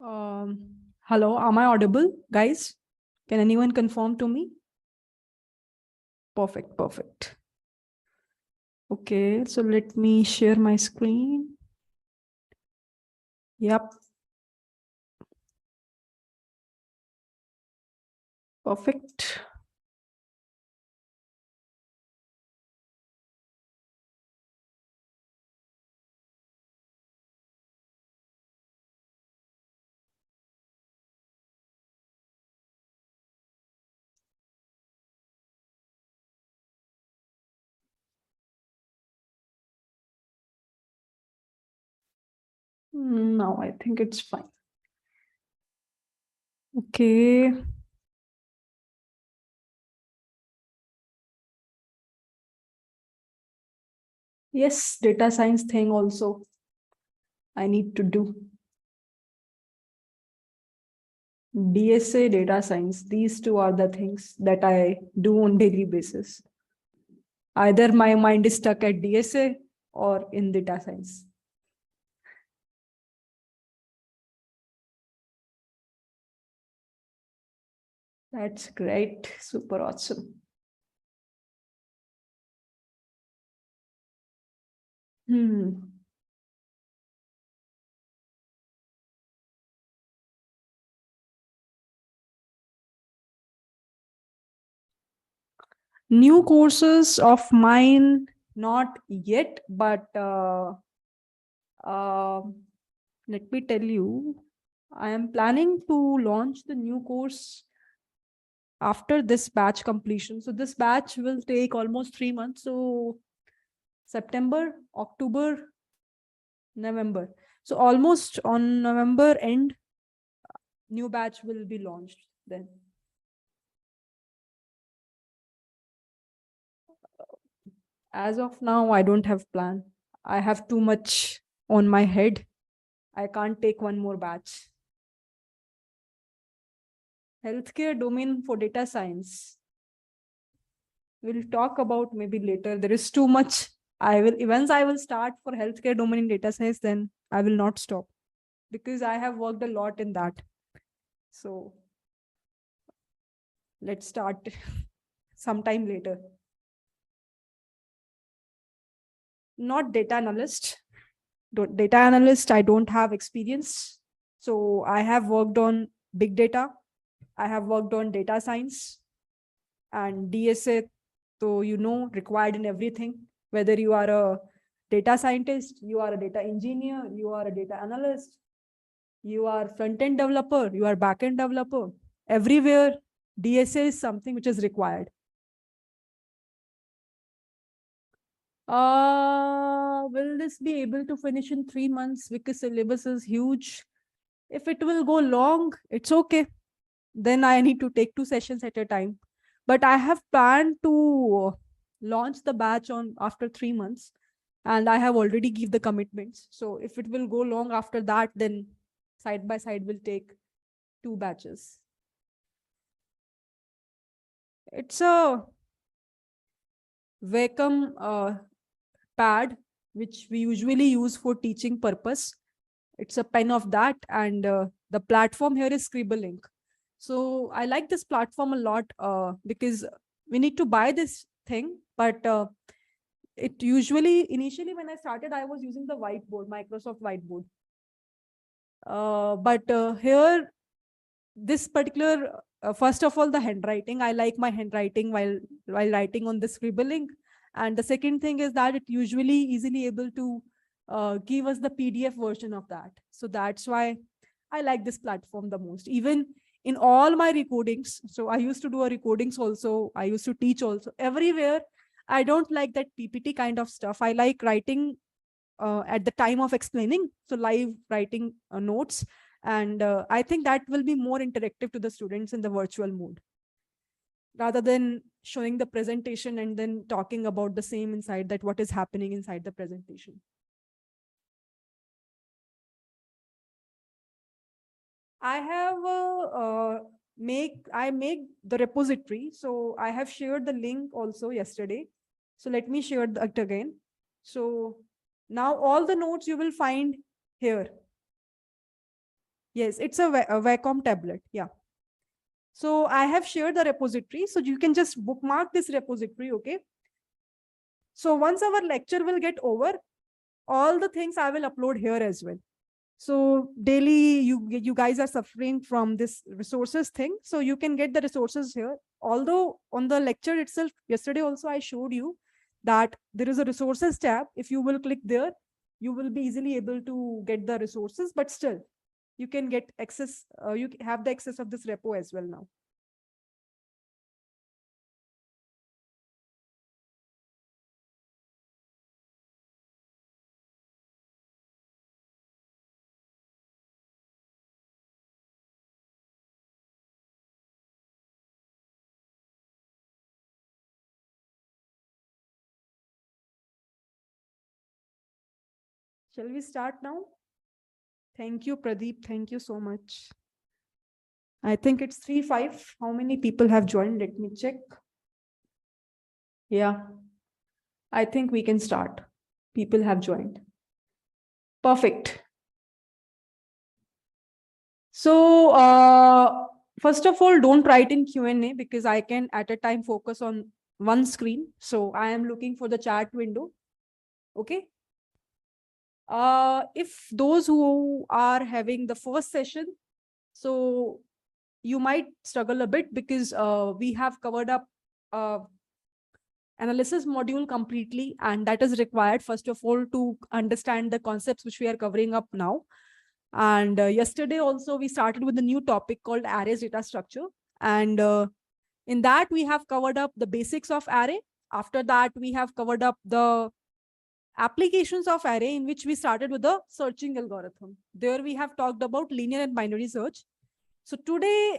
Hello, am I audible, guys? Can anyone confirm to me? Perfect, perfect. Okay, so let me share my screen. Yep. Perfect. Now I think it's fine. Okay. Yes, data science thing also I need to do. DSA, data science, these two are the things that I do on daily basis. Either my mind is stuck at DSA or in data science. That's great. Super awesome. Hmm. New courses of mine, not yet, but uh, let me tell you, I am planning to launch the new course after this batch completion. So this batch will take almost 3 months. So September, October, November. So almost on November end, new batch will be launched then. As of now, I don't have plan. I have too much on my head. I can't take one more batch. Healthcare domain for data science. We'll talk about maybe later. There is too much. Once I will start for healthcare domain in data science, then I will not stop because I have worked a lot in that. So let's start sometime later. Not data analyst. Data analyst, I don't have experience. So I have worked on big data. I have worked on data science and DSA. So, required in everything, whether you are a data scientist, you are a data engineer, you are a data analyst, you are front-end developer, you are back-end developer. Everywhere, DSA is something which is required. Will this be able to finish in 3 months because syllabus is huge? If it will go long, it's okay. Then I need to take 2 sessions at a time. But I have planned to launch the batch on after 3 months, and I have already give the commitments. So if it will go long after that, then side by side will take 2 batches. It's a Wacom pad, which we usually use for teaching purpose. It's a pen of that, and the platform here is Scribblink. So I like this platform a lot because we need to buy this thing, but it usually, initially when I started, I was using the whiteboard, Microsoft whiteboard. But here, this particular, first of all, the handwriting, I like my handwriting while writing on the Scribblink. And the second thing is that it usually easily able to give us the PDF version of that. So that's why I like this platform the most. Even in all my recordings, so I used to do a recordings also, I used to teach also, everywhere, I don't like that PPT kind of stuff. I like writing at the time of explaining, so live writing notes. And I think that will be more interactive to the students in the virtual mode, rather than showing the presentation and then talking about the same inside that what is happening inside the presentation. I have I make the repository. So I have shared the link also yesterday. So let me share that again. So now all the notes you will find here. Yes, it's a Wacom tablet. Yeah. So I have shared the repository. So you can just bookmark this repository. Okay. So once our lecture will get over, all the things I will upload here as well. So daily you guys are suffering from this resources thing. So you can get the resources here. Although on the lecture itself, yesterday also I showed you that there is a resources tab. If you will click there, you will be easily able to get the resources, but still you can get access. You have the access of this repo as well now. Shall we start now? Thank you, Pradeep. Thank you so much. I think it's 3-5. How many people have joined? Let me check. Yeah, I think we can start. People have joined. Perfect. So, first of all, don't write in Q&A because I can at a time focus on one screen. So I am looking for the chat window. Okay. If those who are having the first session, so you might struggle a bit because we have covered up analysis module completely, and that is required first of all to understand the concepts which we are covering up now. And yesterday also we started with a new topic called arrays data structure, and in that we have covered up the basics of array. After that we have covered up the applications of array, in which we started with the searching algorithm. There we have talked about linear and binary search. So today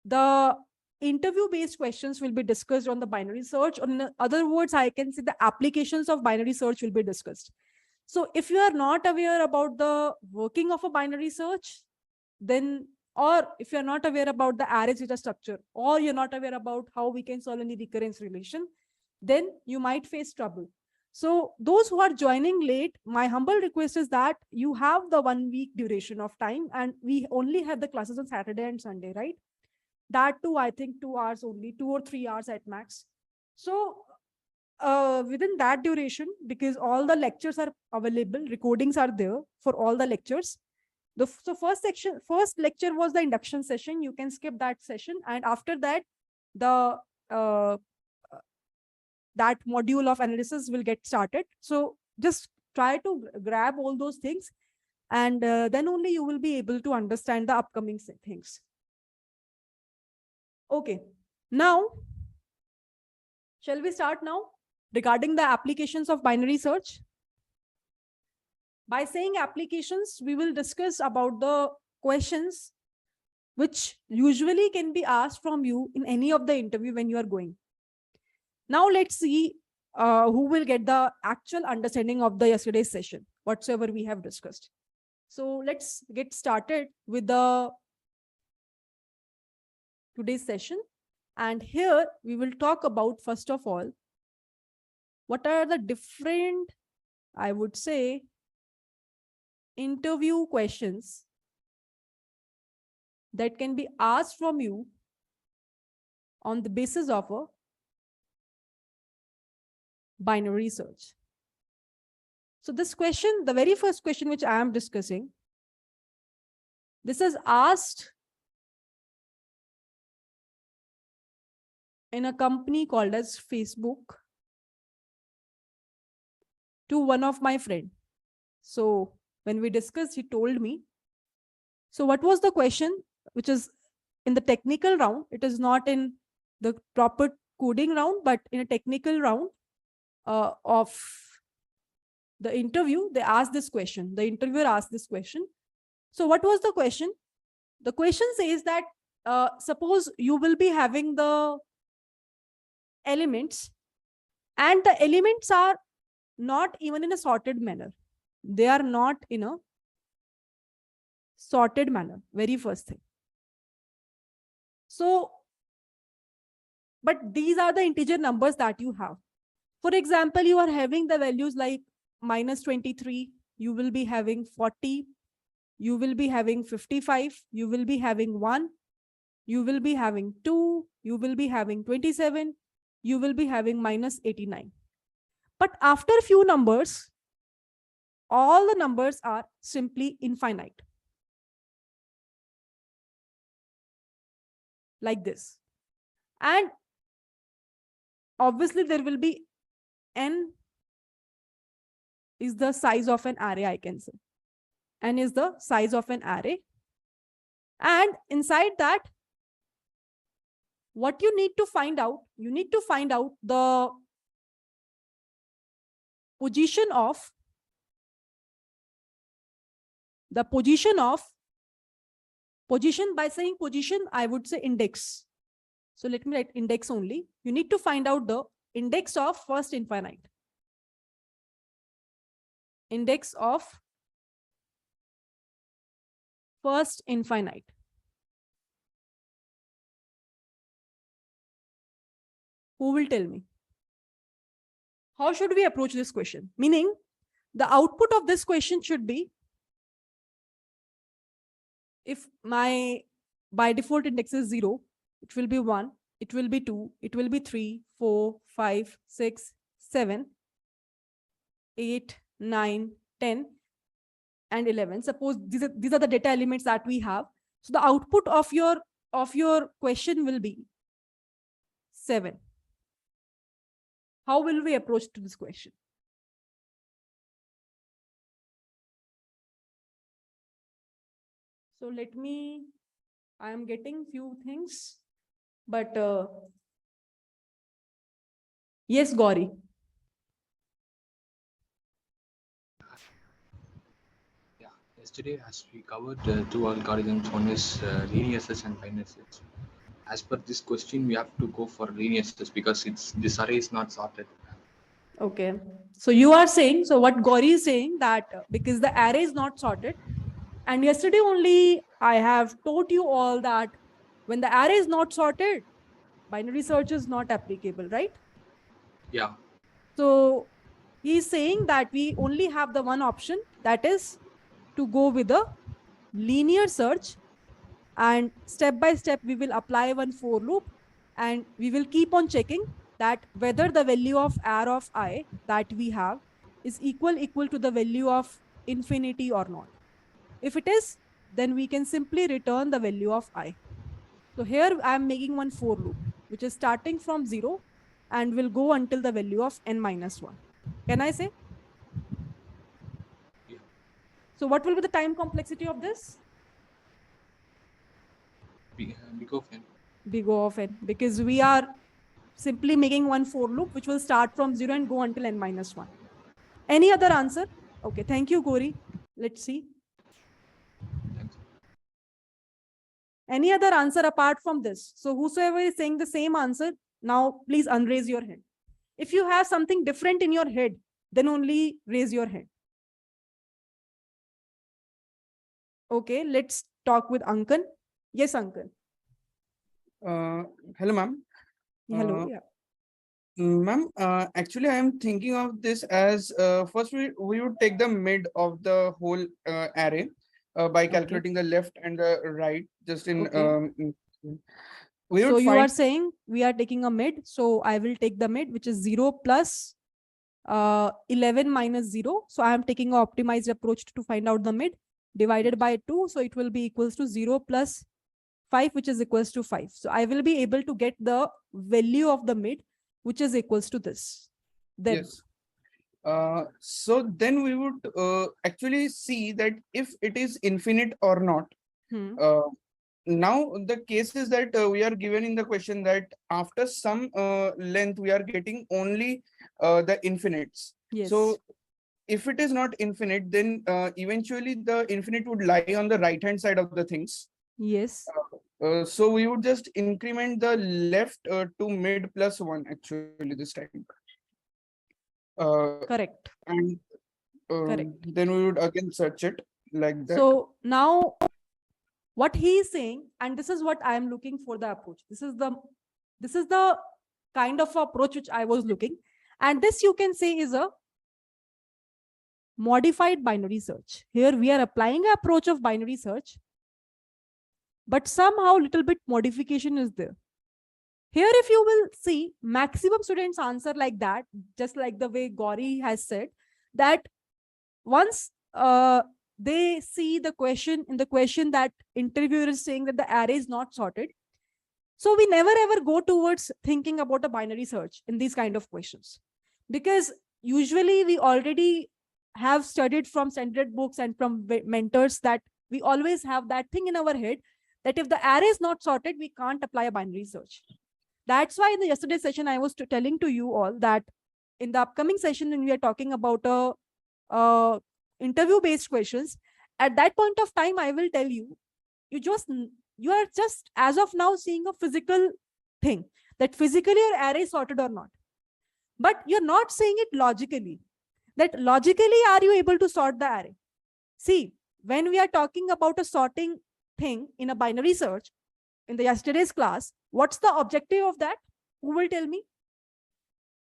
the interview based questions will be discussed on the binary search. In other words, I can say the applications of binary search will be discussed. So if you are not aware about the working of a binary search, then, or if you're not aware about the array data structure, or you're not aware about how we can solve any recurrence relation, then you might face trouble. So those who are joining late, my humble request is that you have the 1 week duration of time, and we only have the classes on Saturday and Sunday, right? That too, I think 2 hours only, 2 or 3 hours at max. So within that duration, because all the lectures are available, recordings are there for all the lectures. So first lecture was the induction session. You can skip that session, and after that, the uh, that module of analysis will get started. So just try to grab all those things, and then only you will be able to understand the upcoming things. Okay, now shall we start now regarding the applications of binary search? By saying applications, we will discuss about the questions which usually can be asked from you in any of the interview when you are going. Now let's see who will get the actual understanding of the yesterday's session, whatsoever we have discussed. So let's get started with the today's session. And here we will talk about, first of all, what are the different, I would say, interview questions that can be asked from you on the basis of a binary search. So this question, the very first question which I am discussing, this is asked in a company called as Facebook to one of my friend. So when we discussed, he told me. So what was the question, which is in the technical round? It is not in the proper coding round, but in a technical round of the interview, they asked this question. The interviewer asked this question. So what was the question? The question says that suppose you will be having the elements, and the elements are not even in a sorted manner. They are not in a sorted manner, very first thing. So, but these are the integer numbers that you have. For example, you are having the values like -23, you will be having 40, you will be having 55, you will be having 1, you will be having 2, you will be having 27, you will be having minus 89. But after a few numbers, all the numbers are simply infinite. Like this. And obviously there will be n is the size of an array, I can say. N is the size of an array. And inside that, what you need to find out, you need to find out the position of position. By saying position, I would say index. So let me write index only. You need to find out the index of first infinite. Index of first infinite. Who will tell me? How should we approach this question? Meaning, the output of this question should be, if my by default index is 0, it will be 1, it will be 2, it will be 3, 4, 5, 6, 7, 8, 9, 10, and 11. Suppose these are the data elements that we have. So the output of your question will be 7. How will we approach to this question? So I am getting few things, but yes, Gauri. Yeah, yesterday as we covered two algorithms, one is linear search and binary search. As per this question, we have to go for linear search because this array is not sorted. Okay. So you are saying, so what Gauri is saying, that because the array is not sorted, and yesterday only I have taught you all that when the array is not sorted, binary search is not applicable, right? Yeah. So he's saying that we only have the one option, that is to go with a linear search, and step by step we will apply one for loop, and we will keep on checking that whether the value of r of I that we have is equal to the value of infinity or not. If it is, then we can simply return the value of I. So here I am making one for loop, which is starting from 0 and will go until the value of n minus 1. Can I say? Yeah. So what will be the time complexity of this? Big of n. Big O of n, because we are simply making one for loop, which will start from 0 and go until n minus 1. Any other answer? Okay, thank you, Gauri. Let's see. Thanks. Any other answer apart from this? So whosoever is saying the same answer, now please unraise your hand. If you have something different in your head, then only raise your hand. Okay, let's talk with Ankan. Yes, Ankan. Hello, ma'am. Hello. Yeah. Ma'am, actually, I am thinking of this as first we would take the mid of the whole array by calculating the left and the right, just in we So would you are find saying we are taking a mid. So I will take the mid, which is 0 plus 11 minus 0. So I am taking an optimized approach to find out the mid, divided by 2. So it will be equals to 0 plus 5, which is equals to 5. So I will be able to get the value of the mid, which is equals to this. Then yes. So then we would actually see that if it is infinite or not. Now the case is that we are given in the question that after some length we are getting only the infinites. yes. So if it is not infinite, then eventually the infinite would lie on the right hand side of the things. Yes. So we would just increment the left to mid plus 1 actually this time. Correct. And Correct. then we would again search it like that. So now what he is saying, and this is what I am looking for the approach. This is the kind of approach which I was looking. And this you can say is a modified binary search. Here we are applying an approach of binary search, but somehow little bit modification is there. Here, if you will see, maximum students answer like that, just like the way Gauri has said, that once they see the question, in the question that interviewer is saying that the array is not sorted. So we never ever go towards thinking about a binary search in these kind of questions, because usually we already have studied from standard books and from mentors that we always have that thing in our head that if the array is not sorted, we can't apply a binary search. That's why in the yesterday session, I was telling to you all that in the upcoming session, when we are talking about a interview-based questions, at that point of time, I will tell you, you are just as of now seeing a physical thing, that physically your array is sorted or not. But you're not saying it logically, that logically are you able to sort the array? See, when we are talking about a sorting thing in a binary search, in the yesterday's class, what's the objective of that? Who will tell me?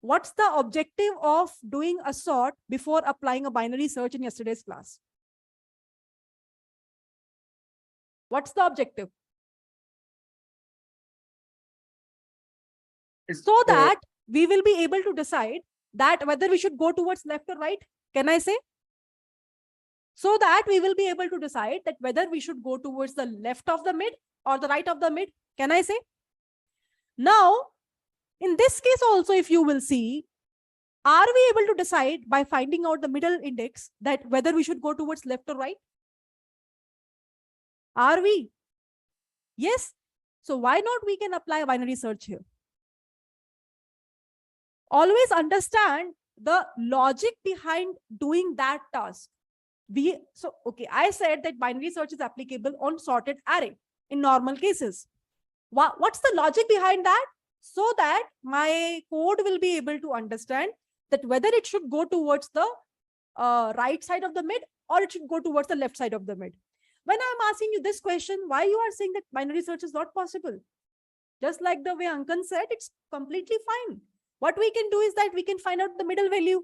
What's the objective of doing a sort before applying a binary search in yesterday's class? What's the objective? So that we will be able to decide that whether we should go towards left or right. Can I say? So that we will be able to decide that whether we should go towards the left of the mid or the right of the mid. Can I say? Now, in this case also, if you will see, are we able to decide by finding out the middle index that whether we should go towards left or right? Are we? Yes. So why not we can apply a binary search here? Always understand the logic behind doing that task. I said that binary search is applicable on sorted array in normal cases. What's the logic behind that? So that my code will be able to understand that whether it should go towards the right side of the mid or it should go towards the left side of the mid. When I'm asking you this question, why you are saying that binary search is not possible? Just like the way Ankan said, it's completely fine. What we can do is that we can find out the middle value.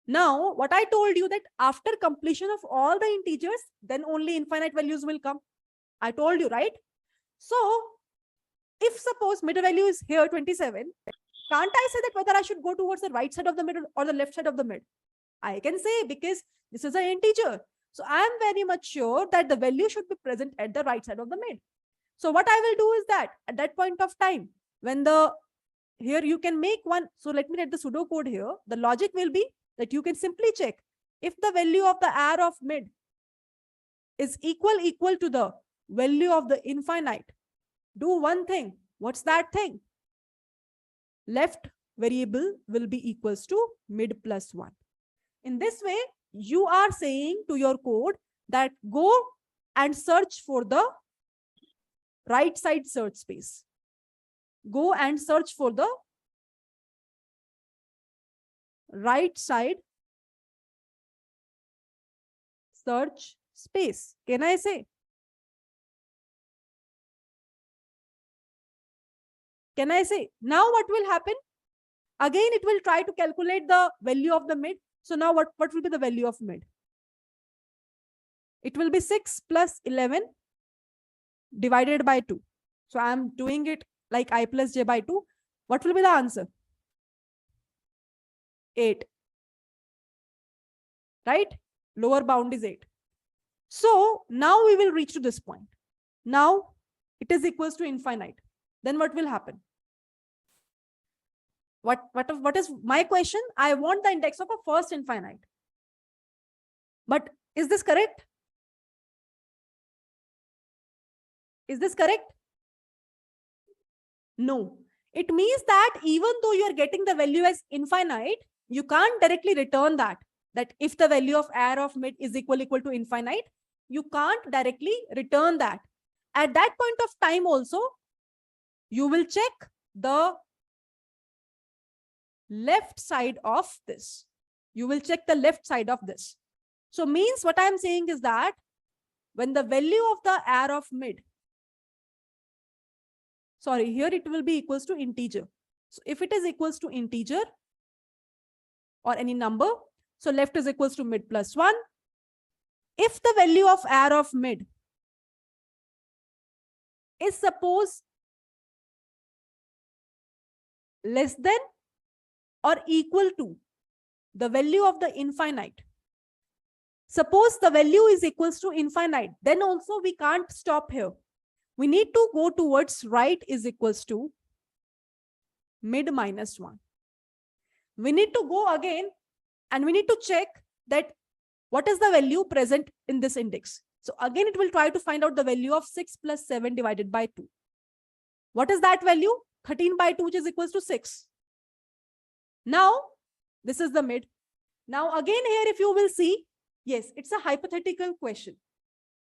Now, what I told you that after completion of all the integers, then only infinite values will come. I told you, right? So, if suppose middle value is here 27, can't I say that whether I should go towards the right side of the middle or the left side of the mid? I can say, because this is an integer. So I am very much sure that the value should be present at the right side of the mid. So what I will do is that at that point of time, when here you can make one. So let me write the pseudo code here. The logic will be that you can simply check if the value of the array of mid is equal to the value of the infinite. Do one thing. What's that thing? Left variable will be equals to mid plus 1. In this way, you are saying to your code that go and search for the right side search space. Go and search for the right side search space. Can I say? Can I say? Now what will happen? Again, it will try to calculate the value of the mid. So now what will be the value of mid? It will be 6 plus 11 divided by 2. So I am doing it like I plus j by 2. What will be the answer? 8. Right? Lower bound is 8. So now we will reach to this point. Now it is equals to infinite. Then what will happen? What is my question? I want the index of a first infinite. But is this correct? Is this correct? No. It means that even though you are getting the value as infinite, you can't directly return that. That if the value of array of mid is equal to infinite, you can't directly return that. At that point of time also, you will check the left side of this. You will check the left side of this. So means what I'm saying is that when the value of the array of mid, sorry, here it will be equals to integer. So if it is equals to integer or any number, So left is equals to mid plus 1. If the value of error of mid is suppose less than or equal to the value of the infinite, suppose the value is equals to infinite, then also we can't stop here. We need to go towards right is equals to mid minus 1. We need to go again and we need to check that what is the value present in this index. So again, it will try to find out the value of 6 plus 7 divided by 2. What is that value? 13 by 2, which is equals to 6. Now, this is the mid. Now again here, if you will see, yes, it's a hypothetical question.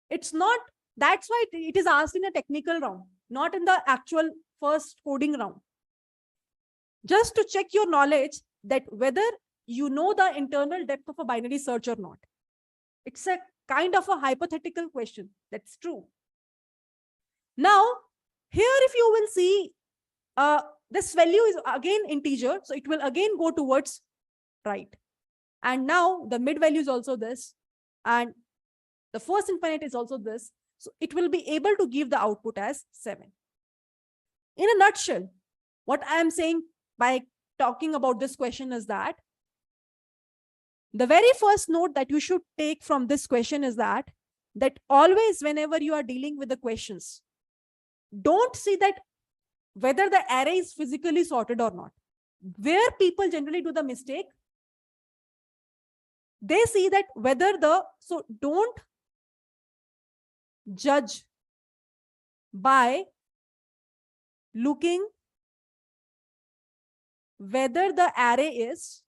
It's not, that's why it is asked in a technical round, not in the actual first coding round. Just to check your knowledge that whether you know the internal depth of a binary search or not. It's a kind of a hypothetical question. That's true. Now, here if you will see, this value is again integer. So it will again go towards right. And now the mid value is also this. And the first infinite is also this. So it will be able to give the output as 7. In a nutshell, what I am saying by talking about this question is that the very first note that you should take from this question is that always whenever you are dealing with the questions, don't see that whether the array is physically sorted or not. Where people generally do the mistake, they see that whether so don't judge by looking whether the array is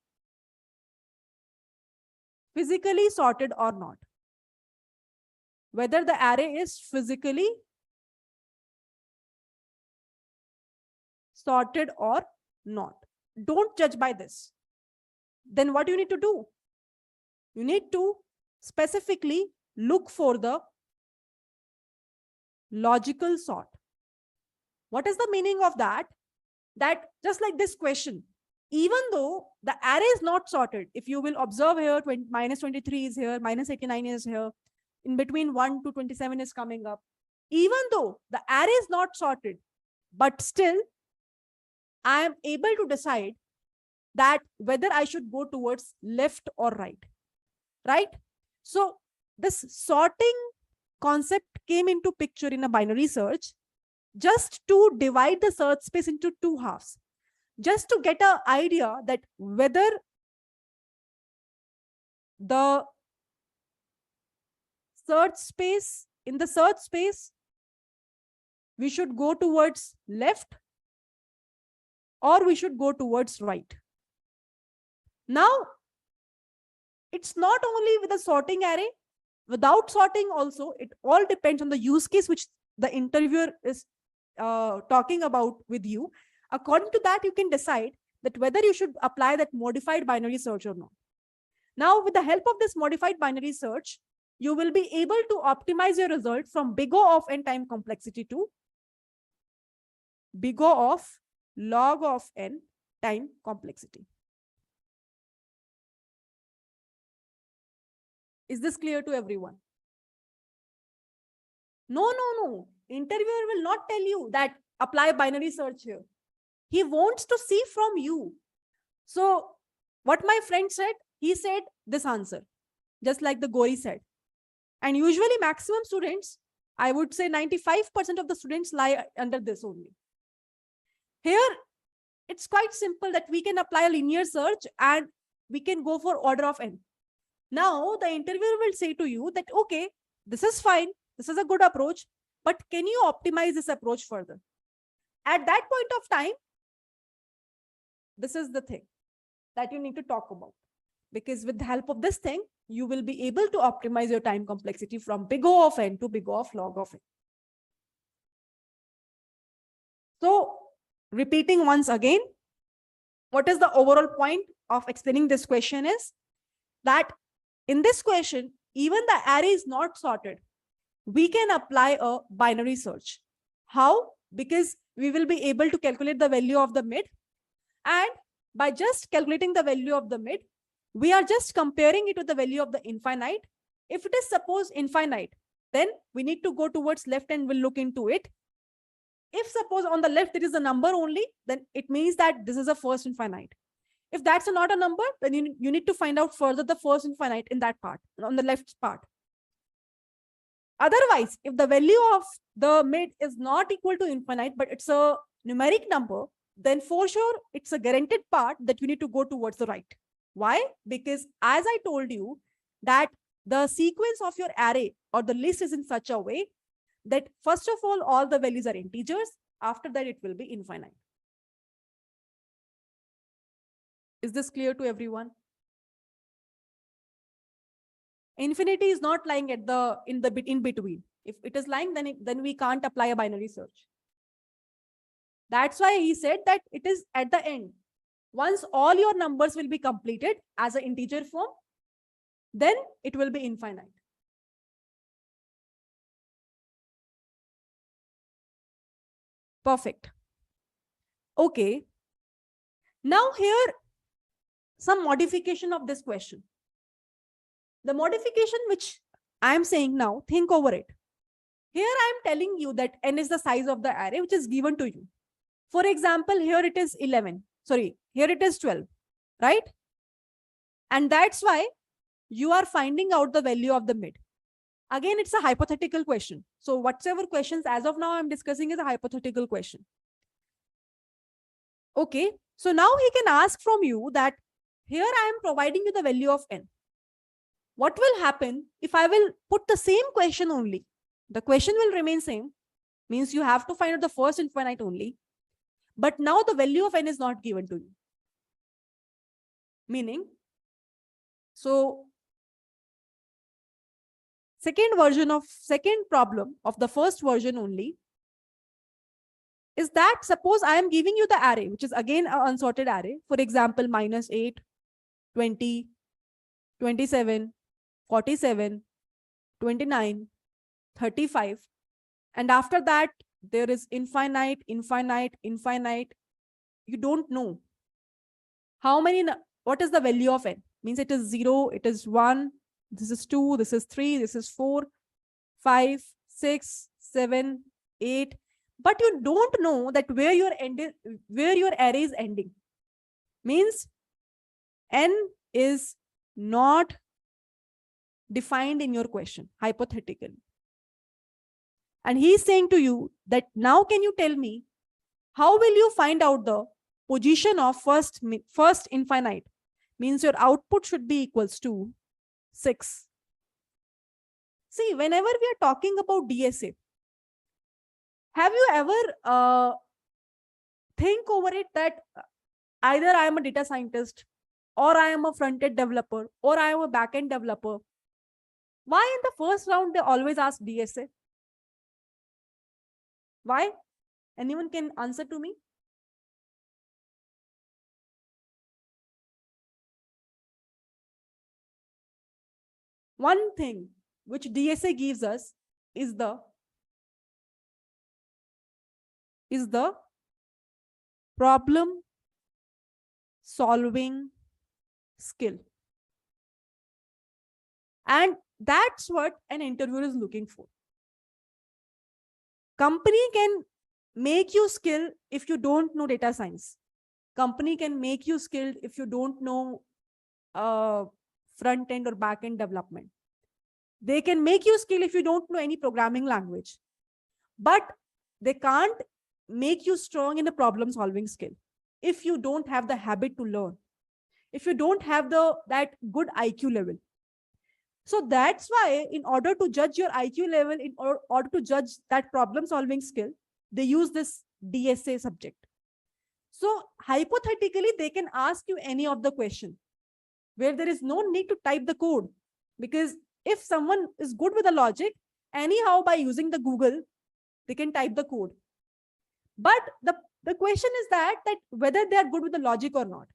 physically sorted or not. Whether the array is physically sorted or not. Don't judge by this. Then what you need to do? You need to specifically look for the logical sort. What is the meaning of that? That just like this question, even though the array is not sorted, if you will observe here, minus 23 is here, minus 89 is here, in between 1 to 27 is coming up. Even though the array is not sorted, but still I am able to decide that whether I should go towards left or right, right? So this sorting concept came into picture in a binary search just to divide the search space into two halves, just to get an idea that whether the search space, in the search space, we should go towards left or we should go towards right. Now, it's not only with the sorting array, without sorting also, it all depends on the use case which the interviewer is talking about with you. According to that, you can decide that whether you should apply that modified binary search or not. Now, with the help of this modified binary search, you will be able to optimize your result from big O of n time complexity to big O of log of n time complexity. Is this clear to everyone? No. Interviewer will not tell you that apply binary search here. He wants to see from you. So what my friend said, he said this answer, just like the Gori said. And usually maximum students, I would say 95% of the students lie under this only. Here, it's quite simple that we can apply a linear search and we can go for order of n. Now, the interviewer will say to you that, okay, this is fine. This is a good approach, but can you optimize this approach further? At that point of time, this is the thing that you need to talk about. Because with the help of this thing, you will be able to optimize your time complexity from big O of n to big O of log of n. So, repeating once again, what is the overall point of explaining this question is that in this question, even the array is not sorted, we can apply a binary search. How? Because we will be able to calculate the value of the mid, and by just calculating the value of the mid, We are just comparing it with the value of the infinite. If it is suppose infinite, then we need to go towards left and we'll look into it. If suppose on the left there is a number only, then it means that this is a first infinite. If that's not a number, then you need to find out further the first infinite in that part, on the left part. Otherwise, if the value of the mid is not equal to infinite, but it's a numeric number, then for sure it's a guaranteed part that you need to go towards the right. Why? Because as I told you that the sequence of your array or the list is in such a way that first of all the values are integers. After that, it will be infinite. Is this clear to everyone? Infinity is not lying at in between. If it is lying, then we can't apply a binary search. That's why he said that it is at the end. Once all your numbers will be completed as an integer form, then it will be infinite. Perfect. Okay. Now here, some modification of this question. The modification which I am saying now, think over it. Here I am telling you that n is the size of the array which is given to you. For example, here it is 11. Sorry, here it is 12, right? And that's why you are finding out the value of the mid. Again, it's a hypothetical question. So whatever questions as of now I'm discussing is a hypothetical question. Okay, so now he can ask from you that here I am providing you the value of n. What will happen if I will put the same question only? The question will remain same, means you have to find out the first infinite only. But now the value of n is not given to you. Meaning, so second problem of the first version only is that suppose I am giving you the array, which is again an unsorted array. For example, -8, 20, 27, 47, 29, 35. And after that, there is infinite, infinite, infinite. You don't know how many, what is the value of n? Means it is 0, it is 1, this is 2, this is 3, this is 4, 5, 6, 7, 8. But you don't know that where your array is ending. Means n is not defined in your question, hypothetically. And he's saying to you that now can you tell me, how will you find out the position of first infinite? Means your output should be equals to 6. See, whenever we are talking about DSA, have you ever think over it that either I am a data scientist, or I am a front-end developer, or I am a back-end developer? Why in the first round they always ask DSA? Why? Anyone can answer to me? One thing which DSA gives us is the problem solving skill. And that's what an interviewer is looking for. Company can make you skilled if you don't know data science. Company can make you skilled if you don't know front end or back end development. They can make you skilled if you don't know any programming language. But they can't make you strong in a problem solving skill if you don't have the habit to learn, if you don't have that good IQ level. So that's why in order to judge your IQ level, in order to judge that problem solving skill, they use this DSA subject. So hypothetically, they can ask you any of the question where there is no need to type the code, because if someone is good with the logic, anyhow by using the Google, they can type the code. But the question is that whether they are good with the logic or not.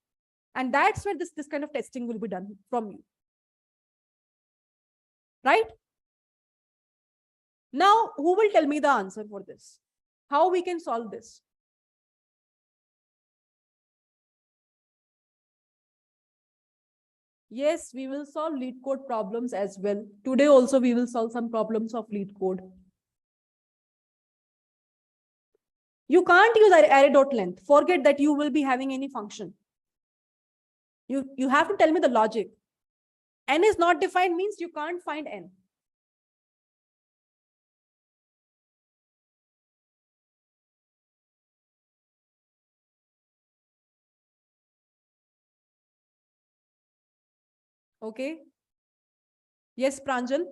And that's where this kind of testing will be done from you. Right? Now, who will tell me the answer for this? How we can solve this? Yes, we will solve lead code problems as well. Today also we will solve some problems of lead code. You can't use array.length. Forget that you will be having any function. You have to tell me the logic. N is not defined means you can't find n. Okay. Yes, Pranjal.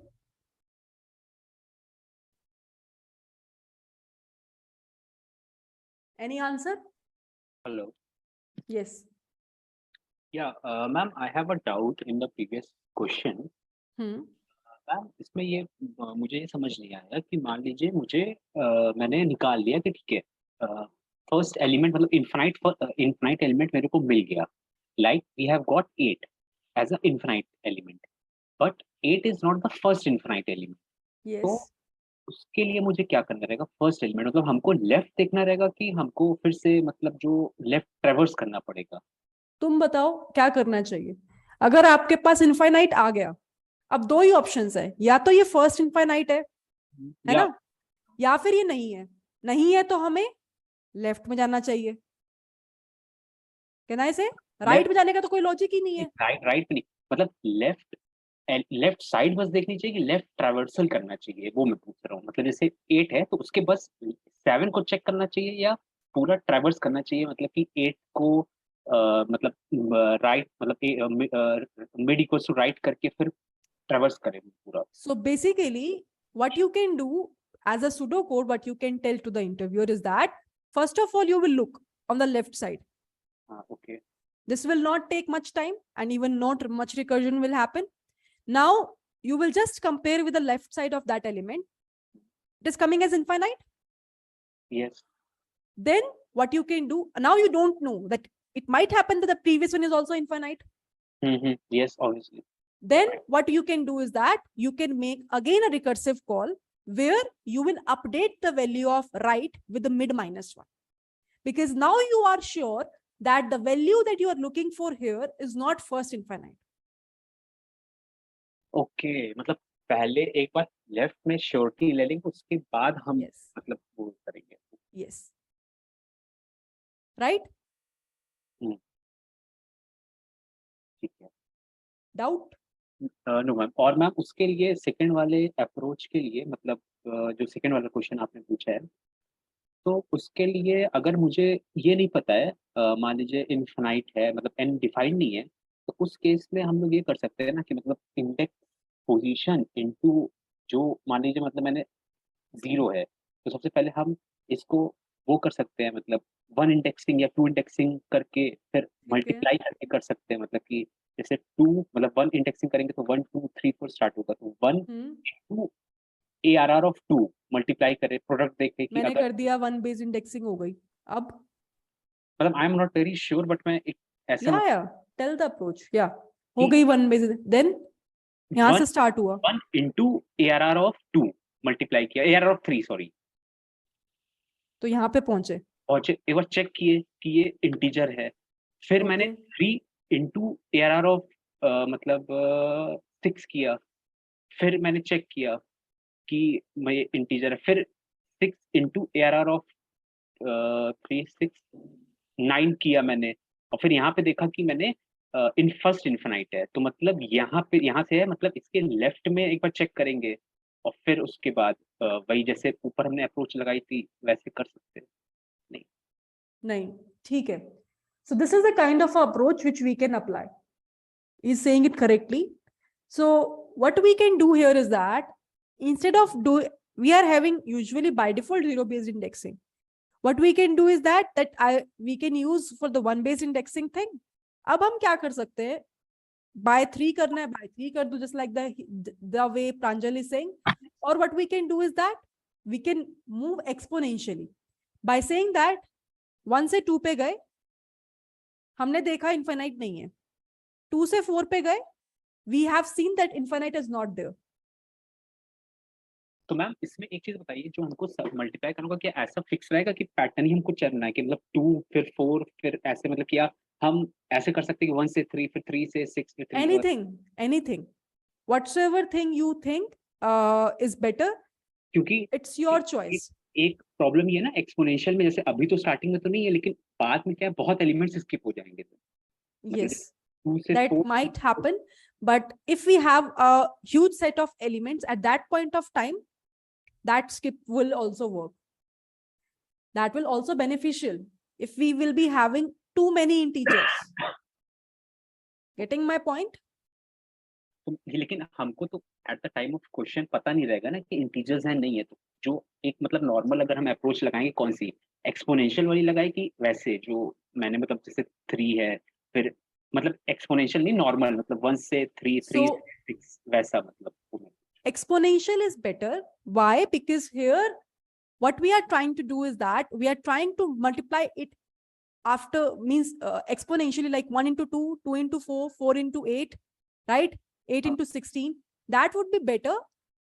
Any answer? Hello. Yes. Yeah, ma'am, I have a doubt in the previous question. Ma'am इसमें ये मुझे ये समझ नहीं आया कि मान लीजिए मुझे मैंने निकाल लिया कि ठीक है फर्स्ट एलिमेंट मतलब इनफाइनाइट एलिमेंट मेरे को मिल गया like we have got 8 as a infinite element but 8 is not the first infinite element तो Yes. उसके लिए मुझे क्या करना रहेगा फर्स्ट एलिमेंट मतलब हमको लेफ्ट देखना रहेगा कि हमको फिर से मतलब जो लेफ्ट ट्रेवर्स करना पड़ेगा तुम बताओ क्या करना चाहिए अगर आपके पास इनफाइनाइट आ गया अब दो ही ऑप्शंस है या तो ये फर्स्ट इनफाइनाइट है या ना या फिर ये नहीं है तो हमें लेफ्ट में जाना चाहिए कहना इसे राइट में जाने का तो कोई लॉजिक ही नहीं है राइट नहीं मतलब लेफ्ट साइड बस देखनी चाहिए कि लेफ्ट ट्रैवर्सल करना चाहिए वो मैं पूछ रहा हूँ मतलब जैसे 8 है तो उसके बस 7 को चेक करना चाहिए या पूरा ट्रैवर्स करना चाहिए मतलब कि 8 को मतलब राइट मतलब मिड इक्वल्स टू राइट करके फिर ट्रैवर्स करें पूरा so basically what you can do as a pseudocode what you can tell to the interviewer is that first of all you will look on the left side okay this will not take much time and even not much recursion will happen now you will just compare with the left side of that element it is coming as infinite yes then what you can do now you don't know that it might happen that the previous one is also infinite yes obviously then what you can do is that you can make again a recursive call where you will update the value of right with the mid -1 because now you are sure that the value that you are looking for here is not first infinite okay मतलब पहले एक बार left में surety ले लेंगे उसके बाद हम yes मतलब वो करेंगे yes right ठीक है doubt नो मैम और मैम उसके लिए सेकंड वाले अप्रोच के लिए मतलब जो सेकंड वाला क्वेश्चन आपने पूछा है तो उसके लिए अगर मुझे ये नहीं पता है मान लीजिए इनफाइनाइट है मतलब एन डिफाइंड नहीं है तो उस केस में हम लोग ये कर सकते हैं ना कि मतलब इंडेक्स पोजीशन इनटू जो मान लीजिए मतलब मैंने 0 है तो सबसे पहले हम इसको वो कर सकते हैं मतलब 1 इंडेक्सिंग या 2 इंडेक्सिंग करके फिर ठीक है मल्टीप्लाई करके कर सकते हैं मतलब कि जैसे 2 मतलब 1 इंडेक्सिंग करेंगे तो 1 2 3 4 स्टार्ट होगा तो 1 टू ARR ऑफ 2 मल्टीप्लाई करें प्रोडक्ट देखे कि मैंने अगर कर दिया वन बेस इंडेक्सिंग हो गई अब मतलब I am not very sure but मैं एक ऐसा या टेल द अप्रोच या हो कि गई वन बेस देन यहां से स्टार्ट हुआ 1 इंटू ARR ऑफ 2 मल्टीप्लाई किया ARR ऑफ 3 सॉरी तो यहाँ पे पहुंचे पहुंचे एक बार चेक किए कि ये इंटीजर है फिर मैंने Okay. 3 इंटू ARR ऑफ मतलब 6 किया फिर मैंने चेक किया कि मैं ये इंटीजर है फिर 6 इंटू ARR ऑफ 3 6 9 किया मैंने और फिर यहाँ पे देखा कि मैंने इन फर्स्ट इन्फिनाइट है तो मतलब यहाँ से है मतलब इसके लेफ्ट में एक बार चेक करेंगे और फिर उसके बाद वही जैसे ऊपर हमने अप्रोच लगाई थी वैसे कर सकते हैं नहीं ठीक है so this is the kind of approach which we can apply is saying it correctly so what we can do here is that instead of we are having usually by default zero based indexing what we can do is that we can use for the one based indexing thing अब हम क्या कर सकते हैं by 3 करना है by 3 कर दो just like the way Pranjal is saying or what we can do is that we can move exponentially by saying that 1 से 2 पे गए हमने देखा इनफाइनाइट नहीं है 2 से 4 पे गए we have seen that infinite is not there तो मैम इसमें एक चीज बताइए जो हमको मल्टीप्लाई करना होगा क्या ऐसा फिक्स रहेगा कि पैटर्न ही हमको चलना है कि मतलब 2 फिर 4 फिर ऐसे मतलब क्या हम ऐसे कर सकते हैं कि 1 से 3, फिर 3 से 6, फिर 3 anything whatsoever thing you think is better, क्योंकि it's your एक choice. एक प्रॉब्लम ये ना एक्सपोनेंशियल में, जैसे अभी तो स्टार्टिंग में तो नहीं है, लेकिन बाद में क्या है, बहुत एलिमेंट्स स्किप हो जाएंगे। Yes, 2 से that 4 might happen, but if we have a huge set of elements at that point of time, that skip will also work. That will also beneficial if we will be having too many integers. Getting my point? तो लेकिन हमको तो at the time of question पता नहीं रहेगा ना कि integers हैं नहीं है, तो जो एक मतलब नॉर्मल अगर हम अप्रोच लगाएंगे, कौन सी एक्सपोनेंशियल वाली लगाए कि वैसे जो मैंने मतलब जैसे 3 है, फिर मतलब एक्सपोनेंशियल नहीं, नॉर्मल मतलब 1 से 3, 3 So से 6 वैसा मतलब। exponential is better. Why? Because here what we are trying to do is that we are trying to multiply it after, means exponentially, like 1 into 2, 2 into 4, 4 into 8, right? 8 into 16. That would be better.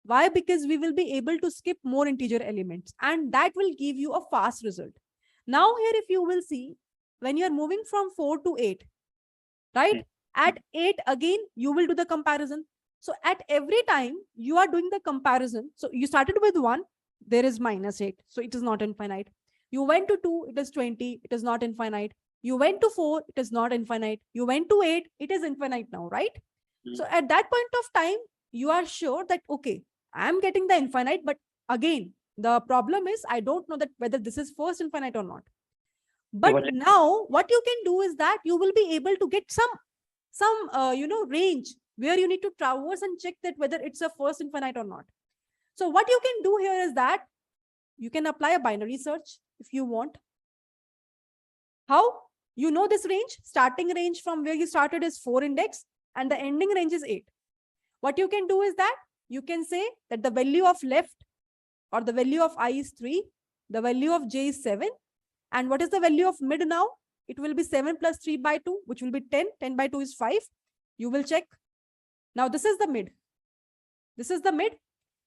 Why? Because we will be able to skip more integer elements, and that will give you a fast result. Now here, if you will see, when you are moving from 4 to 8, right? At 8 again, you will do the comparison. So at every time you are doing the comparison, so you started with 1, there is -8, so it is not infinite. You went to 2, it is 20, it is not infinite. You went to 4, it is not infinite. You went to 8, it is infinite now, right? So at that point of time, you are sure that, okay, I am getting the infinite, but again, the problem is I don't know that whether this is first infinite or not. But now what you can do is that you will be able to get some range where you need to traverse and check that whether it's a first infinite or not. So what you can do here is that you can apply a binary search if you want. How? You know this range, starting range from where you started is 4 index and the ending range is 8. What you can do is that you can say that the value of left or the value of I is 3, the value of j is 7, and what is the value of mid now? It will be 7 plus 3 by 2, which will be 10. 10 by 2 is 5. You will check. Now this is the mid. This is the mid.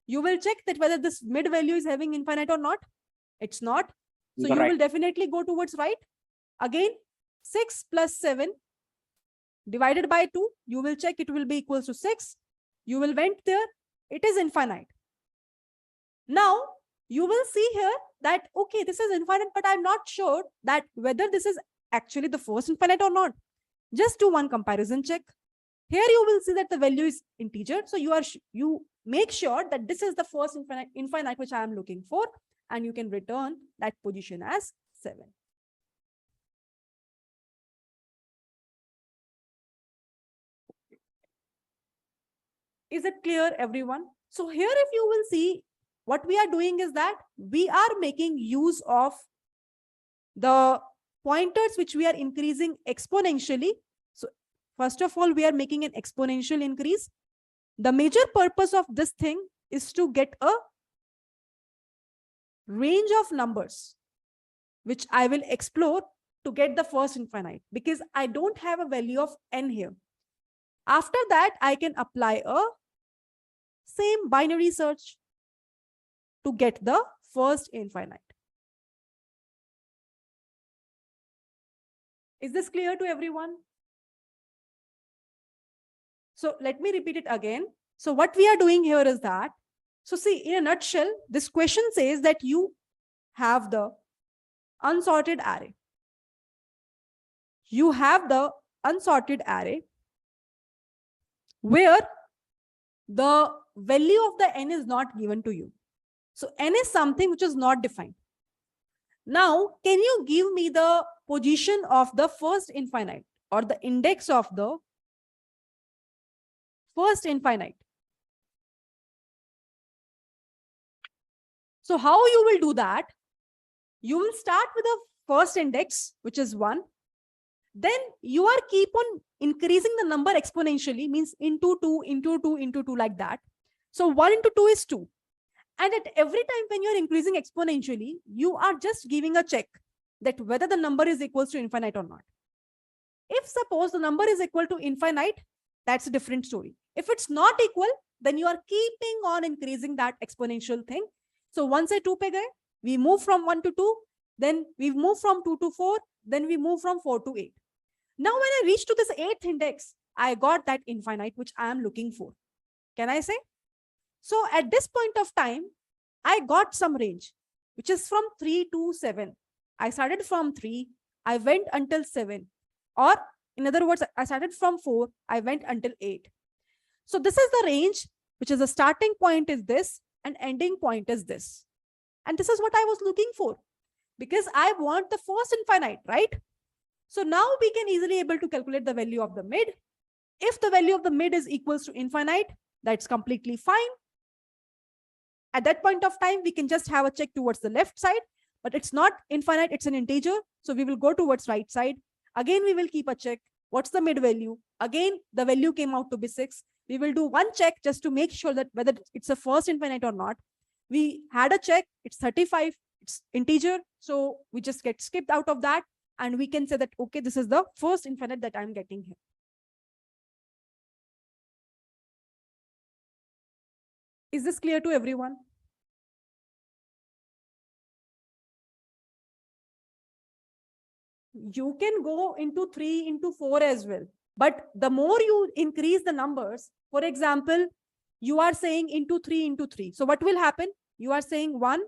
You will check that whether this mid value is having infinite or not. It's not. So you will definitely go towards right. Again, 6 plus 7 divided by 2. You will check it will be equals to 6. You will went there. It is infinite. Now, you will see here that, okay, this is infinite, but I'm not sure that whether this is actually the first infinite or not. Just do one comparison check. Here you will see that the value is integer. So you make sure that this is the first infinite which I am looking for, and you can return that position as 7. Is it clear, everyone? So here, if you will see, what we are doing is that we are making use of the pointers which we are increasing exponentially. So first of all, we are making an exponential increase. The major purpose of this thing is to get a range of numbers, which I will explore to get the first infinite, because I don't have a value of n here. After that, I can apply a same binary search to get the first infinite. Is this clear to everyone? So let me repeat it again. So what we are doing here is that, so see, in a nutshell, this question says that you have the unsorted array. You have the unsorted array where the value of the n is not given to you. So n is something which is not defined. Now, can you give me the position of the first infinite or the index of the first infinite? So how you will do that? You will start with the first index, which is 1. Then you are keep on increasing the number exponentially, means into 2, into 2, into 2, like that. So 1 into 2 is 2. And at every time when you're increasing exponentially, you are just giving a check that whether the number is equals to infinite or not. If suppose the number is equal to infinite, that's a different story. If it's not equal, then you are keeping on increasing that exponential thing. So once I 2 pe gaye, we move from 1 to 2, then we move from 2 to 4, then we move from 4 to 8. Now, when I reach to this 8th index, I got that infinite, which I am looking for. Can I say? So at this point of time, I got some range, which is from 3 to 7. I started from 3, I went until 7. Or in other words, I started from 4, I went until 8. So this is the range, which is the starting point is this and ending point is this. And this is what I was looking for because I want the first infinite, right? So now we can easily able to calculate the value of the mid. If the value of the mid is equals to infinite, that's completely fine. At that point of time, we can just have a check towards the left side, but it's not infinite, it's an integer. So we will go towards right side. Again, we will keep a check. What's the mid value? Again, the value came out to be 6. We will do one check just to make sure that whether it's a first infinite or not. We had a check, it's 35, it's integer. So we just get skipped out of that. And we can say that, okay, this is the first infinite that I'm getting here. Is this clear to everyone? You can go into 3 into 4 as well. But the more you increase the numbers, for example, you are saying into 3 into 3. So what will happen? You are saying 1,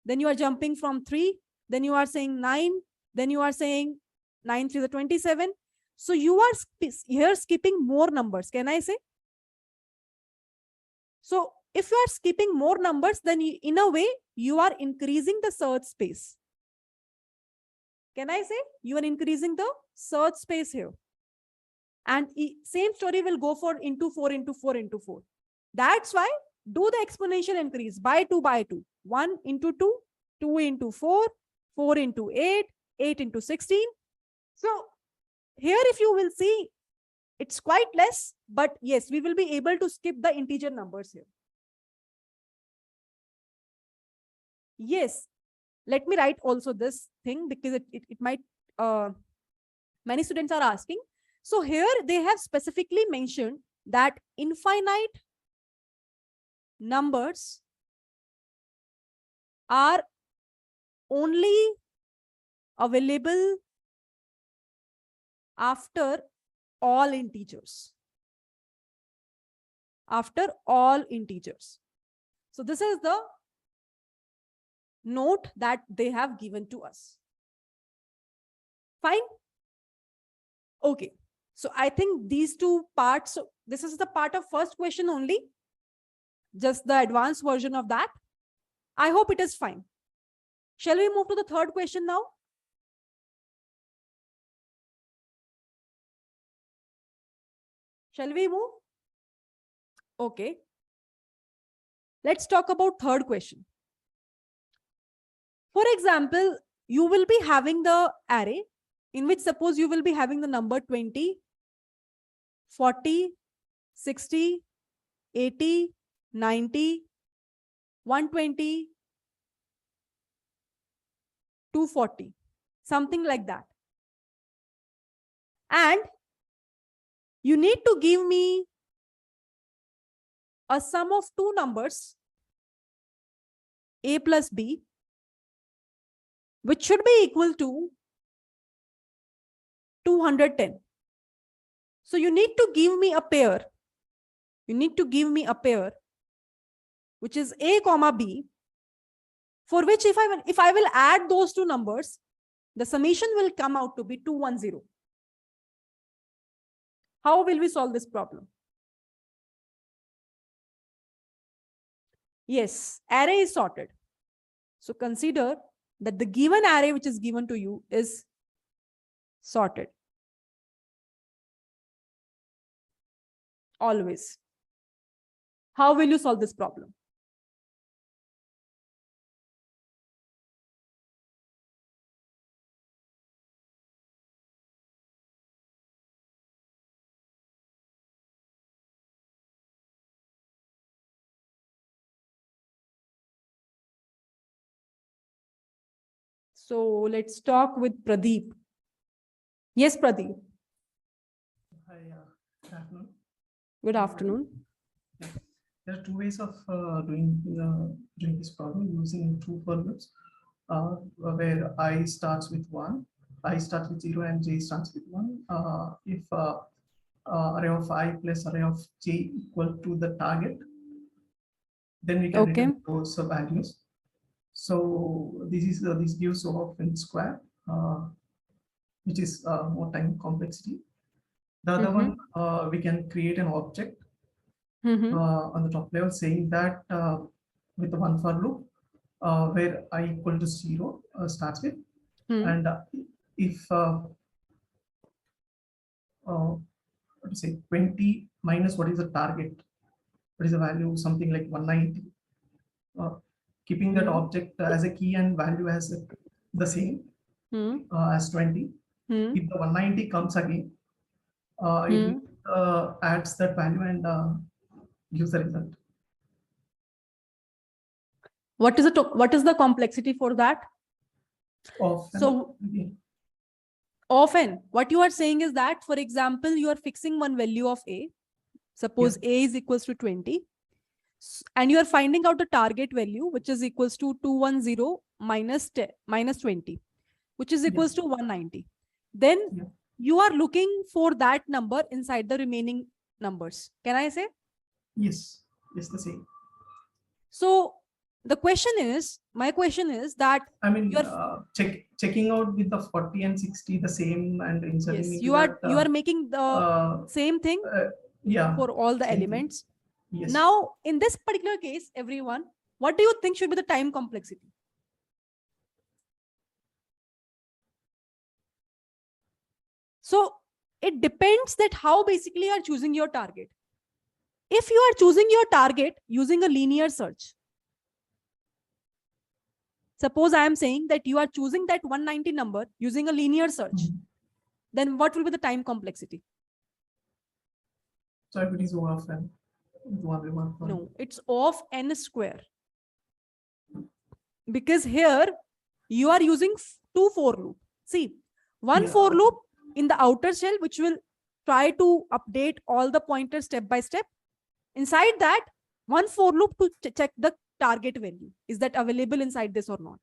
then you are jumping from 3, then you are saying 9, then you are saying 9 3 the 27. So you are here skipping more numbers. Can I say? So if you are skipping more numbers, then in a way, you are increasing the search space. Can I say? You are increasing the search space here. And same story will go for into 4 into 4 into 4. That's why do the exponential increase by 2 by 2. 1 into 2, 2 into 4, 4 into 8, 8 into 16. So here if you will see, it's quite less, but yes, we will be able to skip the integer numbers here. Yes, let me write also this thing because it might, many students are asking. So here they have specifically mentioned that infinite numbers are only available after all integers. After all integers. So this is the note that they have given to us. Fine. Okay. So I think these two parts, so this is the part of first question only, just the advanced version of that. I hope it is fine. Shall we move to the third question now? Shall we move? Okay. Let's talk about third question. For example, you will be having the array in which suppose you will be having the number 20, 40, 60, 80, 90, 120, 240, something like that. And you need to give me a sum of two numbers, a plus b, which should be equal to 210. So you need to give me a pair. You need to give me a pair, which is a comma b, for which if I will add those two numbers, the summation will come out to be 210. How will we solve this problem? Yes, array is sorted. So consider that the given array which is given to you is sorted. Always. How will you solve this problem? So let's talk with Pradeep. Yes, Pradeep. Hi, good afternoon. Good afternoon. There are two ways of doing this problem using two for loops, where I starts with 1, I starts with 0 and j starts with 1. If array of I plus array of j equal to the target, then we can Okay. return those values. So this gives O of n square, which is more time complexity. The other one, we can create an object on the top level saying that with the one for loop, where I equal to 0 starts with, and if what to say 20 minus what is the target, what is the value, something like 190, keeping that object as a key and value as the same as 20. If the 190 comes again, it adds that value and gives the result. What is the complexity for that? So often what you are saying is that, for example, you are fixing one value of a, suppose a is equals to 20, and you are finding out the target value, which is equals to 210 minus 10 minus 20, which is equals to 190. Then you are looking for that number inside the remaining numbers. Can I say? Yes, the same. So the question is, my question is that, I mean, checking out with the 40 and 60 the same and inserting yes, into you are making the same thing for all the elements. Yes. Now, in this particular case, everyone, what do you think should be the time complexity? So it depends that how basically you are choosing your target. If you are choosing your target using a linear search, suppose I am saying that you are choosing that 190 number using a linear search, then what will be the time complexity? So if it is O of n, no, it's O of n square. Because here you are using two for loop. See, one for loop in the outer shell, which will try to update all the pointers step by step. Inside that, one for loop to check the target value. Is that available inside this or not?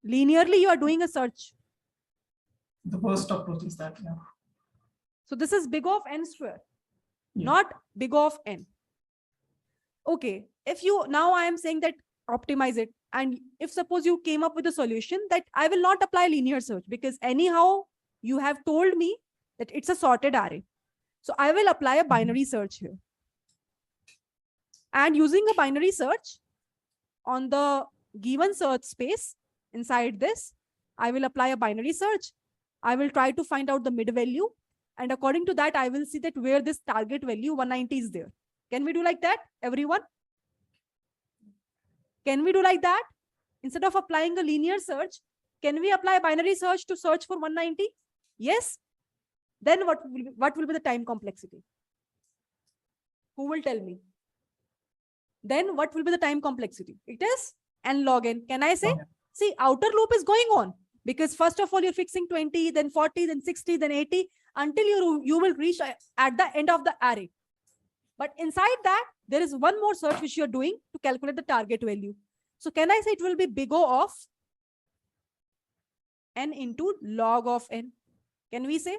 Linearly, you are doing a search. The first approach is that, So this is big O of n square, not big O of n. Okay, if you, now I am saying that optimize it. And if suppose you came up with a solution that I will not apply linear search, because anyhow you have told me that it's a sorted array. So I will apply a binary search here. And using a binary search on the given search space inside this, I will apply a binary search. I will try to find out the mid value. And according to that, I will see that where this target value 190 is there. Can we do like that, everyone? Can we do like that? Instead of applying a linear search, can we apply a binary search to search for 190? Yes. Then what will be the time complexity? Who will tell me? Then what will be the time complexity? It is n log n. Can I say? Okay. See, outer loop is going on because first of all, you're fixing 20, then 40, then 60, then 80, until you will reach at the end of the array. But inside that, there is one more search which you're doing to calculate the target value. So can I say it will be big O of n into log of n? Can we say?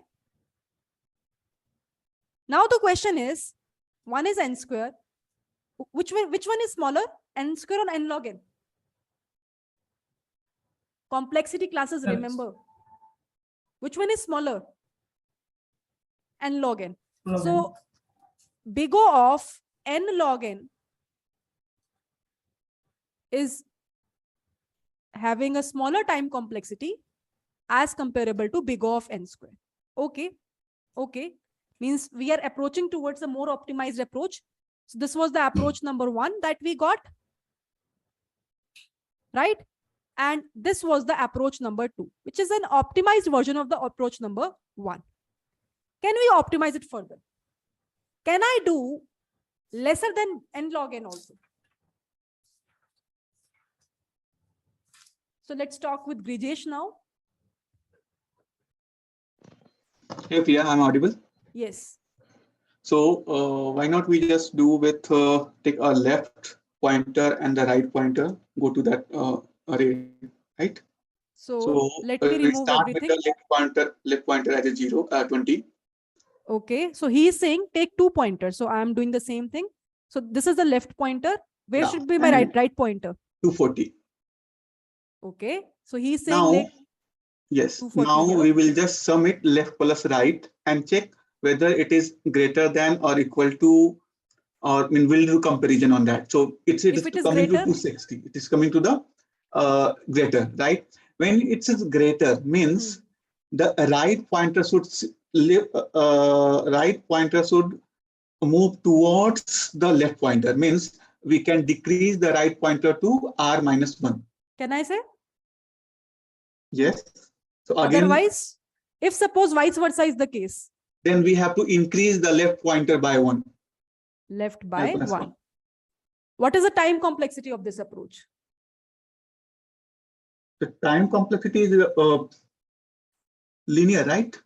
Now the question is, one is n square. Which one is smaller? N square or n log n? Complexity classes, remember. Which one is smaller? N log n. So big O of n log n is having a smaller time complexity as comparable to big O of n square. Okay. Okay. Means we are approaching towards a more optimized approach. So this was the approach number 1 that we got. Right? And this was the approach number 2, which is an optimized version of the approach number 1. Can we optimize it further? Can I do lesser than n log n also? So let's talk with Grijesh now. Hey, Priya, I'm audible? Yes. So why not we just do with take a left pointer and the right pointer, go to that array, right? So let me we remove start with everything. the left pointer as a 0, 20. Okay, so he is saying take 2 pointers. So I am doing the same thing. So this is the left pointer. Where Yeah, should be my and right pointer? 240. Okay, so he is saying Now, like yes, 240 now here. we will just sum it left plus right and check whether it is greater than or equal to, or we'll do comparison on that. So it If is it is coming to greater, 260. It is coming to the greater, right? When it is greater means the right pointer should move towards the left pointer, means we can decrease the right pointer to r minus 1. can I say? Yes. So again, Otherwise, if suppose vice versa is the case, then we have to increase the left pointer by 1. left by plus 1. What is the time complexity of this approach? The time complexity is linear, right?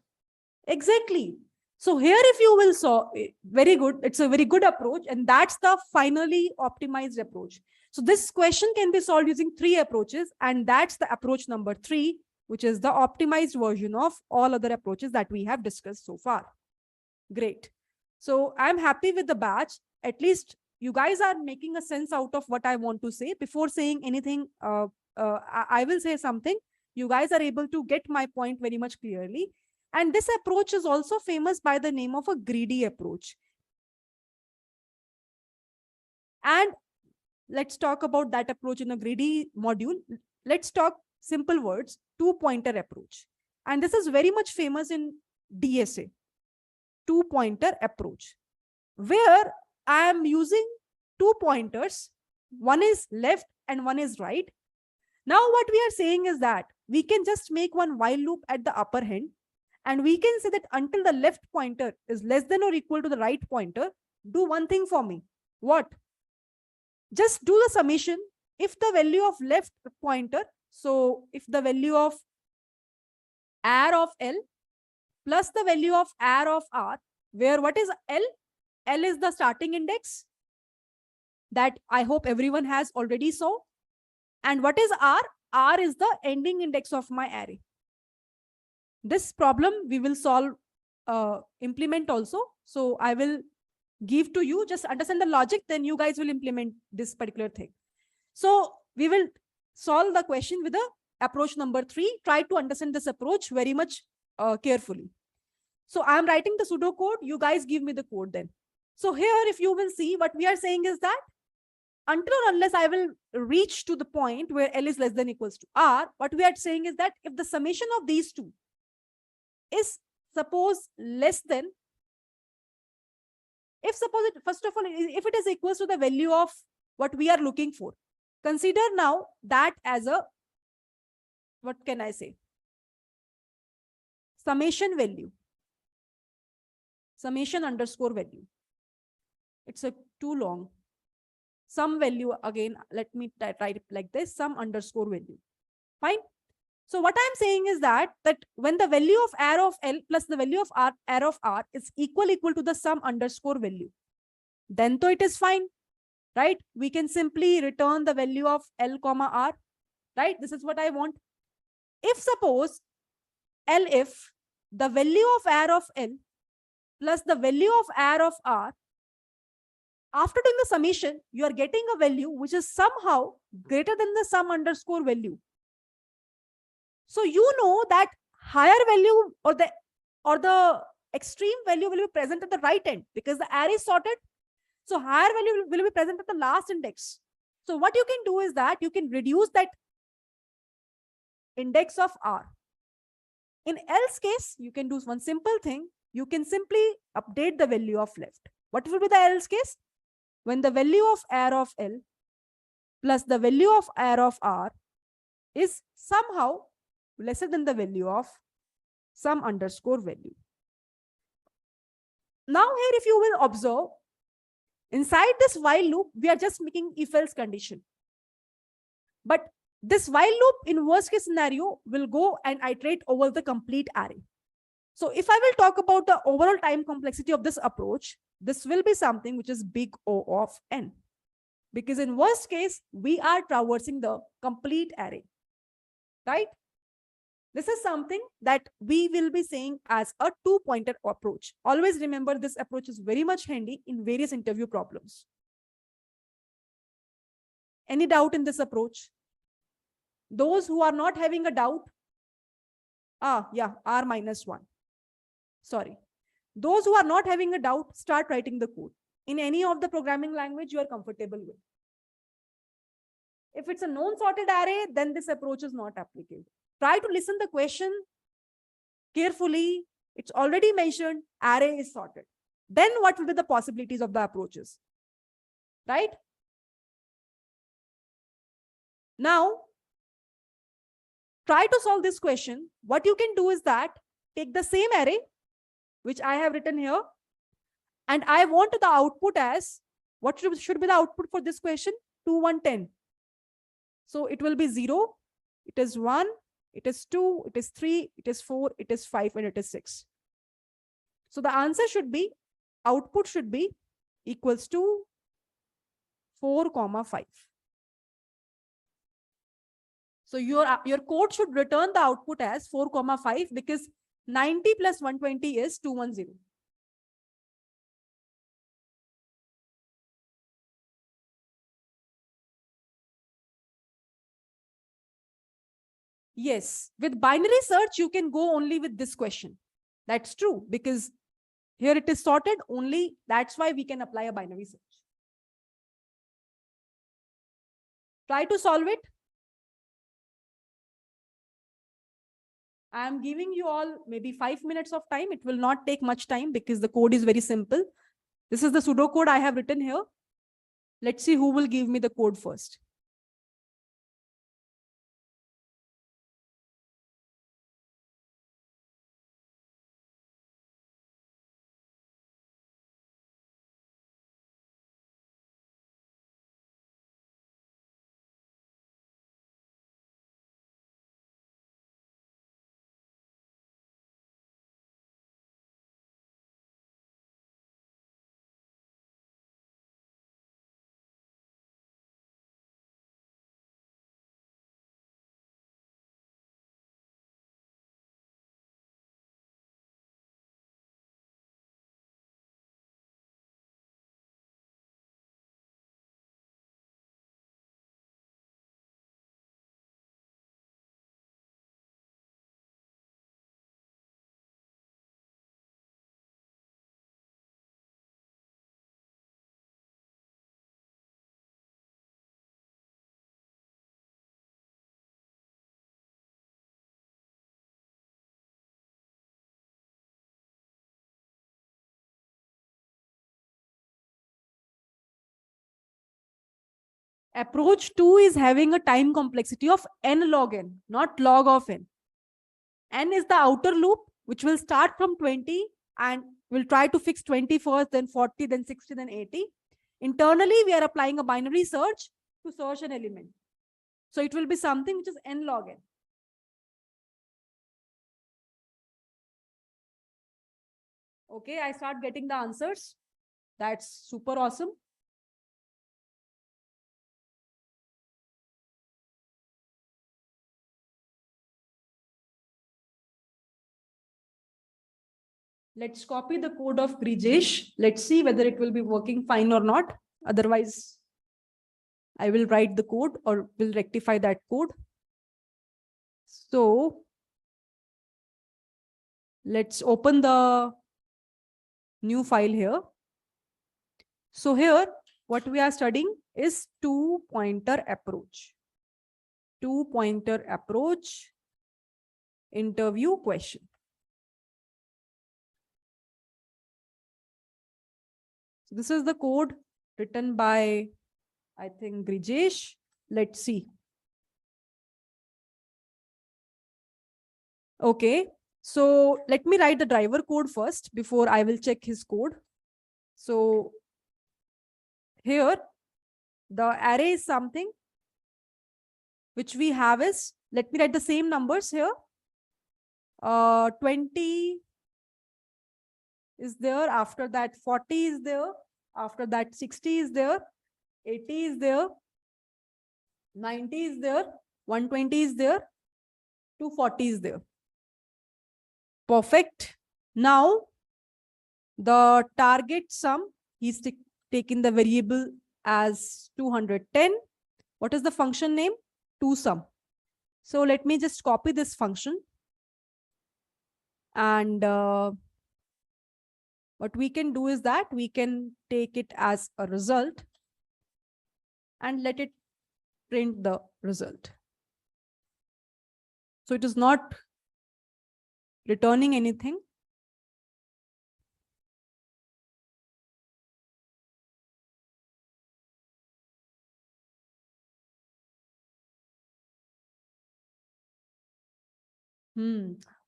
Exactly. So here, if you will saw, very good. It's a very good approach, and that's the finally optimized approach. So this question can be solved using 3 approaches, and that's the approach number 3, which is the optimized version of all other approaches that we have discussed so far. Great. So I'm happy with the batch. At least you guys are making a sense out of what I want to say. Before saying anything, I will say something. You guys are able to get my point very much clearly. And this approach is also famous by the name of a greedy approach. And let's talk about that approach in a greedy module. Let's talk simple words, 2-pointer approach. And this is very much famous in DSA, 2-pointer approach, where I am using 2 pointers. One is left and one is right. Now what we are saying is that we can just make one while loop at the upper end, and we can say that until the left pointer is less than or equal to the right pointer, do one thing for me. What? Just do the summation. If the value of left pointer, so if the value of r of L plus the value of r of R, where what is L? L is the starting index that I hope everyone has already saw. And what is R? R is the ending index of my array. This problem we will solve, implement also. So I will give to you, just understand the logic, then you guys will implement this particular thing. So we will solve the question with the approach number 3. Try to understand this approach very much carefully. So I'm writing the pseudo code. You guys give me the code then. So here, if you will see, what we are saying is that until or unless I will reach to the point where L is less than equals to R, what we are saying is that if the summation of these two is suppose less than, if suppose it, first of all, if it is equals to the value of what we are looking for, consider now that as a, what can I say, summation value, summation underscore value. It's a too long. Some value, again, let me write it like this, some underscore value. Fine. So what I'm saying is that when the value of r of L plus the value of r of R is equal to the sum underscore value, then though it is fine, right? We can simply return the value of L comma R, right? This is what I want. If suppose L, if the value of r of L plus the value of r of R, after doing the summation, you are getting a value which is somehow greater than the sum underscore value. So you know that higher value or the extreme value will be present at the right end because the array is sorted. So higher value will be present at the last index. So what you can do is that you can reduce that index of R. In else case, you can do one simple thing. You can simply update the value of left. What will be the else case? When the value of r of L plus the value of r of R is somehow lesser than the value of some underscore value. Now here, if you will observe, inside this while loop, we are just making if-else condition. But this while loop in worst case scenario will go and iterate over the complete array. So if I will talk about the overall time complexity of this approach, this will be something which is big O of n. Because in worst case, we are traversing the complete array, right? This is something that we will be saying as a two-pointer approach. Always remember this approach is very much handy in various interview problems. Any doubt in this approach? Those who are not having a doubt, yeah, R -1. Sorry. Those who are not having a doubt, start writing the code. In any of the programming language you are comfortable with. If it's a non-sorted array, then this approach is not applicable. Try to listen the question carefully. It's already mentioned array is sorted. Then what will be the possibilities of the approaches? Right? Now, try to solve this question. What you can do is that take the same array, which I have written here, and I want the output as, what should be the output for this question? 2, 1, 10. So it will be 0, it is 1, it is 2, it is 3, it is 4, it is 5, and it is 6. So the answer should be, output should be equals to 4, 5. So your code should return the output as 4, 5 because 90 plus 120 is 210. Yes, with binary search, you can go only with this question. That's true, because here it is sorted only. That's why we can apply a binary search. Try to solve it. I am giving you all maybe 5 minutes of time. It will not take much time because the code is very simple. This is the pseudo code I have written here. Let's see who will give me the code first. Approach 2 is having a time complexity of n log n, not log of n. N is the outer loop, which will start from 20 and will try to fix 20 first, then 40, then 60, then 80. Internally, we are applying a binary search to search an element. So it will be something which is n log n. Okay, I start getting the answers. That's super awesome. Let's copy the code of Grijesh. Let's see whether it will be working fine or not. Otherwise, I will write the code or will rectify that code. So let's open the new file here. So here, what we are studying is two-pointer approach. Two-pointer approach interview question. So this is the code written by, I think, Grijesh. Let's see. Okay, so let me write the driver code first before I will check his code. So here, the array is something which we have is, let me write the same numbers here. 20 is there, after that 40 is there, after that 60 is there, 80 is there, 90 is there, 120 is there, 240 is there. Perfect. Now, the target sum, he's taken the variable as 210. What is the function name? ToSum. So let me just copy this function. And what we can do is that we can take it as a result and let it print the result. So it is not returning anything.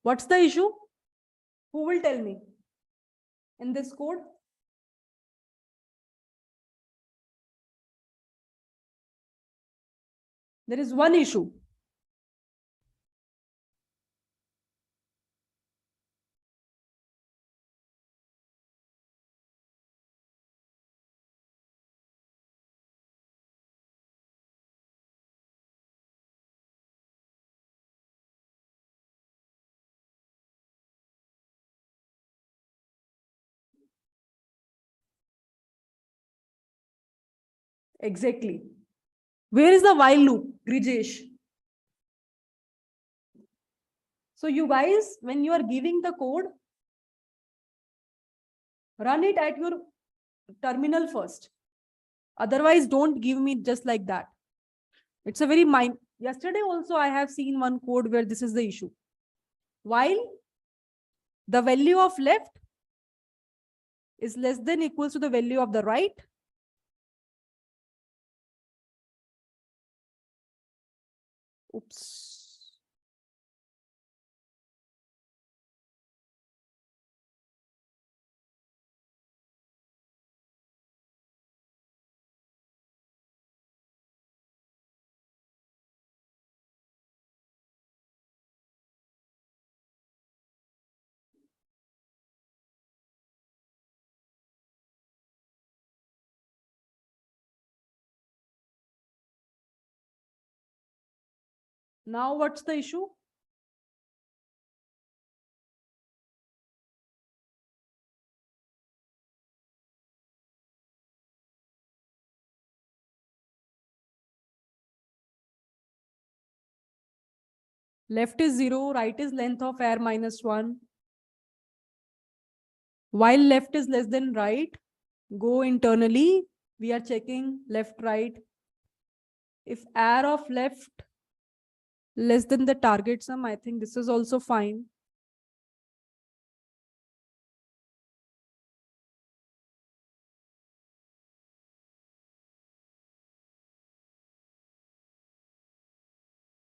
What's the issue? Who will tell me in this code? There is one issue. Exactly. Where is the while loop, Grijesh? So you guys, when you are giving the code, run it at your terminal first. Otherwise, don't give me just like that. It's a very yesterday also I have seen one code where this is the issue. While the value of left is less than equals to the value of the right, oops. Now what's the issue? Left is 0, right is length of air minus 1. While left is less than right, go internally. We are checking left, right. If air of left less than the target sum, I think this is also fine.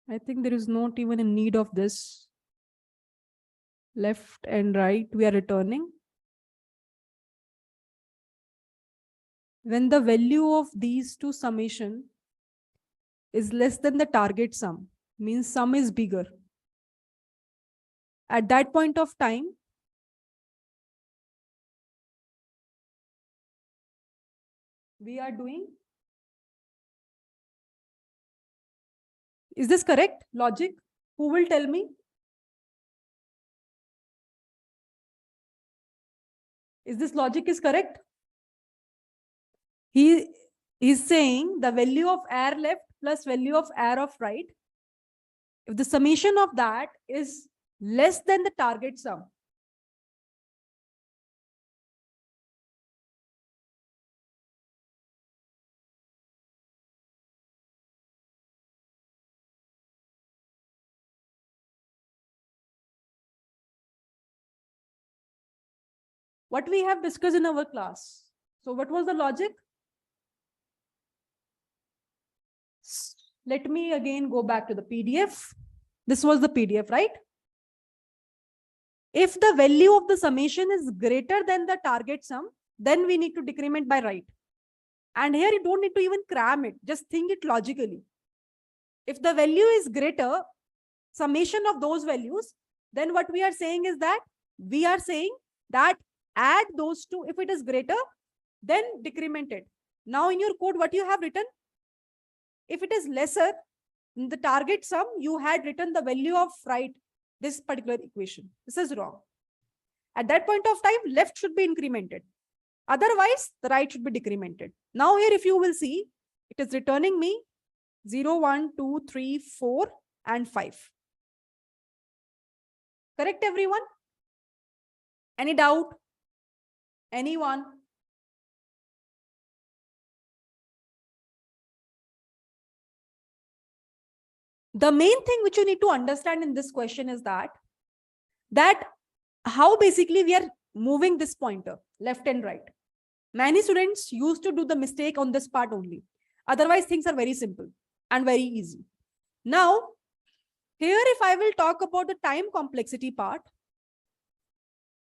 I think there is not even a need of this. Left and right, we are returning. When the value of these two summation is less than the target sum, means sum is bigger. At that point of time, we are doing. Is this correct logic? Who will tell me? Is this logic is correct? He is saying the value of air left plus value of air of right. If the summation of that is less than the target sum, what we have discussed in our class. So what was the logic? Let me again go back to the PDF. This was the PDF, right? If the value of the summation is greater than the target sum, then we need to decrement by right. And here you don't need to even cram it. Just think it logically. If the value is greater, summation of those values, then what we are saying is that we are saying that add those two. If it is greater, then decrement it. Now in your code, what you have written? If it is lesser, In the target sum, you had written the value of right this particular equation. This is wrong. At that point of time, left should be incremented. Otherwise, the right should be decremented. Now here, if you will see, it is returning me 0, 1, 2, 3, 4, and 5. Correct, everyone? Any doubt? Anyone? The main thing which you need to understand in this question is that how basically we are moving this pointer left and right. Many students used to do the mistake on this part only. Otherwise, things are very simple and very easy. Now, here if I will talk about the time complexity part,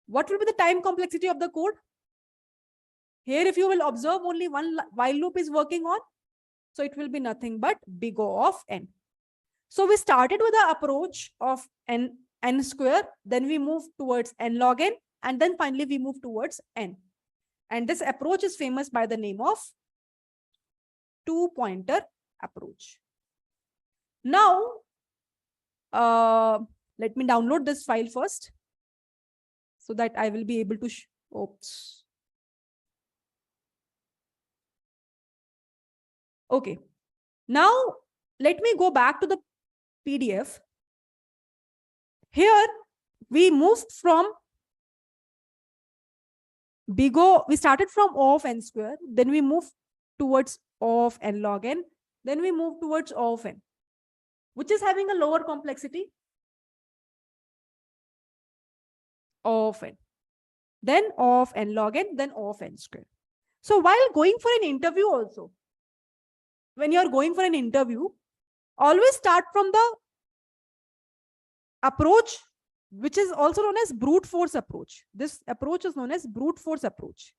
what will be the time complexity of the code? Here, if you will observe, only one while loop is working on. So it will be nothing but big O of n. So we started with the approach of n square, then we move towards n log n, and then finally we move towards n. And this approach is famous by the name of two-pointer approach. Now, let me download this file first so that I will be able to oops. Okay. Now, let me go back to the PDF. Here, we moved from big O, we started from O of n square, then we move towards O of n log n, then we move towards O of n, which is having a lower complexity, O of n, then O of n log n, then O of n square. So while going for an interview also, when you are going for an interview, always start from the approach which is also known as brute force approach. This approach is known as brute force approach,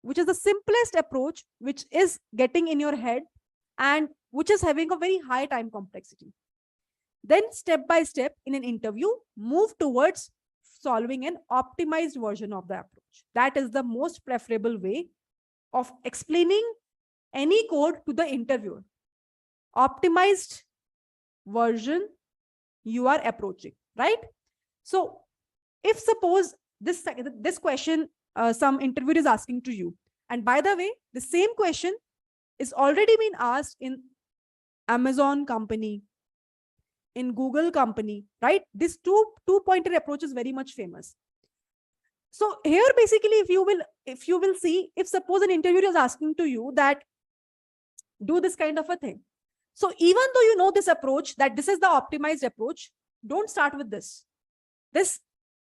which is the simplest approach which is getting in your head and which is having a very high time complexity. Then step by step in an interview, move towards solving an optimized version of the approach. That is the most preferable way of explaining any code to the interviewer. Optimized version you are approaching, right? So if suppose this question some interviewer is asking to you, and by the way, the same question is already been asked in Amazon company, in Google company, right? This two-pointer approach is very much famous. So here basically, if you will see, if suppose an interviewer is asking to you that do this kind of a thing. So even though you know this approach, that this is the optimized approach, don't start with this. This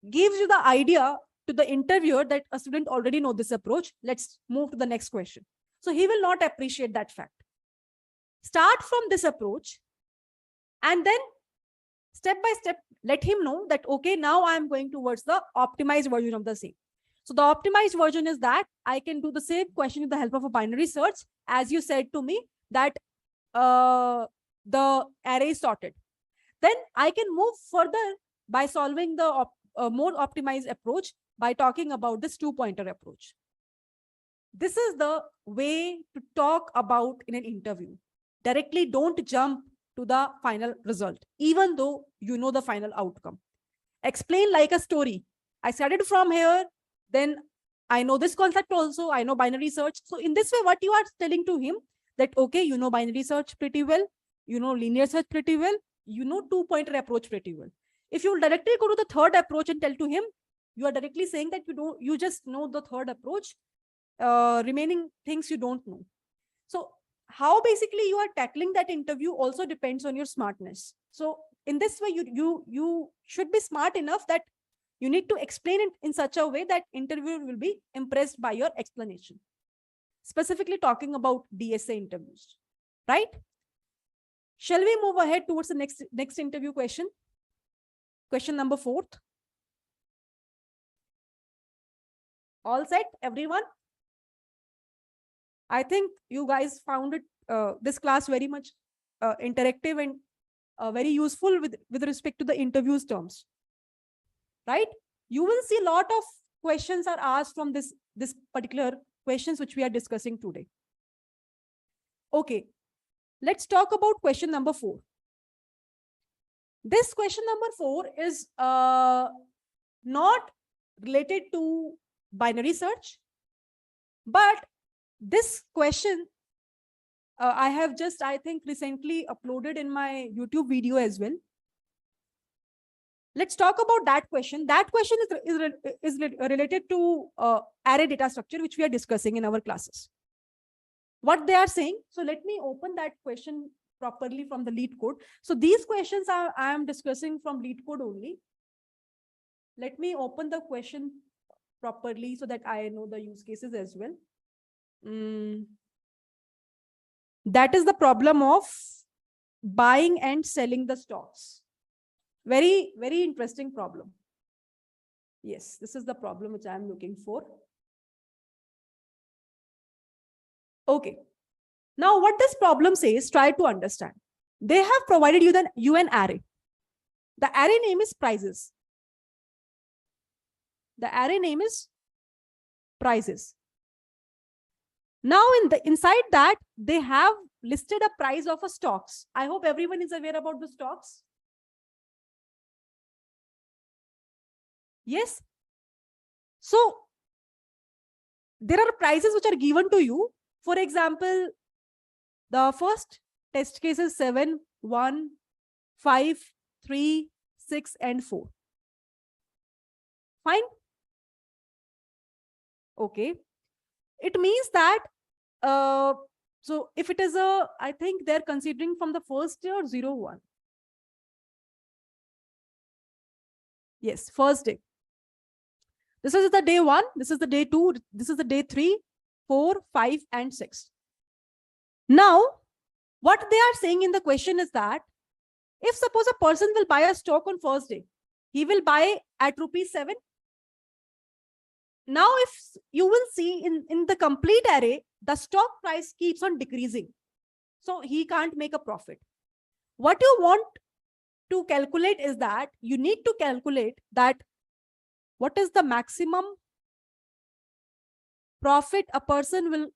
gives you the idea to the interviewer that a student already know this approach. Let's move to the next question. So he will not appreciate that fact. Start from this approach and then step by step, let him know that, okay, now I'm going towards the optimized version of the same. So the optimized version is that I can do the same question with the help of a binary search, as you said to me that the array is sorted. Then I can move further by solving the more optimized approach by talking about this two-pointer approach. This is the way to talk about in an interview. Directly don't jump to the final result, even though you know the final outcome. Explain like a story. I started from here, then I know this concept also, I know binary search. So in this way, what you are telling to him that, okay, you know binary search pretty well, you know linear search pretty well, you know two-pointer approach pretty well. If you directly go to the third approach and tell to him, you are directly saying that you just know the third approach, remaining things you don't know. So how basically you are tackling that interview also depends on your smartness. So in this way, you should be smart enough that you need to explain it in such a way that interviewer will be impressed by your explanation. Specifically talking about DSA interviews, right? Shall we move ahead towards the next interview question? Question number 4. All set, everyone? I think you guys found it this class very much interactive and very useful with respect to the interviews terms, right? You will see a lot of questions are asked from this particular questions which we are discussing today. Okay, let's talk about question number 4. This question number 4 is not related to binary search, but this question I have just, I think, recently uploaded in my YouTube video as well. Let's talk about that question. That question is related to array data structure, which we are discussing in our classes. What they are saying. So let me open that question properly from the lead code. So these questions I am discussing from lead code only. Let me open the question properly so that I know the use cases as well. That is the problem of buying and selling the stocks. Very, very interesting problem. Yes, this is the problem which I am looking for. Okay. Now, what this problem says, try to understand. They have provided you an array. The array name is prices. The array name is prices. Now, inside that, they have listed a price of a stocks. I hope everyone is aware about the stocks. Yes. So there are prices which are given to you. For example, the first test case is 7, 1, 5, 3, 6, and 4. Fine. Okay. It means that, so if it is I think they're considering from the first day or 0, 1. Yes, first day. This is the day 1, this is the day 2, this is the day 3, 4, 5, and 6. Now, what they are saying in the question is that if suppose a person will buy a stock on first day, he will buy at ₹7. Now, if you will see in the complete array, the stock price keeps on decreasing. So he can't make a profit. What you want to calculate is that you need to calculate that what is the maximum profit a person will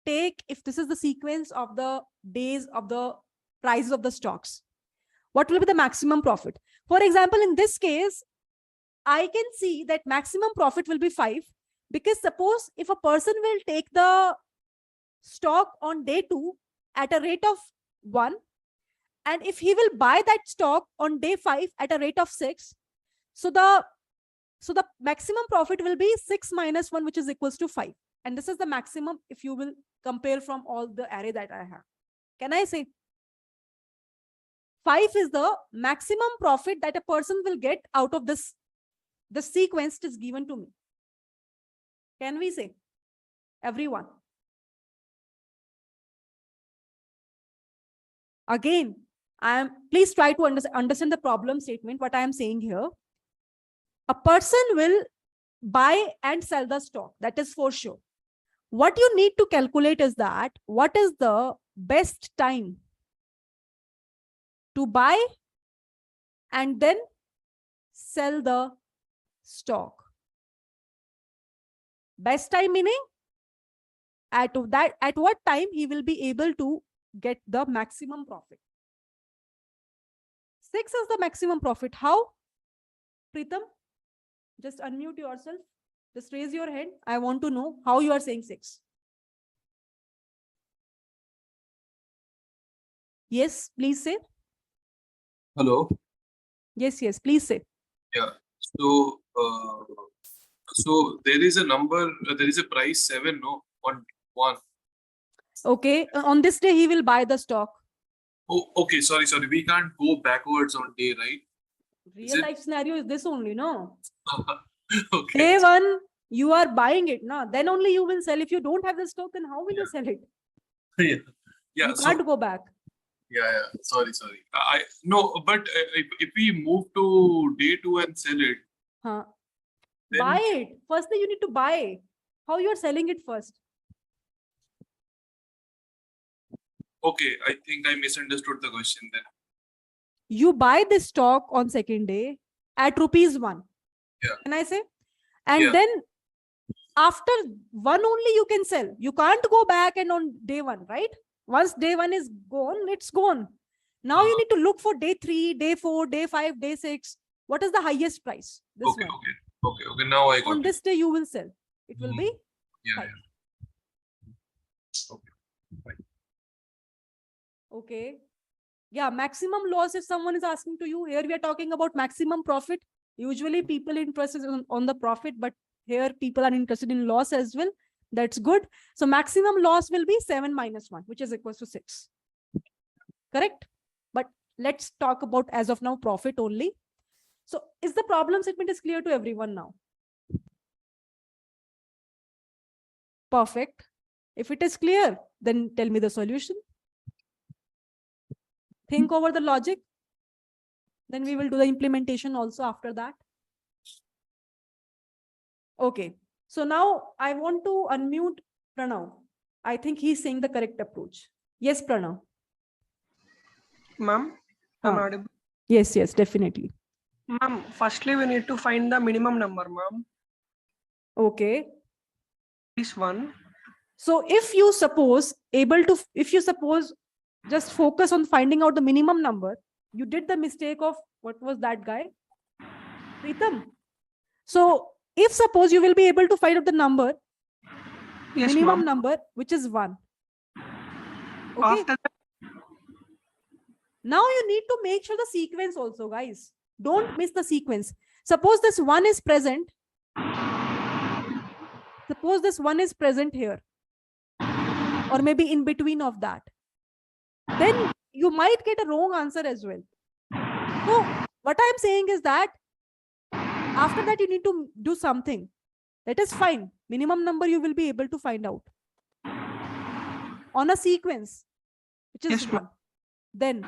take if this is the sequence of the days of the prices of the stocks. What will be the maximum profit? For example, in this case, I can see that maximum profit will be 5, because suppose if a person will take the stock on day 2 at a rate of 1, and if he will buy that stock on day 5 at a rate of 6, so the maximum profit will be 6 minus 1, which is equals to 5. And this is the maximum if you will compare from all the array that I have. Can I say 5 is the maximum profit that a person will get out of this? The sequence is given to me. Can we say? Everyone. Again, please try to understand the problem statement, what I am saying here. A person will buy and sell the stock. That is for sure. What you need to calculate is that what is the best time to buy and then sell the stock. Best time meaning at what time he will be able to get the maximum profit. 6 is the maximum profit. How? Pritam, just unmute yourself. Just raise your hand. I want to know how you are saying 6. Yes, please say. Hello. Yes, please say. Yeah. So there is a number. There is a price 7. No, on 1. Okay. On this day, he will buy the stock. Oh, okay. Sorry. We can't go backwards on day, right? Real life scenario is this only, no? Okay. Day 1, you are buying it, no? Then only you will sell. If you don't have the stock, then how will you sell it? Yeah. You can't go back. Yeah. Sorry. No, but if we move to day 2 and sell it, Huh. then- Buy it. Firstly, you need to buy. How you are selling it first? okay, I think I misunderstood the question then. You buy this stock on second day at ₹1. Yeah. Can I say? And Yeah. then after 1 only you can sell. You can't go back and on day 1, right? Once day 1 is gone, it's gone. Now you need to look for day 3, day 4, day 5, day 6. What is the highest price? This Okay, one. okay. Now I got On it. this day you will sell. It will be Yeah, 5. yeah. Okay, fine. Okay. Yeah, maximum loss, if someone is asking to you, here we are talking about maximum profit. Usually people interested on the profit, but here people are interested in loss as well. That's good. So maximum loss will be 7 minus 1, which is equals to 6. Correct? But let's talk about as of now profit only. So is the problem statement is clear to everyone now? Perfect. If it is clear, then tell me the solution. Think over the logic. Then we will do the implementation also after that. Okay. So now I want to unmute Pranav. I think he's saying the correct approach. Yes, Pranav. Ma'am, I'm audible. Yes, definitely. Ma'am, firstly, we need to find the minimum number, ma'am. Okay. This one. So if you suppose just focus on finding out the minimum number, you did the mistake of, what was that guy? Pritam. So if suppose you will be able to find out the number, Yes, minimum number, which is 1. Okay. After that, now you need to make sure the sequence also, guys. Don't miss the sequence. Suppose this 1 is present. Suppose this 1 is present here, or maybe in between of that. Then you might get a wrong answer as well. So what I'm saying is that after that you need to do something. That is fine. Minimum number you will be able to find out on a sequence, which is yes, 1. Then,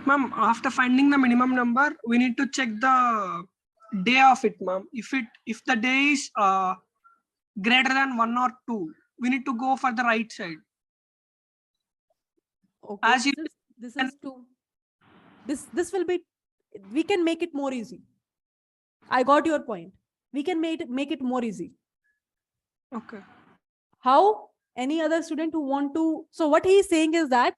ma'am, after finding the minimum number, we need to check the day of it, ma'am. If the day is greater than 1 or 2, we need to go for the right side. okay, As you this is to this will be, we can make it more easy. I got your point. We can make it more easy. Okay. How? Any other student who want to? So what he is saying is that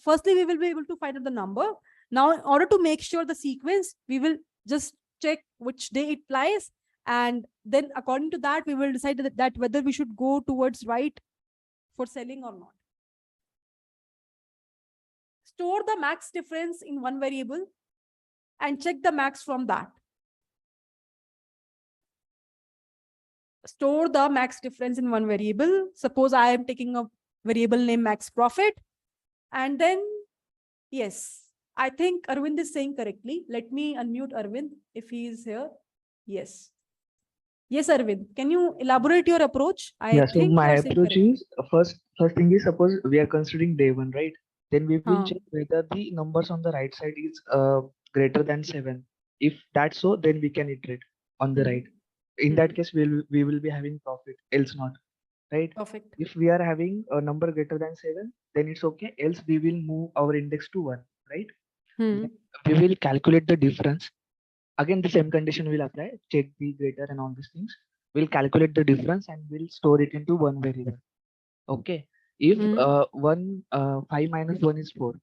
firstly we will be able to find out the number. Now, in order to make sure the sequence, we will just check which day it lies, and then according to that we will decide that whether we should go towards right for selling or not. Store the max difference in one variable and check the max from that. Store the max difference in one variable. Suppose I am taking a variable named max profit. And then, yes, I think Arvind is saying correctly. Let me unmute Arvind if he is here. Yes. Yes, Arvind, can you elaborate your approach? So my approach is first thing is, suppose we are considering day 1, right? Then we will check whether the numbers on the right side is greater than 7. If that's so, then we can iterate on the right. In that case, we will be having profit, else not, right? Perfect. If we are having a number greater than 7, then it's okay. Else we will move our index to 1, right? Then we will calculate the difference. Again, the same condition will apply. Check the greater and all these things. We'll calculate the difference and we'll store it into one variable. Okay. If 5 minus 1 is 4,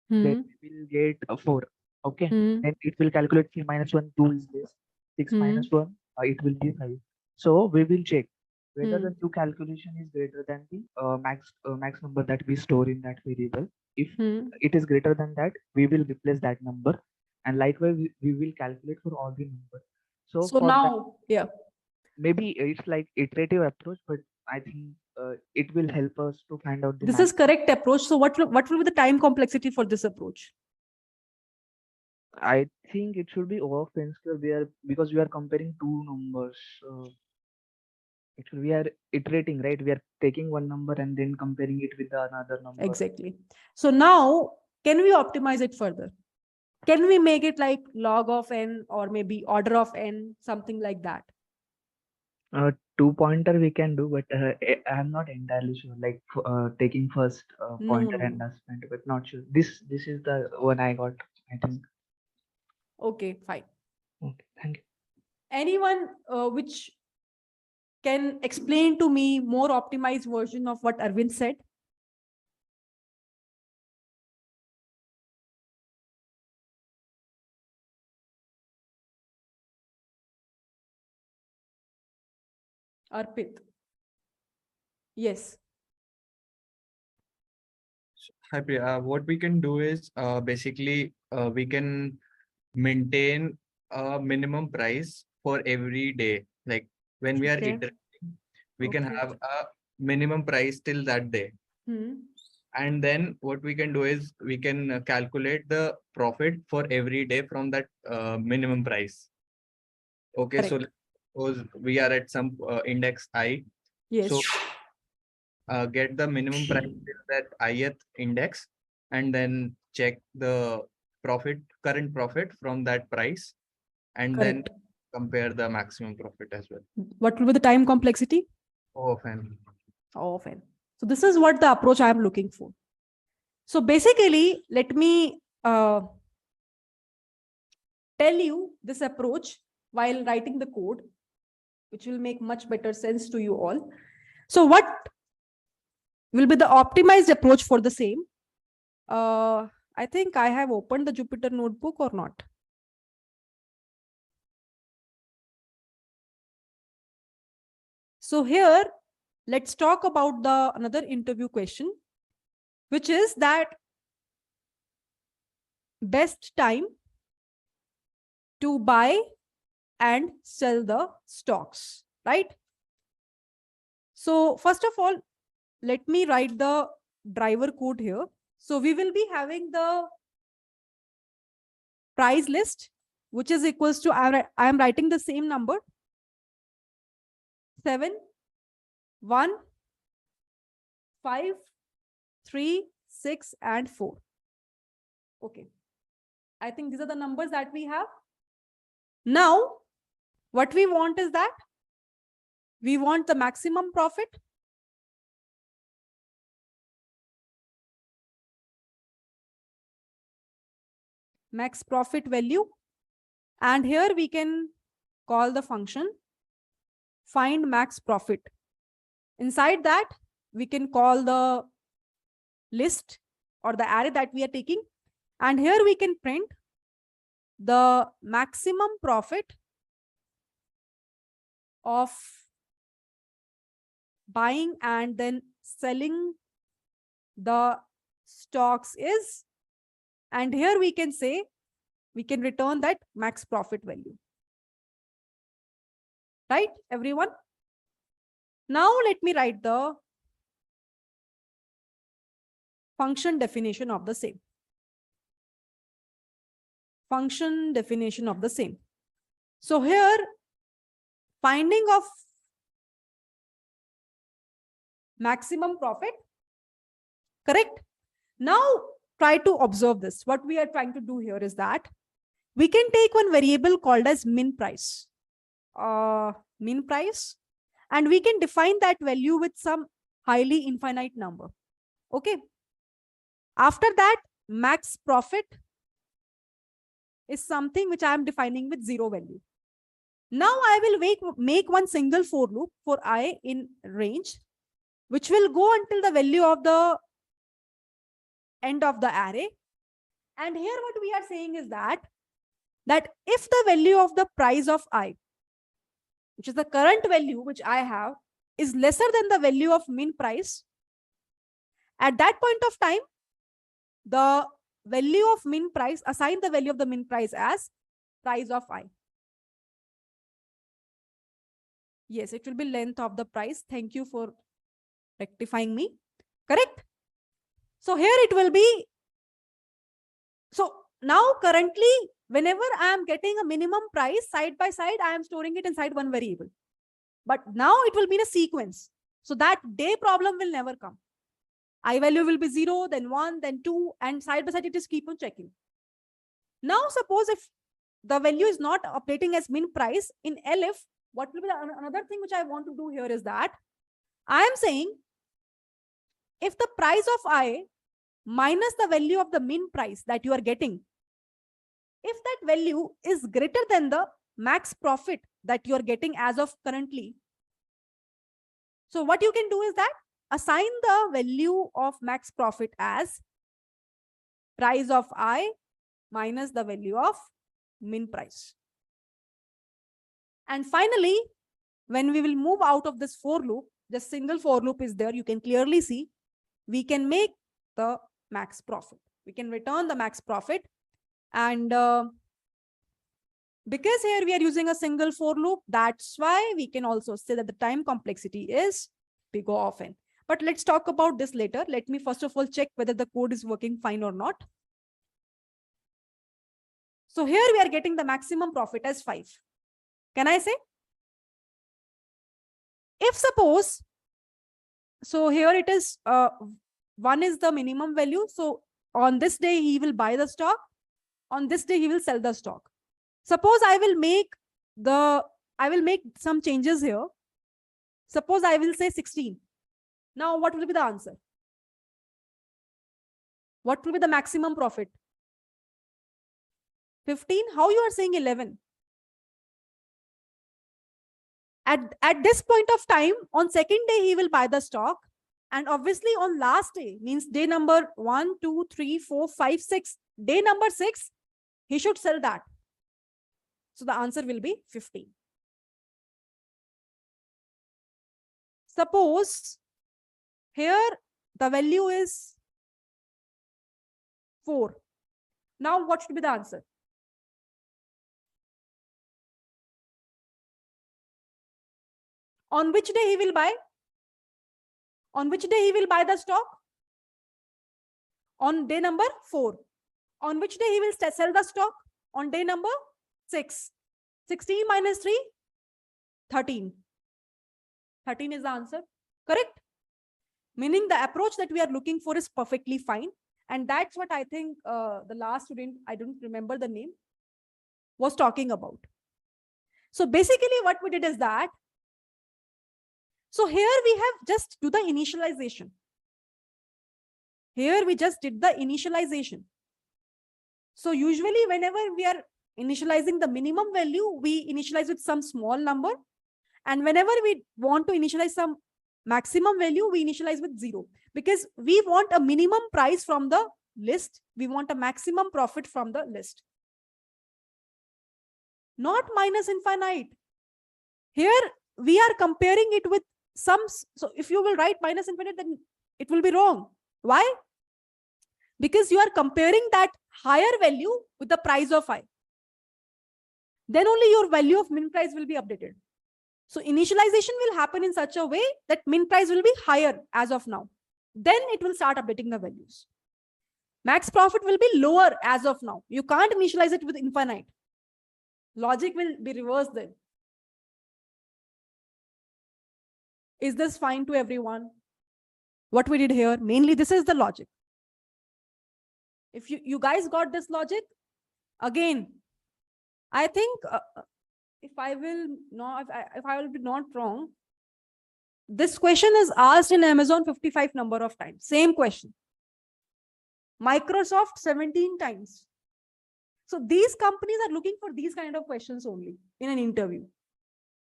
then we will get 4. Okay. Then it will calculate 3 minus 1, 2 is this. 6 minus 1, it will be 5. So we will check whether the new calculation is greater than the max number that we store in that variable. If it is greater than that, we will replace that number. And likewise, we will calculate for all the numbers. So for now, that, maybe it's like iterative approach, but I think it will help us to find out the This is correct approach. So what will be the time complexity for this approach? I think it should be over n square because we are comparing two numbers. Actually, we are iterating, right? We are taking one number and then comparing it with another number. Exactly. So now, can we optimize it further? Can we make it like log of n or maybe order of n, something like that? 2-pointer we can do, but I'm not entirely sure. Like taking first pointer and last pointer, but not sure. This is the one I got, I think. Okay, fine. Okay, thank you. Anyone which can explain to me more optimized version of what Arvind said? Arpit. Yes. Hi, Priya. What we can do is basically we can maintain a minimum price for every day. Like when we are Okay. iterating, we can Okay. have a minimum price till that day. And then what we can do is we can calculate the profit for every day from that minimum price. Okay, so Correct. suppose we are at some index I. Yes. So get the minimum price till that ith index and then check the current profit from that price, and Correct. then compare the maximum profit as well. What will be the time complexity? Oh, fine. Of n. So this is what the approach I am looking for. So basically, let me tell you this approach while writing the code, which will make much better sense to you all. So what will be the optimized approach for the same? I think I have opened the Jupyter notebook or not. So here, let's talk about the another interview question, which is that best time to buy and sell the stocks, right? So first of all, let me write the driver code here. So we will be having the price list, which is equals to, I am writing the same number, 7, 1, 5, 3, 6, and 4. Okay. I think these are the numbers that we have. Now, what we want is that we want the maximum profit. Max profit value. And here we can call the function find max profit. Inside that, we can call the list or the array that we are taking. And here we can print the maximum profit of buying and then selling the stocks is, and here we can say, we can return that max profit value. Right, everyone? Now let me write the function definition of the same. Function definition of the same. So here, finding of maximum profit, correct? Now try to observe this. What we are trying to do here is that we can take one variable called as min price. Min price, and we can define that value with some highly infinite number. Okay. After that, max profit is something which I am defining with 0 value. Now I will make one single for loop for I in range, which will go until the value of the end of the array. And here what we are saying is that if the value of the price of I, which is the current value which I have, is lesser than the value of min price, at that point of time, the value of min price, assign the value of the min price as price of I. Yes, it will be length of the price. Thank you for rectifying me. Correct? So here it will be. So now currently, whenever I am getting a minimum price side by side, I am storing it inside one variable. But now it will be in a sequence. So that day problem will never come. I value will be 0, then 1, then 2, and side by side it is keep on checking. Now suppose if the value is not updating as min price in elif, what will be another thing which I want to do here is that I am saying if the price of I minus the value of the min price that you are getting, if that value is greater than the max profit that you are getting as of currently, so what you can do is that assign the value of max profit as price of I minus the value of min price. And finally, when we will move out of this for loop, just single for loop is there, you can clearly see, we can make the max profit. We can return the max profit. And because here we are using a single for loop, that's why we can also say that the time complexity is big O of n. But let's talk about this later. Let me first of all check whether the code is working fine or not. So here we are getting the maximum profit as 5. Can I say? If suppose, so here it is, 1 is the minimum value. So on this day, he will buy the stock. On this day, he will sell the stock. Suppose I will make some changes here. Suppose I will say 16. Now, what will be the answer? What will be the maximum profit? 15? How you are saying 11? At this point of time, on second day, he will buy the stock. And obviously on last day, means day number 1, 2, 3, 4, 5, 6. Day number 6, he should sell that. So the answer will be 15. Suppose here the value is 4. Now what should be the answer? On which day he will buy? On which day he will buy the stock? On day number 4. On which day he will sell the stock? On day number 6. 16 minus 3, 13. 13 is the answer. Correct? Meaning the approach that we are looking for is perfectly fine. And that's what I think the last student, I don't remember the name, was talking about. So basically what we did is that, so here we have just do the initialization. Here we just did the initialization. So usually whenever we are initializing the minimum value, we initialize with some small number. And whenever we want to initialize some maximum value, we initialize with 0. Because we want a minimum price from the list. We want a maximum profit from the list. Not minus infinite. Here we are comparing it with some. So if you will write minus infinite, then it will be wrong. Why? Because you are comparing that higher value with the price of I. Then only your value of min price will be updated. So initialization will happen in such a way that min price will be higher as of now. Then it will start updating the values. Max profit will be lower as of now. You can't initialize it with infinite. Logic will be reversed then. Is this fine to everyone? What we did here, mainly this is the logic. If you guys got this logic, again, I think if I will be not wrong, this question is asked in Amazon 55 number of times. Same question. Microsoft 17 times. So these companies are looking for these kind of questions only in an interview.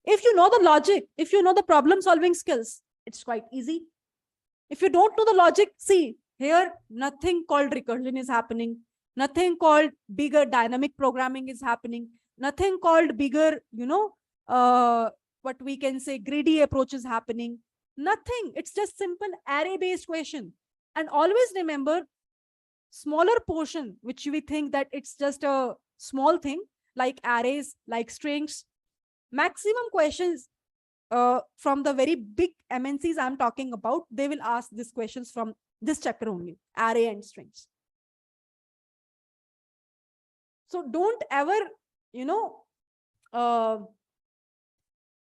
If you know the logic, if you know the problem solving skills, it's quite easy. If you don't know the logic, see, here nothing called recursion is happening. Nothing called bigger dynamic programming is happening. Nothing called bigger, what we can say, greedy approach is happening. Nothing. It's just simple array-based question. And always remember, smaller portion, which we think that it's just a small thing, like arrays, like strings, maximum questions from the very big MNCs I'm talking about, they will ask these questions from this chapter only, array and strings. So don't ever,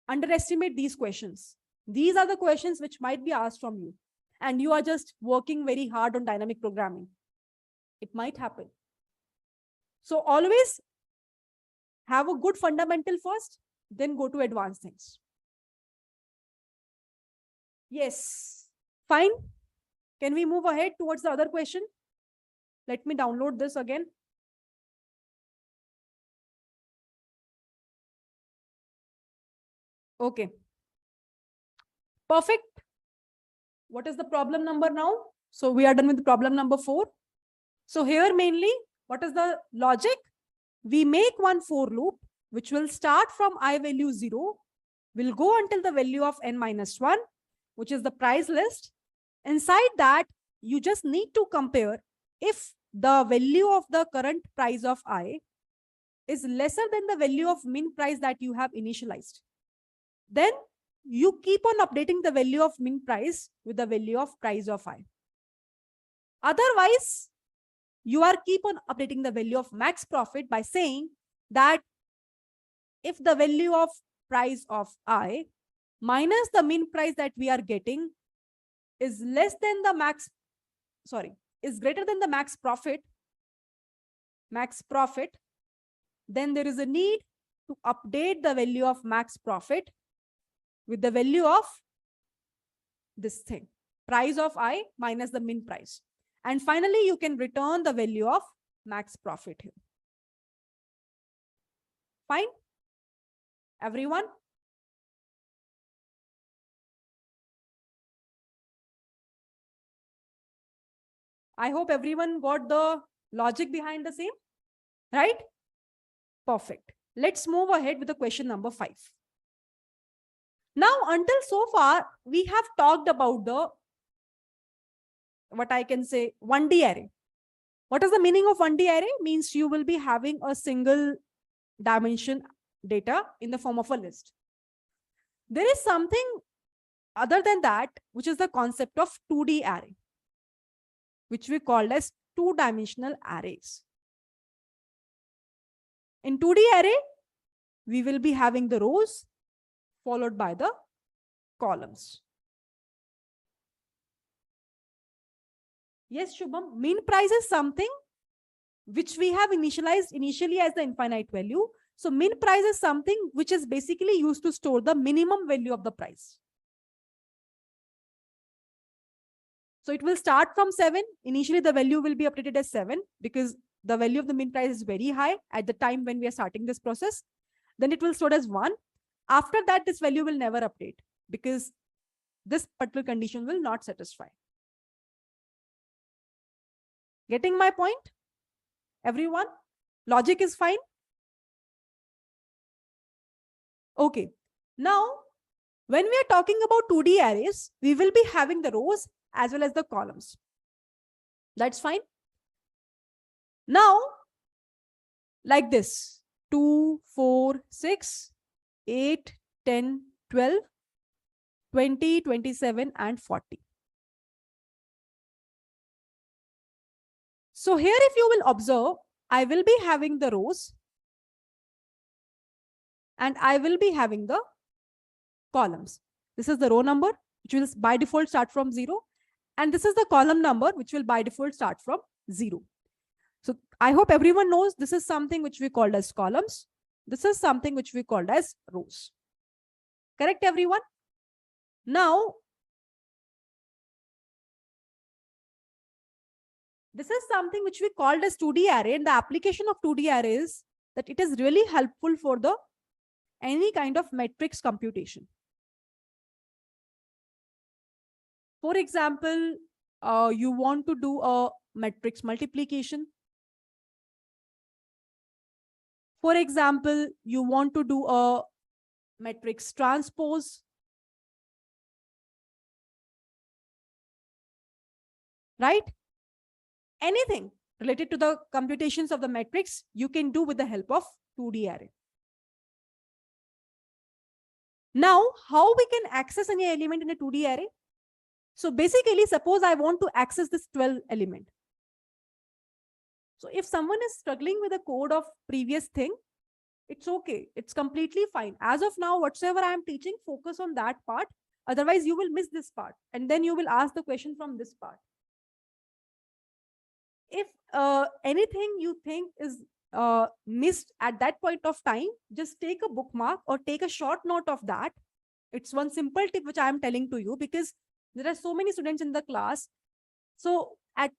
underestimate these questions. These are the questions which might be asked from you. And you are just working very hard on dynamic programming. It might happen. So always have a good fundamental first, then go to advanced things. Yes, fine. Can we move ahead towards the other question? Let me download this again. Okay. Perfect. What is the problem number now? So we are done with the problem number 4. So here mainly, what is the logic? We make one for loop, which will start from I value 0 will go until the value of n minus 1, which is the price list. Inside that, you just need to compare if the value of the current price of I is lesser than the value of min price that you have initialized. Then you keep on updating the value of min price with the value of price of I. Otherwise, you are keep on updating the value of max profit by saying that if the value of price of I minus the min price that we are getting is less than the max, is greater than the max profit, then there is a need to update the value of max profit with the value of this thing, price of I minus the min price. And finally, you can return the value of max profit here. Fine? Everyone? I hope everyone got the logic behind the same, right? Perfect. Let's move ahead with the question number 5. Now, until so far, we have talked about the, what I can say, 1D array. What is the meaning of 1D array? Means you will be having a single dimension data in the form of a list. There is something other than that, which is the concept of 2D array, which we call as two-dimensional arrays. In 2D array, we will be having the rows followed by the columns. Yes, Shubham, mean price is something which we have initialized initially as the infinite value. So min price is something which is basically used to store the minimum value of the price. So it will start from 7. Initially, the value will be updated as 7 because the value of the min price is very high at the time when we are starting this process. Then it will store as 1. After that, this value will never update because this particular condition will not satisfy. Getting my point? Everyone? Logic is fine? Okay. Now, when we are talking about 2D arrays, we will be having the rows as well as the columns. That's fine. Now, like this, 2, 4, 6, 8, 10, 12, 20, 27, and 40. So here, if you will observe, I will be having the rows and I will be having the columns. This is the row number, which will by default start from 0. And this is the column number, which will by default start from 0. So I hope everyone knows this is something which we called as columns. This is something which we called as rows. Correct, everyone? Now, this is something which we called as 2D array, and the application of 2D array is that it is really helpful for the any kind of matrix computation. For example, you want to do a matrix multiplication. For example, you want to do a matrix transpose. Right? Anything related to the computations of the matrix, you can do with the help of 2D array. Now, how we can access any element in a 2D array? So basically, suppose I want to access this 12 element. So if someone is struggling with the code of previous thing, it's okay. It's completely fine. As of now, whatsoever I am teaching, focus on that part. Otherwise, you will miss this part. And then you will ask the question from this part. If anything you think is missed at that point of time, just take a bookmark or take a short note of that. It's one simple tip which I am telling to you because there are so many students in the class. So at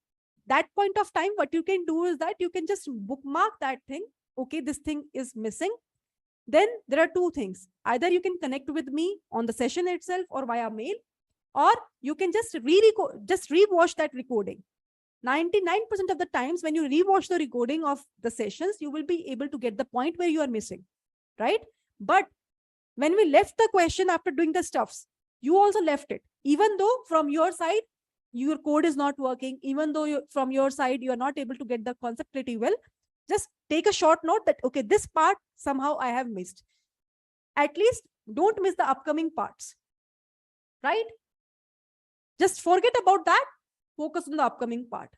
that point of time, what you can do is that you can just bookmark that thing. Okay, this thing is missing. Then there are two things. Either you can connect with me on the session itself or via mail, or you can just rewatch that recording. 99% of the times when you rewatch the recording of the sessions, you will be able to get the point where you are missing, right? But When we left the question after doing the stuffs, you also left it. Even though from your side, your code is not working, even though from your side, you are not able to get the concept pretty well, just take a short note that, okay, this part somehow I have missed. At least don't miss the upcoming parts, right? Just forget about that. Focus on the upcoming part.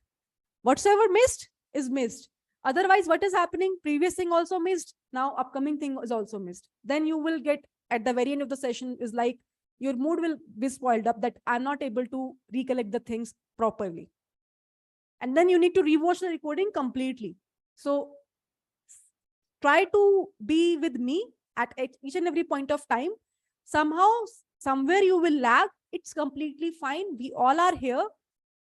Whatsoever missed is missed. Otherwise, what is happening? Previous thing also missed. Now upcoming thing is also missed. Then you will get at the very end of the session is like your mood will be spoiled up that I'm not able to recollect the things properly. And then you need to rewatch the recording completely. So try to be with me at each and every point of time. Somehow, somewhere you will lag. It's completely fine. We all are here.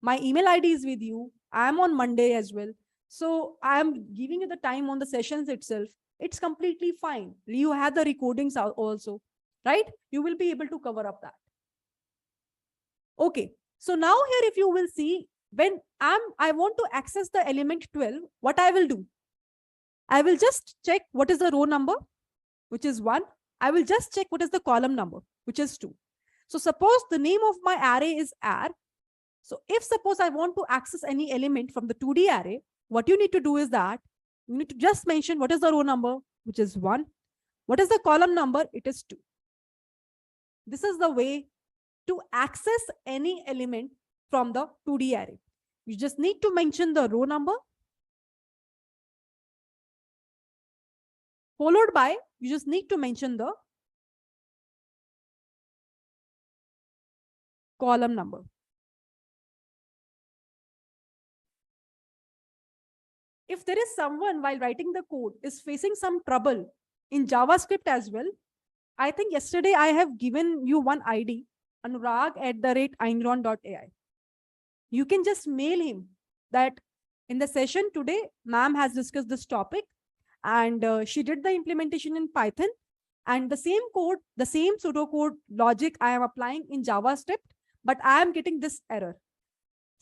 My email ID is with you. I'm on Monday as well. So I'm giving you the time on the sessions itself. It's completely fine. You have the recordings also, right? You will be able to cover up that. Okay. So now here, if you will see, when I want to access the element 12, what I will do? I will just check what is the row number, which is 1. I will just check what is the column number, which is 2. So suppose the name of my array is R. So if suppose I want to access any element from the 2D array, what you need to do is that you need to just mention what is the row number, which is 1. What is the column number? It is 2. This is the way to access any element from the 2D array. You just need to mention the row number, followed by, you just need to mention the column number. If there is someone while writing the code is facing some trouble in JavaScript as well, I think yesterday I have given you one ID, anurag@ainron.ai. You can just mail him that in the session today, ma'am has discussed this topic and she did the implementation in Python, and the same code, the same pseudocode logic I am applying in JavaScript, but I am getting this error.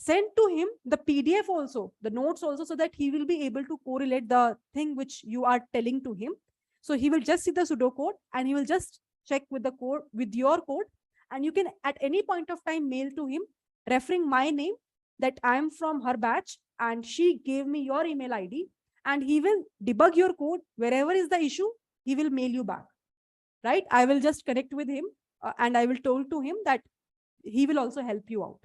Send to him the PDF also, the notes also, so that he will be able to correlate the thing which you are telling to him. So he will just see the pseudocode and he will just check with the code, with your code, and you can at any point of time mail to him referring my name that I'm from her batch and she gave me your email ID, and he will debug your code. Wherever is the issue, he will mail you back, right? I will just connect with him and I will tell to him that he will also help you out.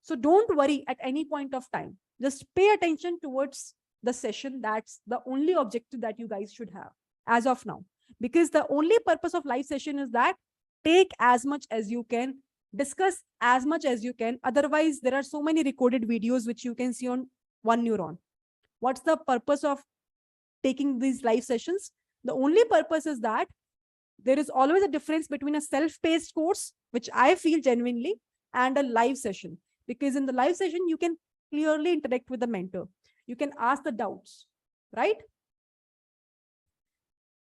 So don't worry at any point of time. Just pay attention towards the session. That's the only objective that you guys should have as of now. Because the only purpose of live session is that take as much as you can, discuss as much as you can. Otherwise, there are so many recorded videos which you can see on One Neuron. What's the purpose of taking these live sessions? The only purpose is that there is always a difference between a self-paced course, which I feel genuinely, and a live session. Because in the live session, you can clearly interact with the mentor. You can ask the doubts, right?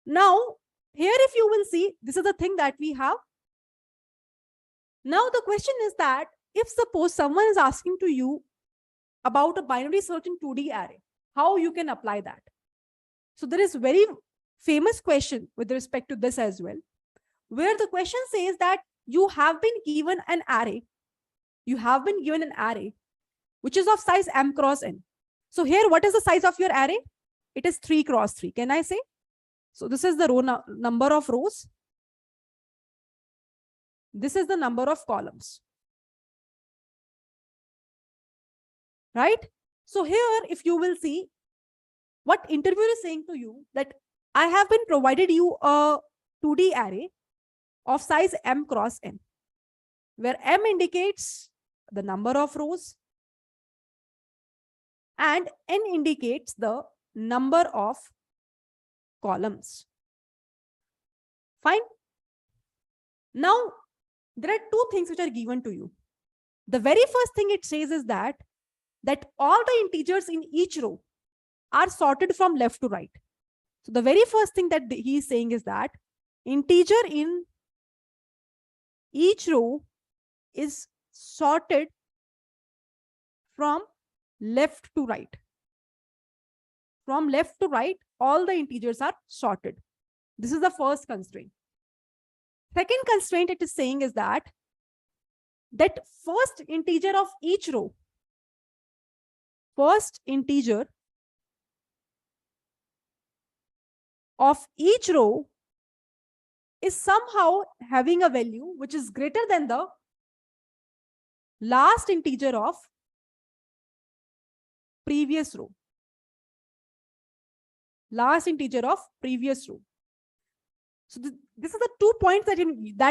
Now, here if you will see, this is the thing that we have. Now the question is that if suppose someone is asking to you about a binary search in 2D array, how you can apply that? So there is very famous question with respect to this as well, where the question says that you have been given an array. You have been given an array which is of size m cross n. So here, what is the size of your array? It is 3 cross 3. Can I say? So this is the row number of rows. This is the number of columns. Right? So here, if you will see, what interviewer is saying to you that I have been provided you a 2D array of size m cross n, where m indicates the number of rows and n indicates the number of columns. Fine. Now, there are two things which are given to you. The very first thing it says is that all the integers in each row are sorted from left to right. So the very first thing that he is saying is that integer in each row is sorted from left to right. From left to right, all the integers are sorted. This is the first constraint. Second constraint it is saying is that first integer of each row, first integer of each row is somehow having a value which is greater than the last integer of previous row. Last integer of previous row. So this is the 2 points that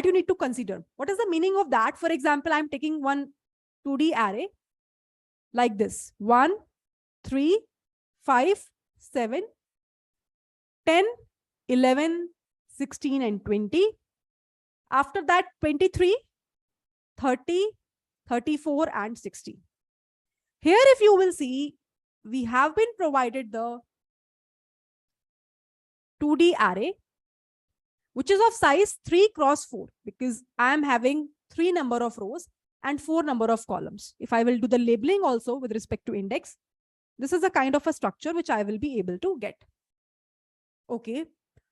you need to consider. What is the meaning of that? For example, I'm taking one 2D array like this: 1, 3, 5, 7, 10, 11, 16, and 20. After that, 23, 30, 34, and 60. Here, if you will see, we have been provided the 2D array, which is of size 3 cross 4, because I am having 3 number of rows and 4 number of columns. If I will do the labeling also with respect to index, this is a kind of a structure which I will be able to get. Okay.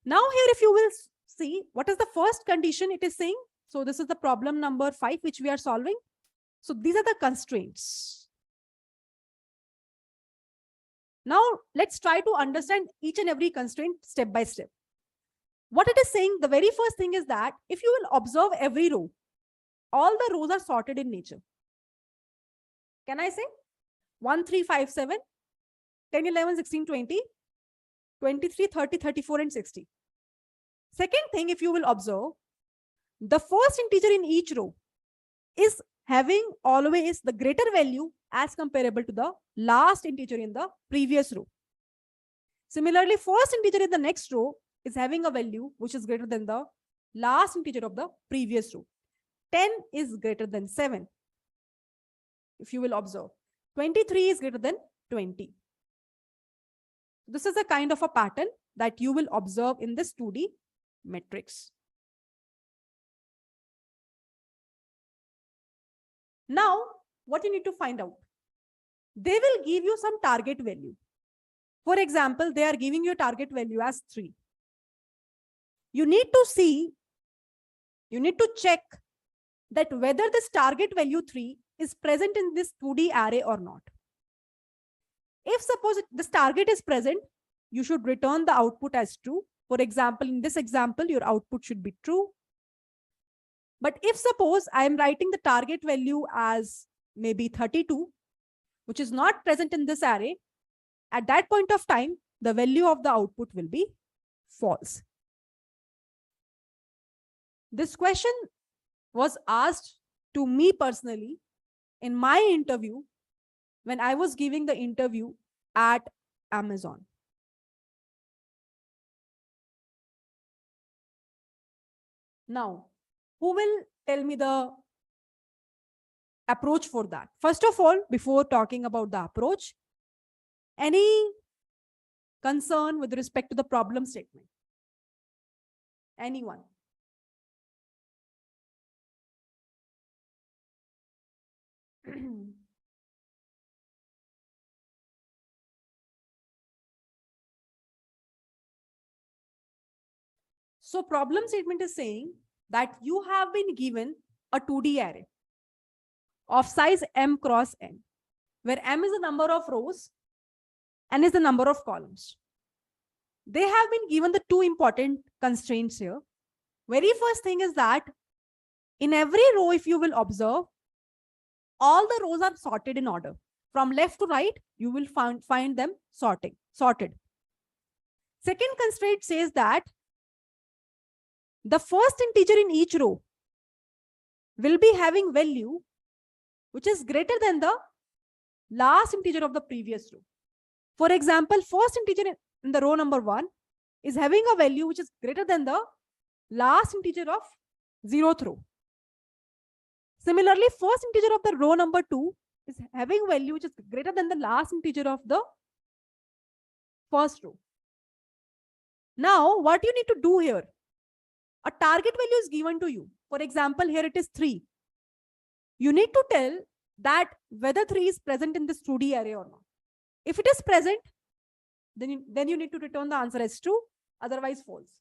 Now here, if you will see, what is the first condition it is saying? So this is the problem number 5, which we are solving. So these are the constraints. Now let's try to understand each and every constraint step by step. What it is saying, the very first thing is that if you will observe every row, all the rows are sorted in nature. Can I say 1, 3, 5, 7, 10, 11, 16, 20, 23, 30, 34, and 60. Second thing, if you will observe, the first integer in each row is having always the greater value as comparable to the last integer in the previous row. Similarly, first integer in the next row is having a value which is greater than the last integer of the previous row. 10 is greater than 7. If you will observe, 23 is greater than 20. This is a kind of a pattern that you will observe in this 2D matrix. Now, what you need to find out? They will give you some target value. For example, they are giving you a target value as 3. You need to see, you need to check that whether this target value 3 is present in this 2D array or not. If suppose this target is present, you should return the output as true. For example, in this example, your output should be true. But if suppose I am writing the target value as maybe 32, which is not present in this array, at that point of time, the value of the output will be false. This question was asked to me personally in my interview when I was giving the interview at Amazon. Now, who will tell me the approach for that? First of all, before talking about the approach, any concern with respect to the problem statement? Anyone? So problem statement is saying that you have been given a 2D array of size m cross n, where m is the number of rows, n is the number of columns. They have been given the 2 important constraints here. Very first thing is that in every row, if you will observe, all the rows are sorted in order. From left to right, you will find them sorted. Second constraint says that the first integer in each row will be having value which is greater than the last integer of the previous row. For example, first integer in the row number 1 is having a value which is greater than the last integer of 0th row. Similarly, first integer of the row number 2 is having value which is greater than the last integer of the first row. Now, what you need to do here? A target value is given to you. For example, here it is 3. You need to tell that whether 3 is present in this 2D array or not. If it is present, then you need to return the answer as true, otherwise false.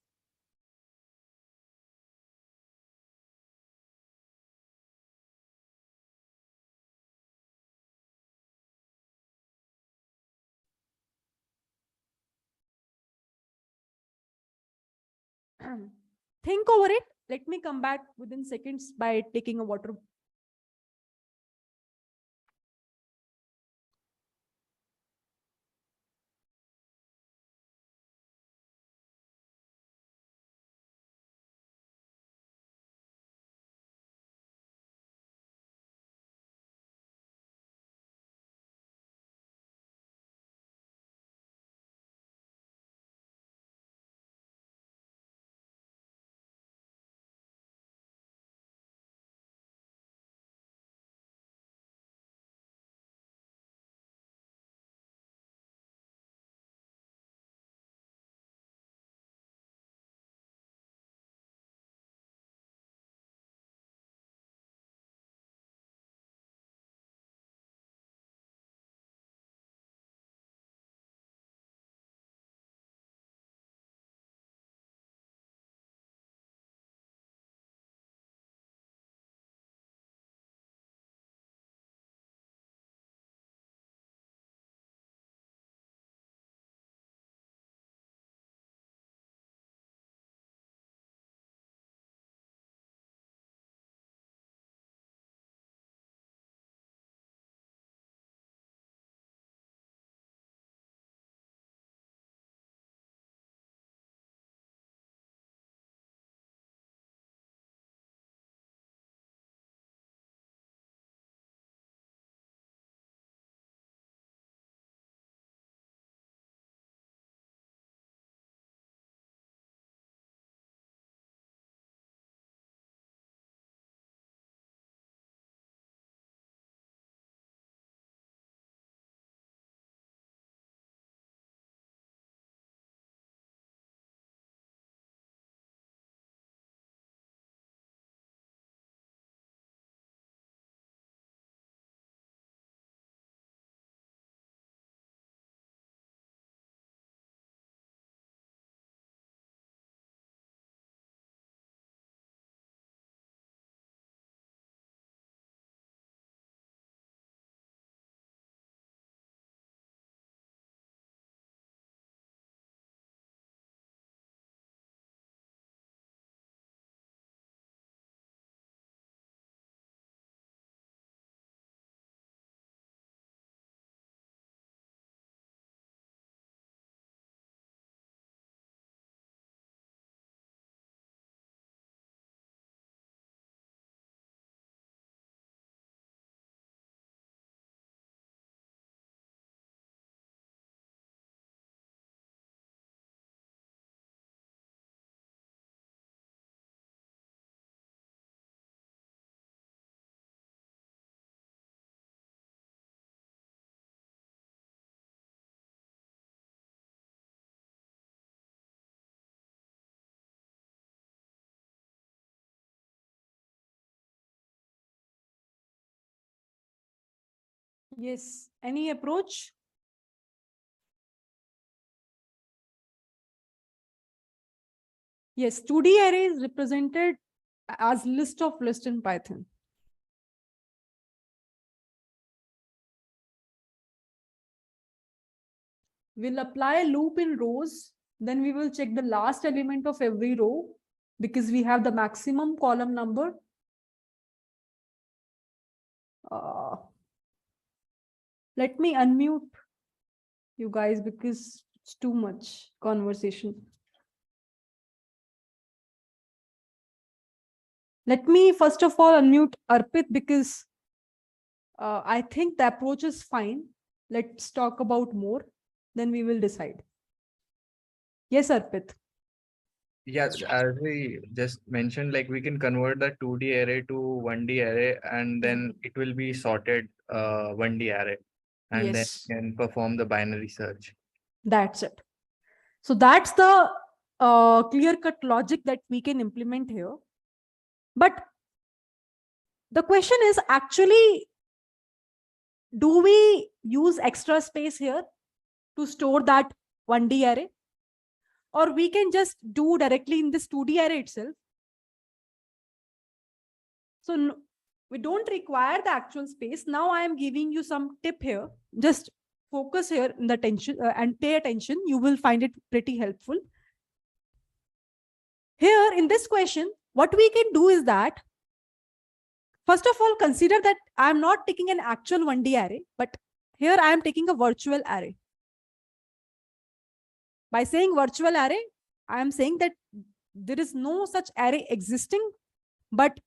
Think over it. Let me come back within seconds by taking a water. Yes. Any approach? Yes. 2D array is represented as list of list in Python. We'll apply a loop in rows. Then we will check the last element of every row because we have the maximum column number. Let me unmute you guys because it's too much conversation. Let me first of all unmute Arpit because I think the approach is fine. Let's talk about more, then we will decide. Yes, Arpit. Yeah, as we just mentioned, like we can convert the 2D array to 1D array, and then it will be sorted 1D array, and then Yes. can perform the binary search. That's it. So that's the clear-cut logic that we can implement here. But the question is actually, do we use extra space here to store that 1D array? Or we can just do directly in this 2D array itself. So no, we don't require the actual space. Now I am giving you some tip here. Just focus here in the attention and pay attention. You will find it pretty helpful. Here in this question, what we can do is that, first of all, consider that I am not taking an actual 1D array, but here I am taking a virtual array. By saying virtual array, I am saying that there is no such array existing, but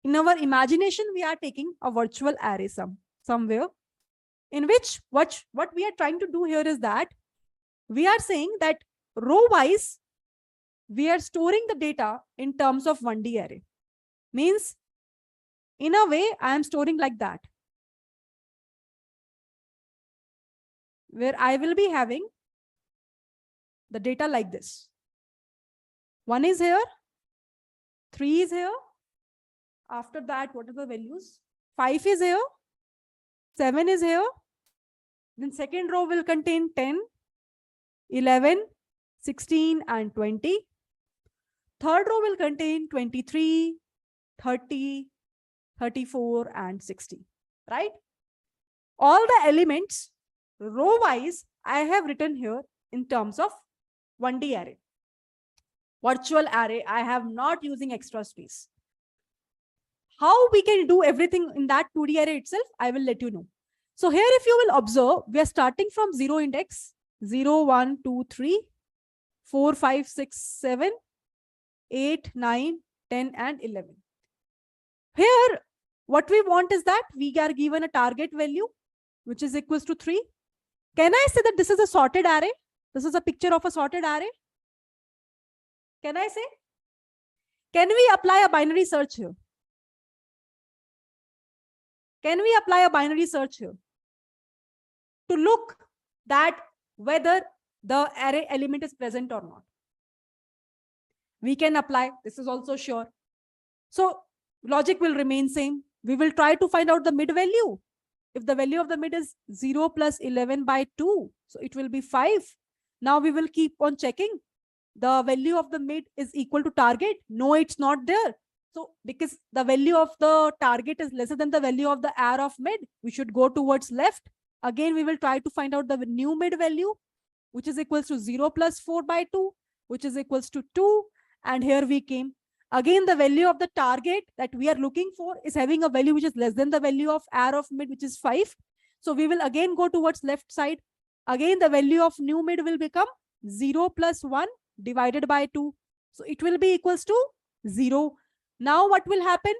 in our imagination, we are taking a virtual array somewhere, in which what we are trying to do here is that we are saying that row-wise, we are storing the data in terms of 1D array. Means, in a way, I am storing like that, where I will be having the data like this. 1 is here, 3 is here. After that, what are the values? 5 is here, 7 is here. Then second row will contain 10, 11, 16, and 20. Third row will contain 23, 30, 34, and 60, right? All the elements row-wise I have written here in terms of 1D array. Virtual array, I have not using extra space. How we can do everything in that 2D array itself, I will let you know. So here, if you will observe, we are starting from 0 index, 0, 1, 2, 3, 4, 5, 6, 7, 8, 9, 10, and 11. Here, what we want is that we are given a target value, which is equals to 3. Can I say that this is a sorted array? This is a picture of a sorted array. Can I say? Can we apply a binary search here? Can we apply a binary search here to look that whether the array element is present or not? We can apply. This is also sure. So logic will remain same. We will try to find out the mid value. If the value of the mid is 0 plus 11 by 2, so it will be 5. Now we will keep on checking. The value of the mid is equal to target. No, it's not there. So because the value of the target is lesser than the value of the array of mid, we should go towards left. Again, we will try to find out the new mid value, which is equals to 0 plus 4 by 2, which is equals to 2. And here we came. Again, the value of the target that we are looking for is having a value which is less than the value of array of mid, which is 5. So we will again go towards left side. Again, the value of new mid will become 0 plus 1 divided by 2. So it will be equals to 0. Now what will happen?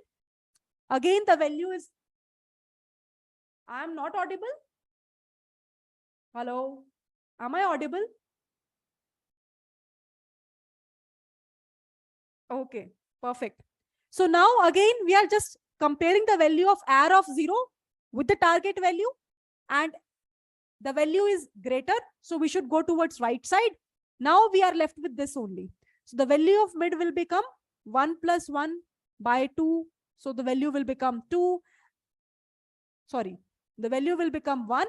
Again, the value is, I am not audible. Hello, am I audible? Okay, perfect. So now again, we are just comparing the value of array of 0 with the target value, and the value is greater. So we should go towards right side. Now we are left with this only. So the value of mid will become 1 plus 1 by 2. So the value will become 2. Sorry, the value will become 1.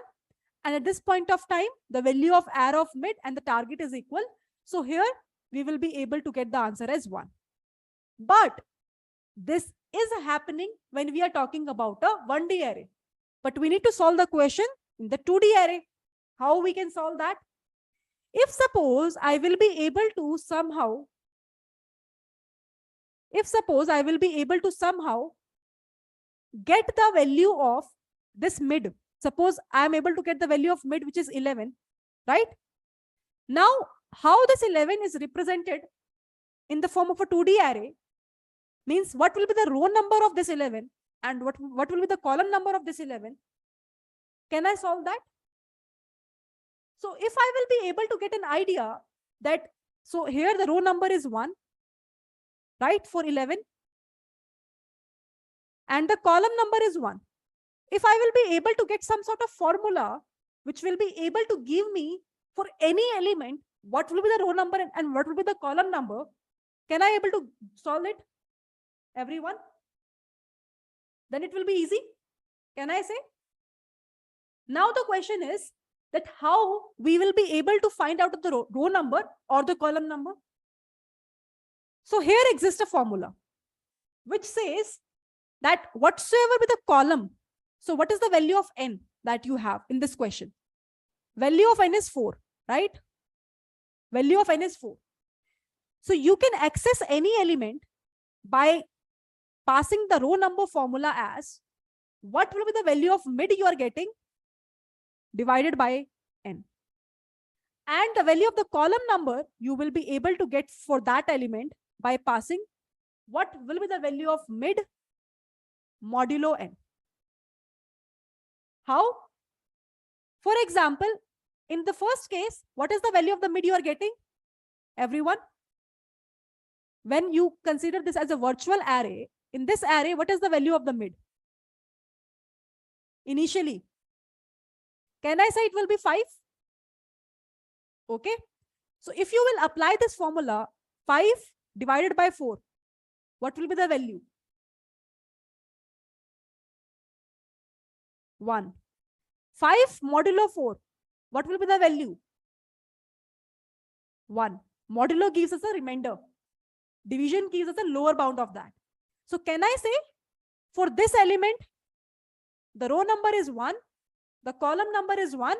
And at this point of time, the value of array of mid and the target is equal. So here we will be able to get the answer as 1. But this is happening when we are talking about a 1D array. But we need to solve the question in the 2D array. How we can solve that? If suppose I will be able to somehow get the value of this mid. Suppose I am able to get the value of mid, which is 11, right? Now, how this 11 is represented in the form of a 2D array means what will be the row number of this 11 and what will be the column number of this 11? Can I solve that? So if I will be able to get an idea that, so here the row number is 1, right, for 11, and the column number is 1. If I will be able to get some sort of formula which will be able to give me for any element what will be the row number and what will be the column number, can I able to solve it, everyone? Then it will be easy. Can I say? Now the question is that how we will be able to find out the row number or the column number. So here exists a formula which says that whatsoever be the column, so what is the value of n that you have in this question? Value of n is 4, right? Value of n is 4. So you can access any element by passing the row number formula as what will be the value of mid you are getting divided by n. And the value of the column number you will be able to get for that element by passing what will be the value of mid modulo n. How? For example, in the first case, what is the value of the mid you are getting? Everyone? When you consider this as a virtual array, in this array, what is the value of the mid? Initially, can I say it will be 5? Okay. So if you will apply this formula, 5 divided by 4, what will be the value? 1. 5 modulo 4, what will be the value? 1. Modulo gives us a remainder. Division gives us a lower bound of that. So can I say for this element, the row number is 1, the column number is 1.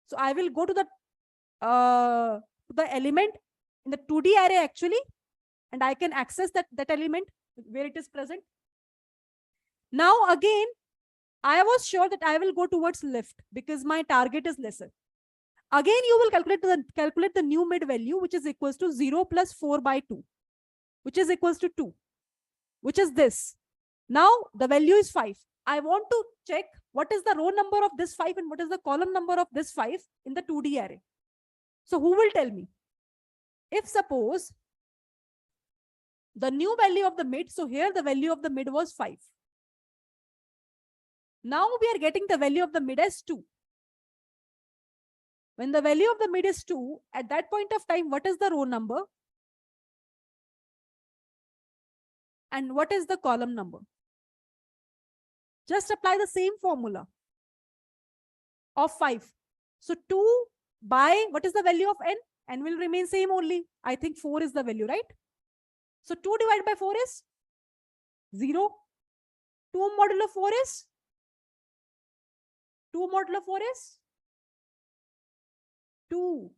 So I will go to the element in the 2D array actually, and I can access that element where it is present. Now again, I was sure that I will go towards left because my target is lesser. Again, you will calculate the new mid value, which is equals to 0 plus 4 by 2, which is equals to 2, which is this. Now the value is 5. I want to check what is the row number of this 5 and what is the column number of this 5 in the 2D array. So who will tell me? If suppose the new value of the mid, so here the value of the mid was 5. Now we are getting the value of the mid as 2. When the value of the mid is 2, at that point of time, what is the row number? And what is the column number? Just apply the same formula of 5. So 2 by, what is the value of n? N will remain same only. I think 4 is the value, right? So 2 divided by 4 is 0. 2 modulo 4 is 2 modulo 4 is 2.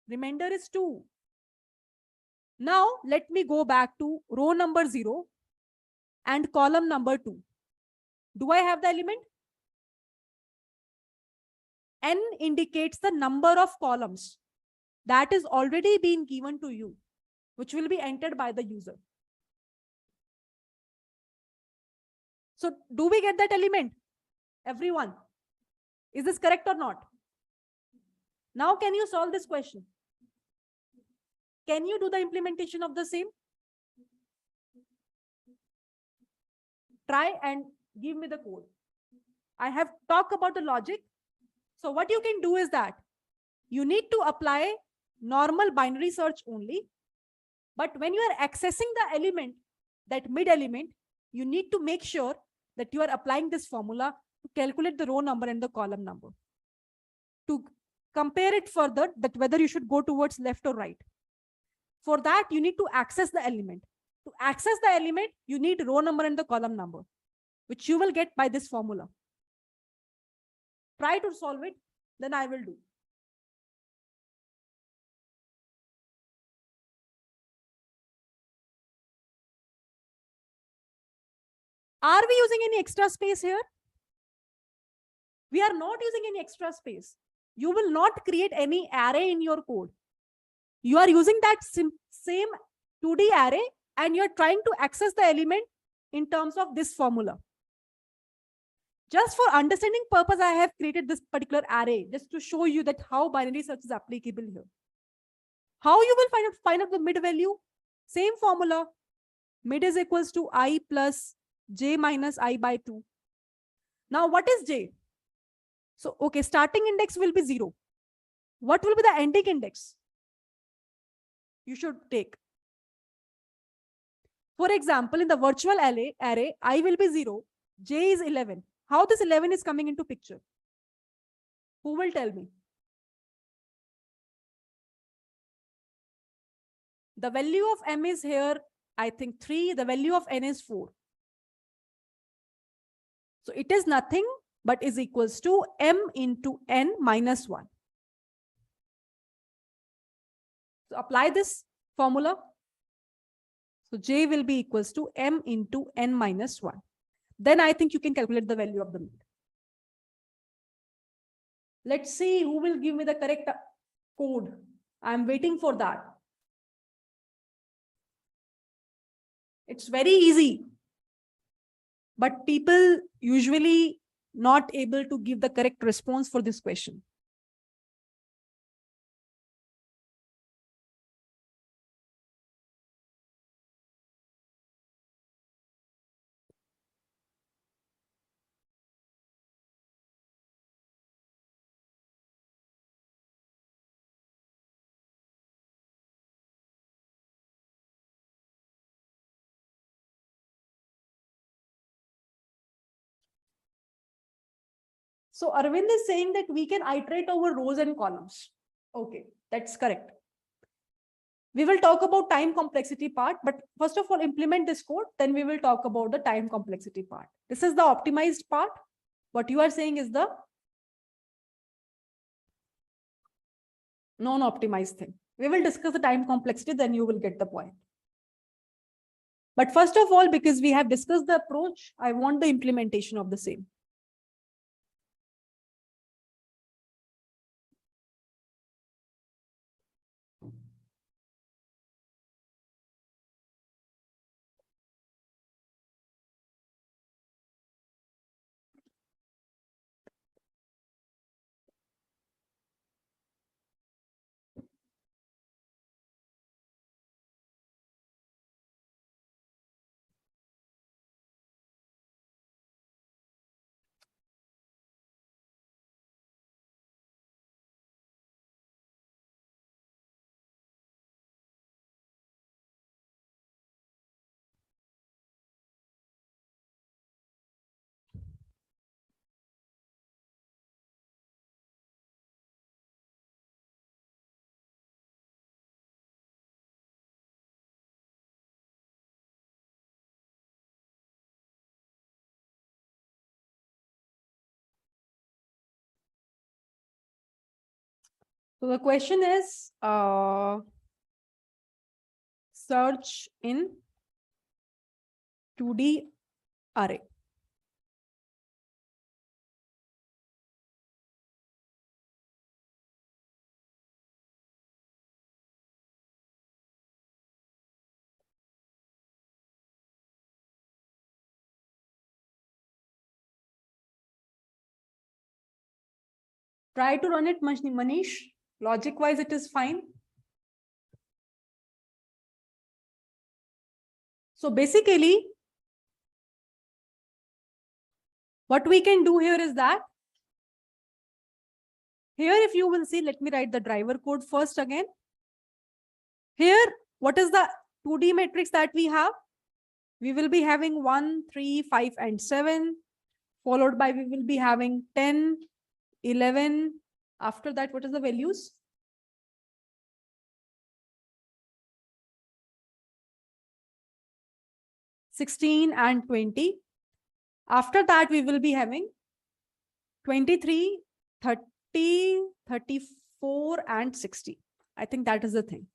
Remainder is 2. Now let me go back to row number 0 and column number 2. Do I have the element? N indicates the number of columns that is already been given to you, which will be entered by the user. So do we get that element? Everyone? Is this correct or not? Now can you solve this question? Can you do the implementation of the same? Try and give me the code. I have talked about the logic. So what you can do is that you need to apply normal binary search only. But when you are accessing the element, that mid element, you need to make sure that you are applying this formula to calculate the row number and the column number. To compare it further, that whether you should go towards left or right. For that, you need to access the element. To access the element, you need row number and the column number, which you will get by this formula. Try to solve it, then I will do. Are we using any extra space here? We are not using any extra space. You will not create any array in your code. You are using that same 2D array and you're trying to access the element in terms of this formula. Just for understanding purpose, I have created this particular array just to show you that how binary search is applicable here. How you will find out the mid value? Same formula. Mid is equals to I plus j minus I by 2. Now what is j? So, okay, starting index will be 0. What will be the ending index? You should take. For example, in the virtual array, I will be 0, j is 11. How this 11 is coming into picture? Who will tell me? The value of m is here, I think 3. The value of n is 4. So it is nothing but is equals to m into n minus 1. So apply this formula. So J will be equals to M into N minus 1. Then I think you can calculate the value of the mid. Let's see who will give me the correct code. I'm waiting for that. It's very easy. But people usually not able to give the correct response for this question. So Arvind is saying that we can iterate over rows and columns. Okay, that's correct. We will talk about time complexity part, but first of all, implement this code, then we will talk about the time complexity part. This is the optimized part. What you are saying is the non-optimized thing. We will discuss the time complexity, then you will get the point. But first of all, because we have discussed the approach, I want the implementation of the same. So the question is, search in 2D array. Try to run it, Manish. Logic wise, it is fine. So basically, what we can do here is that, here if you will see, let me write the driver code first again. Here, what is the 2D matrix that we have? We will be having 1, 3, 5, and 7, followed by we will be having 10, 11. After that, what is the values? 16 and 20. After that, we will be having 23, 30, 34, and 60. I think that is the thing.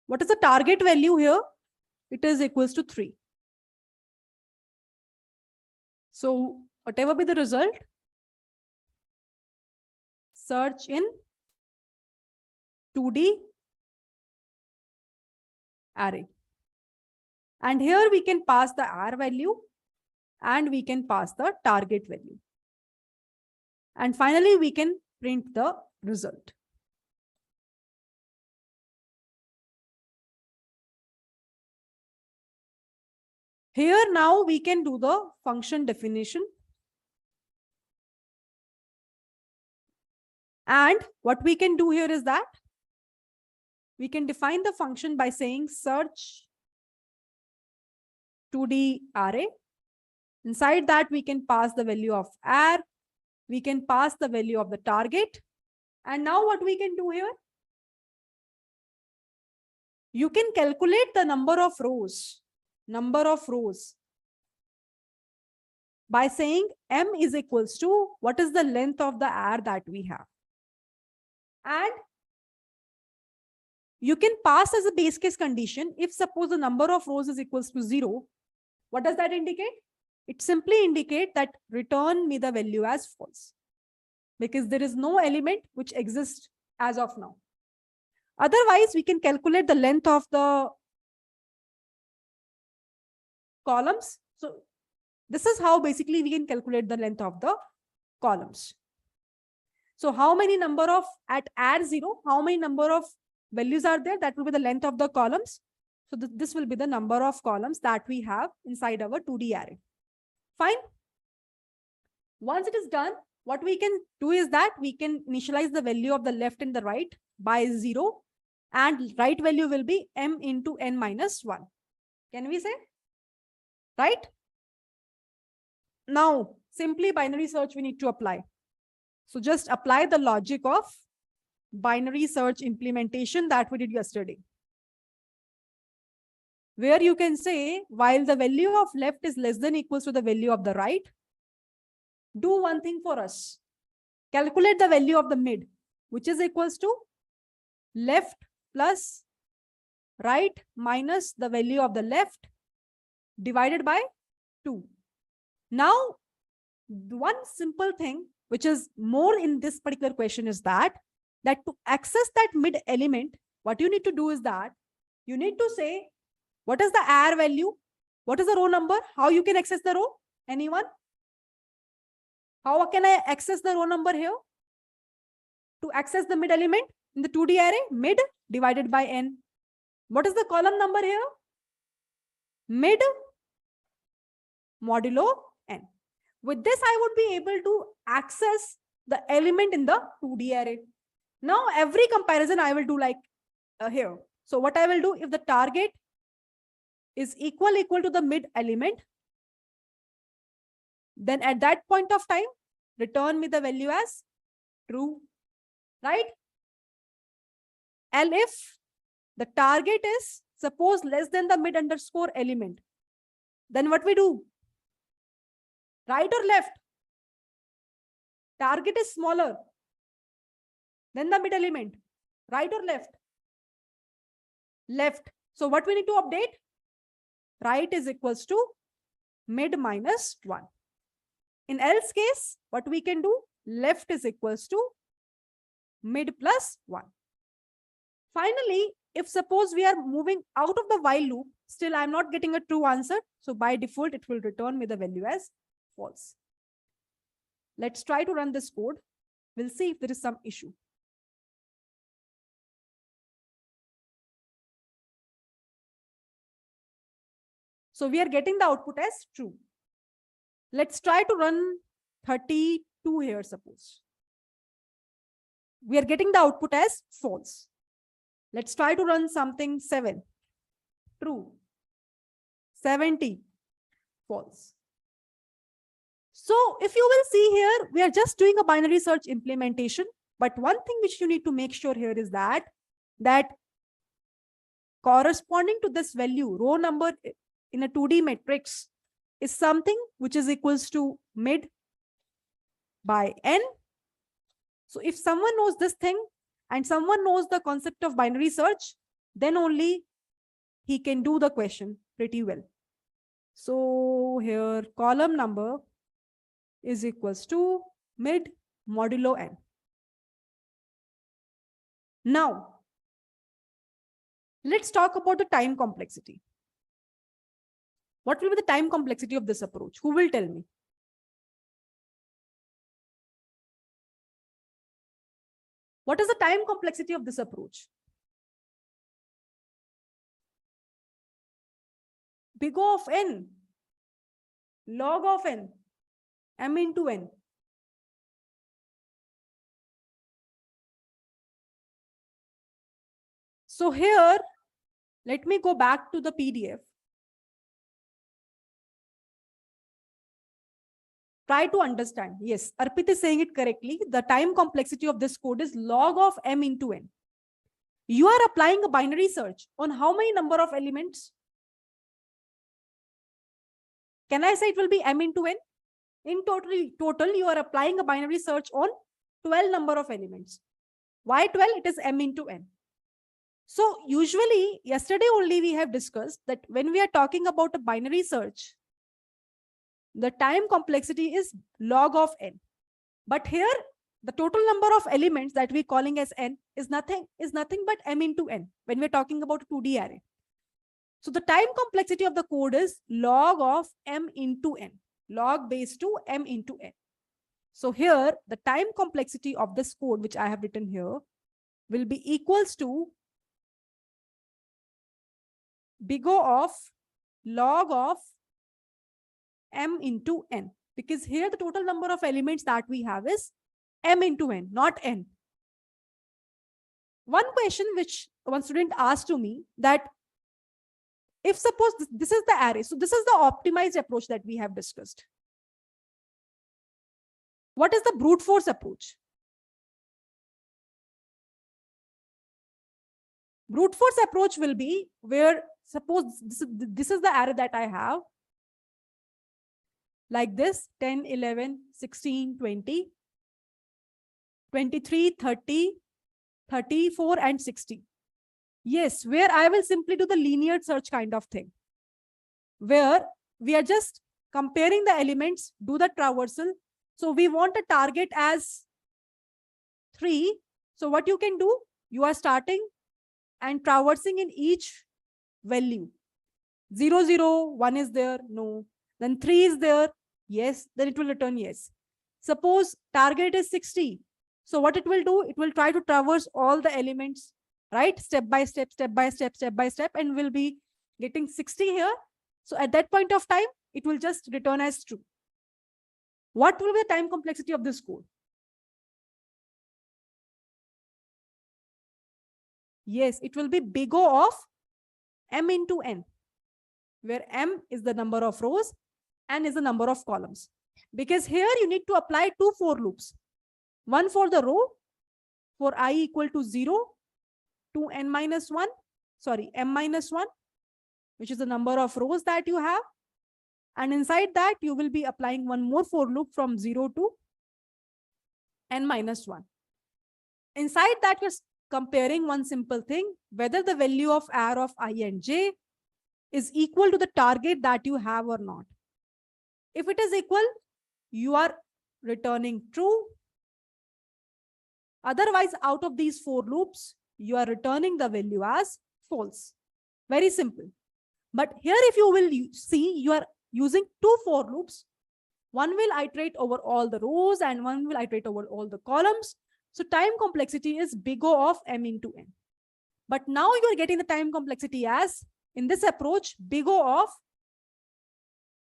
What is the target value here? It is equals to 3. So whatever be the result, search in 2D array. And here we can pass the R value and we can pass the target value. And finally, we can print the result. Here now we can do the function definition. And what we can do here is that we can define the function by saying search 2D array. Inside that, we can pass the value of R. We can pass the value of the target. And now what we can do here? You can calculate the number of rows by saying M is equals to what is the length of the R that we have. And you can pass as a base case condition. If suppose the number of rows is equals to 0, what does that indicate? It simply indicates that return me the value as false, because there is no element which exists as of now. Otherwise, we can calculate the length of the columns. So this is how basically we can calculate the length of the columns. So how many number of at add 0, how many number of values are there? That will be the length of the columns. So this will be the number of columns that we have inside our 2D array. Fine. Once it is done, what we can do is that we can initialize the value of the left and the right by 0, and right value will be m into n minus 1. Can we say? Right? Now, simply binary search we need to apply. So just apply the logic of binary search implementation that we did yesterday, where you can say, while the value of left is less than equals to the value of the right, do one thing for us. Calculate the value of the mid, which is equals to left plus right minus the value of the left divided by 2. Now, one simple thing which is more in this particular question is that to access that mid element, what you need to do is that you need to say, what is the AR value? What is the row number? How you can access the row? Anyone? How can I access the row number here? To access the mid element in the 2D array, mid divided by n. What is the column number here? Mid modulo n. With this, I would be able to access the element in the 2D array. Now, every comparison I will do like here. So what I will do, if the target is equal to the mid element, then at that point of time, return me the value as true, right? And if the target is suppose less than the mid underscore element, then what we do? Right or left? Target is smaller than the mid element. Right or left? Left. So what we need to update? Right is equals to mid minus 1. In else case, what we can do? Left is equals to mid plus 1. Finally, if suppose we are moving out of the while loop, still I'm not getting a true answer. So by default, it will return me the value as false. Let's try to run this code. We'll see if there is some issue. So we are getting the output as true. Let's try to run 32 here, suppose. We are getting the output as false. Let's try to run something 7. True. 70. False. So if you will see here, we are just doing a binary search implementation. But one thing which you need to make sure here is that corresponding to this value, row number in a 2D matrix is something which is equals to mid by n. So if someone knows this thing and someone knows the concept of binary search, then only he can do the question pretty well. So here column number is equals to mid modulo n. Now, let's talk about the time complexity. What will be the time complexity of this approach? Who will tell me? What is the time complexity of this approach? Big O of n, log of n, m into n. So here, let me go back to the PDF. Try to understand. Yes, Arpit is saying it correctly. The time complexity of this code is log of m into n. You are applying a binary search on how many number of elements? Can I say it will be m into n? In total, you are applying a binary search on 12 number of elements. Why 12? It is m into n. So usually, yesterday only we have discussed that when we are talking about a binary search, the time complexity is log of n. But here, the total number of elements that we're calling as n is nothing but m into n when we're talking about a 2D array. So the time complexity of the code is log of m into n, log base 2 m into n. So here, the time complexity of this code, which I have written here, will be equals to big O of log of m into n, because here the total number of elements that we have is m into n, not n. One question which one student asked to me that if suppose this is the array, so this is the optimized approach that we have discussed. What is the brute force approach? Brute force approach will be where suppose this is the array that I have, like this 10, 11, 16, 20, 23, 30, 34, and 60. Yes, where I will simply do the linear search kind of thing, where we are just comparing the elements, do the traversal. So we want a target as 3. So what you can do, you are starting and traversing in each value. 0, 0, 1 is there, no. Then 3 is there, yes, then it will return yes. Suppose target is 60. So what it will do, it will try to traverse all the elements, right? Step by step, step by step, step by step, and will be getting 60 here. So at that point of time, it will just return as true. What will be the time complexity of this code? Yes, it will be big O of m into n, where m is the number of rows, n is the number of columns. Because here you need to apply 2 for loops. One for the row, for I equal to 0 to n minus 1, sorry, m minus 1, which is the number of rows that you have. And inside that, you will be applying one more for loop from 0 to n minus 1. Inside that, you're comparing one simple thing, whether the value of r of I and j is equal to the target that you have or not. If it is equal, you are returning true. Otherwise, out of these 4 loops, you are returning the value as false. Very simple. But here, if you will see, you are using 2 for loops. One will iterate over all the rows and one will iterate over all the columns. So time complexity is big O of m into n. But now you are getting the time complexity as, in this approach, big O of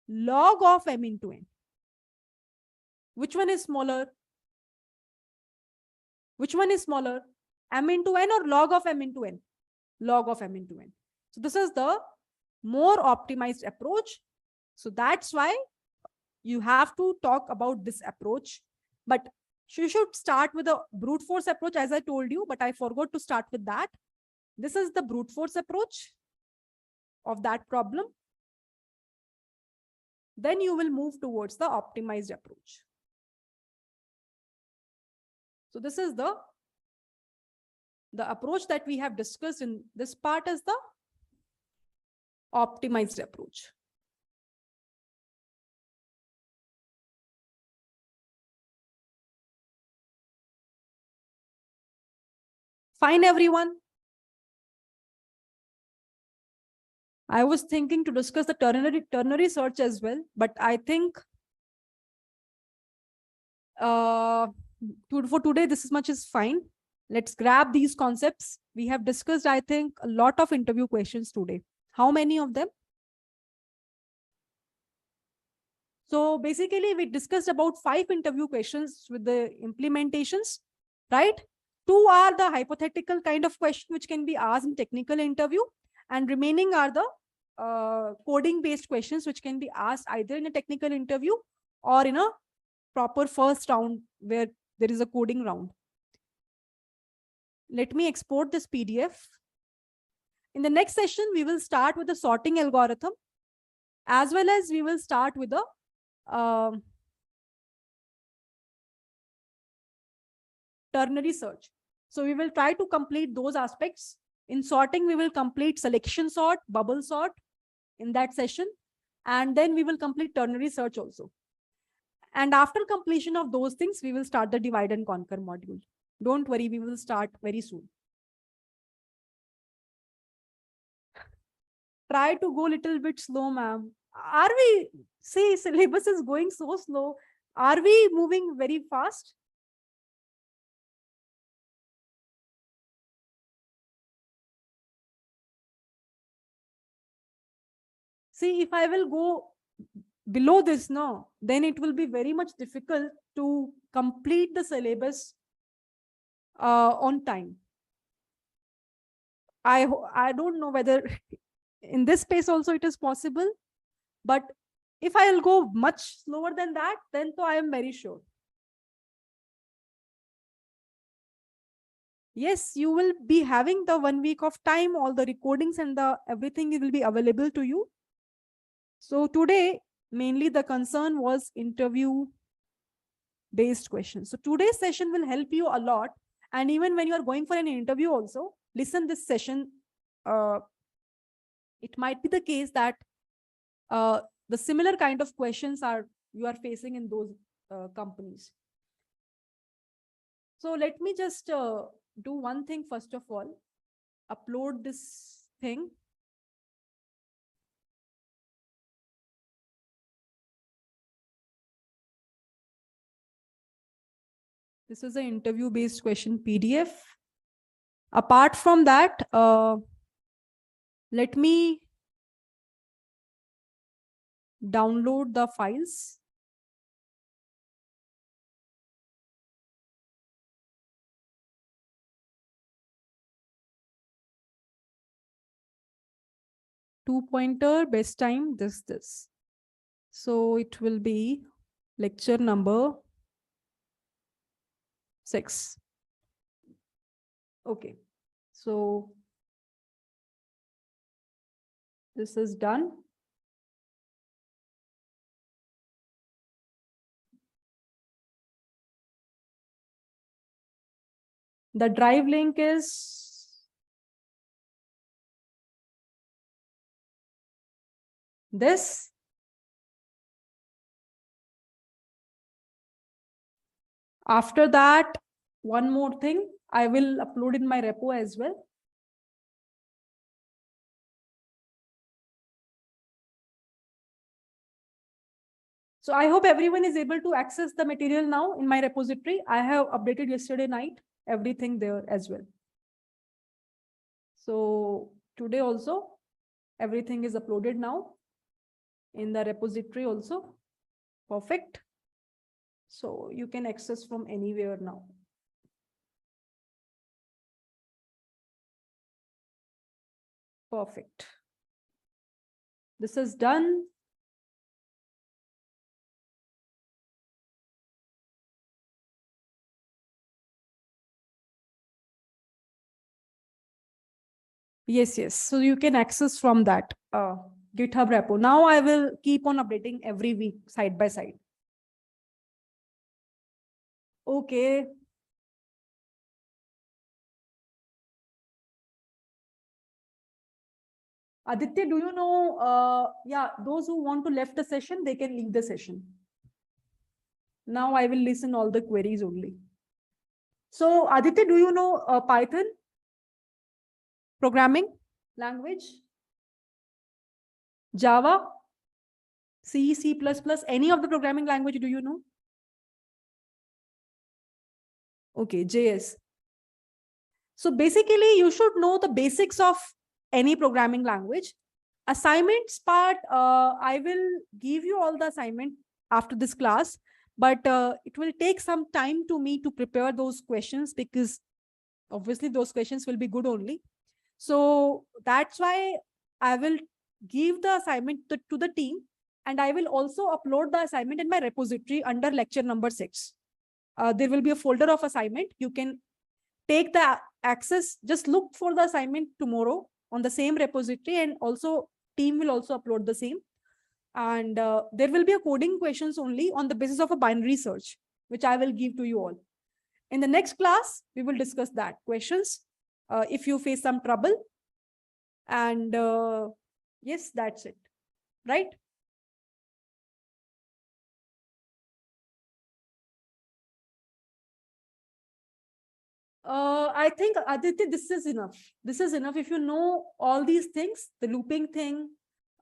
log of m into n. Which one is smaller? Which one is smaller? M into n or log of m into n? Log of m into n. So this is the more optimized approach. So that's why you have to talk about this approach. But you should start with a brute force approach, as I told you, but I forgot to start with that. This is the brute force approach of that problem. Then you will move towards the optimized approach. So this is the approach that we have discussed in this part is the optimized approach. Fine, everyone. I was thinking to discuss the ternary search as well, but I think for today, this much is fine. Let's grab these concepts. We have discussed, I think, a lot of interview questions today. How many of them? So basically, we discussed about 5 interview questions with the implementations, right? 2 are the hypothetical kind of question which can be asked in technical interview, and remaining are the coding-based questions which can be asked either in a technical interview or in a proper first round where there is a coding round. Let me export this PDF. In the next session, we will start with the sorting algorithm, as well as we will start with the ternary search. So we will try to complete those aspects In sorting, we will complete selection sort, bubble sort in that session. And then we will complete ternary search also. And after completion of those things, we will start the divide and conquer module. Don't worry, we will start very soon. Try to go a little bit slow, ma'am. Are we, see, syllabus is going so slow. Are we moving very fast? See, if I will go below this, no, then it will be very much difficult to complete the syllabus on time. I don't know whether in this space also it is possible, but if I will go much slower than that, then so I am very sure. Yes, you will be having the 1 week of time, all the recordings and the everything will be available to you. So today, mainly the concern was interview based questions. So today's session will help you a lot. And even when you are going for an interview also, listen this session. It might be the case that the similar kind of questions you are facing in those companies. So let me just do one thing first of all, upload this thing. This is an interview based question PDF. Apart from that, let me download the files. Two-pointer, best time, this. So it will be lecture number 6. Okay, so this is done. The drive link is this. After that, one more thing, I will upload in my repo as well. So I hope everyone is able to access the material now in my repository. I have updated yesterday night, everything there as well. So today also, everything is uploaded now in the repository also. Perfect. So you can access from anywhere now. Perfect. This is done. Yes. So you can access from that GitHub repo. Now I will keep on updating every week side by side. Okay. Aditya, do you know, yeah, those who want to left the session, they can leave the session. Now I will listen all the queries only. So Aditya, do you know Python programming language? Java, C, C++, any of the programming language, do you know? Okay, JS. So basically you should know the basics of any programming language. Assignments part, I will give you all the assignment after this class, but it will take some time to me to prepare those questions because obviously those questions will be good only. So that's why I will give the assignment to the team, and I will also upload the assignment in my repository under lecture number 6. There will be a folder of assignment. You can take the access, just look for the assignment tomorrow on the same repository, and also team will also upload the same. And there will be a coding questions only on the basis of a binary search, which I will give to you all. In the next class, we will discuss that questions. if you face some trouble. And yes, that's it, right? I think, Aditya, this is enough. This is enough. If you know all these things, the looping thing,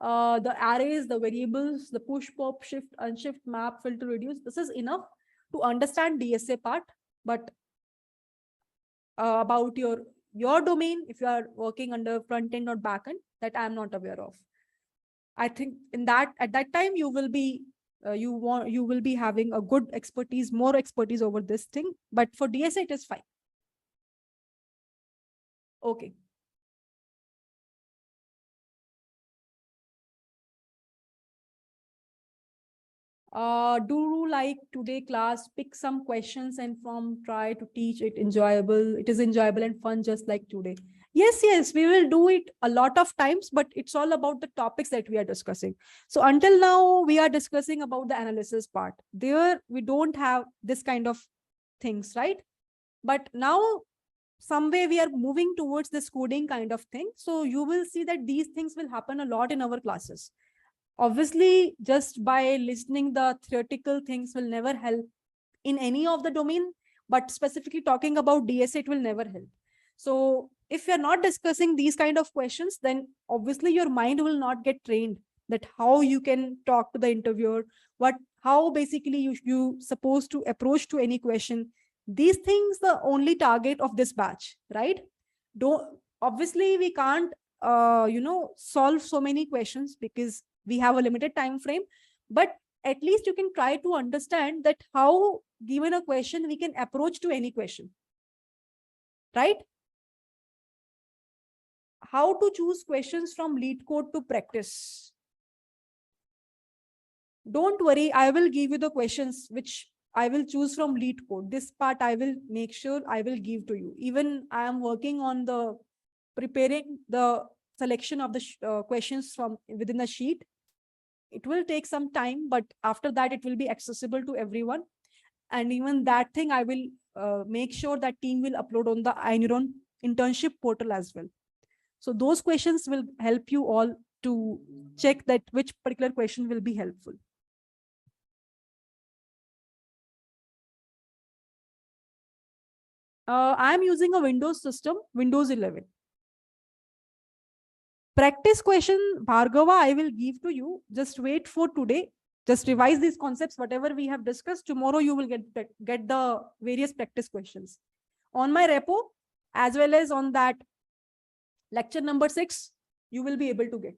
the arrays, the variables, the push, pop, shift, unshift, map, filter, reduce, this is enough to understand DSA part. But about your domain, if you are working under front end or back end, that I am not aware of. I think at that time you will be you will be having a good expertise, more expertise over this thing. But for DSA, it is fine. Okay. Do you like today class? Pick some questions and try to teach it enjoyable. It is enjoyable and fun, just like today. Yes, we will do it a lot of times, but it's all about the topics that we are discussing. So until now, we are discussing about the analysis part. There, we don't have this kind of things, right? But now, some way we are moving towards this coding kind of thing. So you will see that these things will happen a lot in our classes. Obviously, just by listening, the theoretical things will never help in any of the domain, but specifically talking about DSA, it will never help. So if you're not discussing these kind of questions, then obviously your mind will not get trained that how you can talk to the interviewer, how basically you supposed to approach to any question. These things the only target of this batch, right? Obviously we can't solve so many questions because we have a limited time frame, but at least you can try to understand that how, given a question, we can approach to any question, right? How to choose questions from lead code to practice. Don't worry, I will give you the questions which I will choose from lead code. This part I will make sure I will give to you. Even I am working on the preparing the selection of the questions from within the sheet. It will take some time, but after that it will be accessible to everyone. And even that thing I will make sure that team will upload on the iNeuron internship portal as well. So those questions will help you all to check that which particular question will be helpful. I'm using a Windows system, Windows 11. Practice question, Bhargava, I will give to you. Just wait for today. Just revise these concepts, whatever we have discussed. Tomorrow you will get the various practice questions. On my repo, as well as on that lecture number 6, you will be able to get.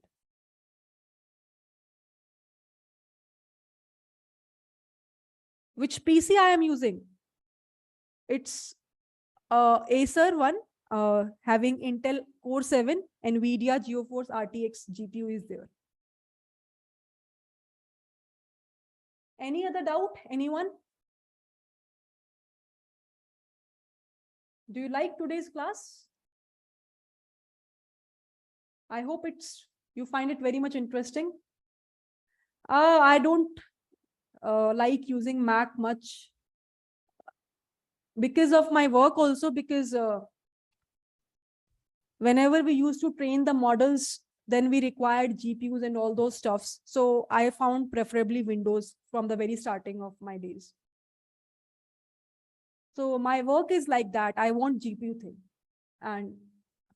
Which PC I am using? It's Acer one, having Intel Core 7, NVIDIA GeForce RTX GPU is there. Any other doubt? Anyone? Do you like today's class? I hope you find it very much interesting. I don't like using Mac much because of my work also, because whenever we used to train the models, then we required GPUs and all those stuffs. So I found preferably Windows from the very starting of my days. So my work is like that. I want GPU thing and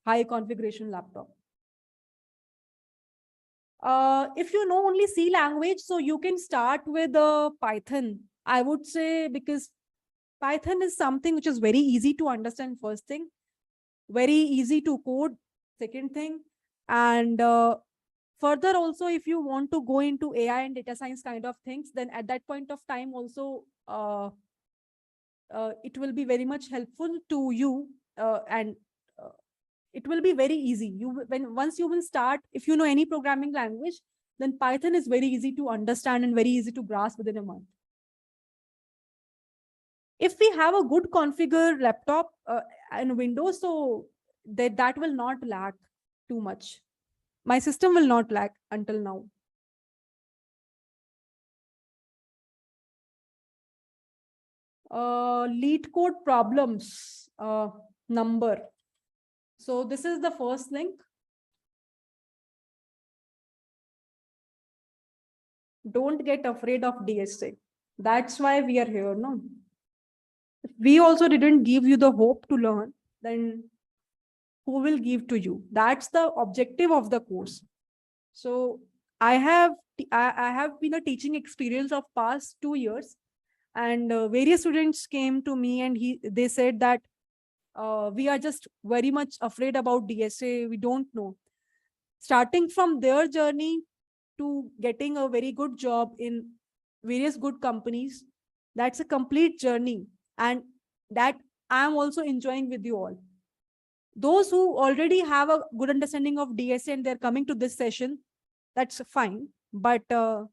high configuration laptop. If you know only C language, so you can start with Python, I would say, because Python is something which is very easy to understand, first thing, very easy to code, second thing, and further also, if you want to go into AI and data science kind of things, then at that point of time also, it will be very much helpful to you, and it will be very easy. Once you will start, if you know any programming language, then Python is very easy to understand and very easy to grasp within a month. If we have a good configured laptop and Windows, so that will not lag too much. My system will not lag until now. Lead code problems number. So this is the first link. Don't get afraid of DSA. That's why we are here, no? If we also didn't give you the hope to learn, then who will give to you? That's the objective of the course. So I have been a teaching experience of past 2 years, and various students came to me and they said that we are just very much afraid about DSA. We don't know. Starting from their journey to getting a very good job in various good companies, that's a complete journey, and that I am also enjoying with you all. Those who already have a good understanding of DSA and they're coming to this session, that's fine. But the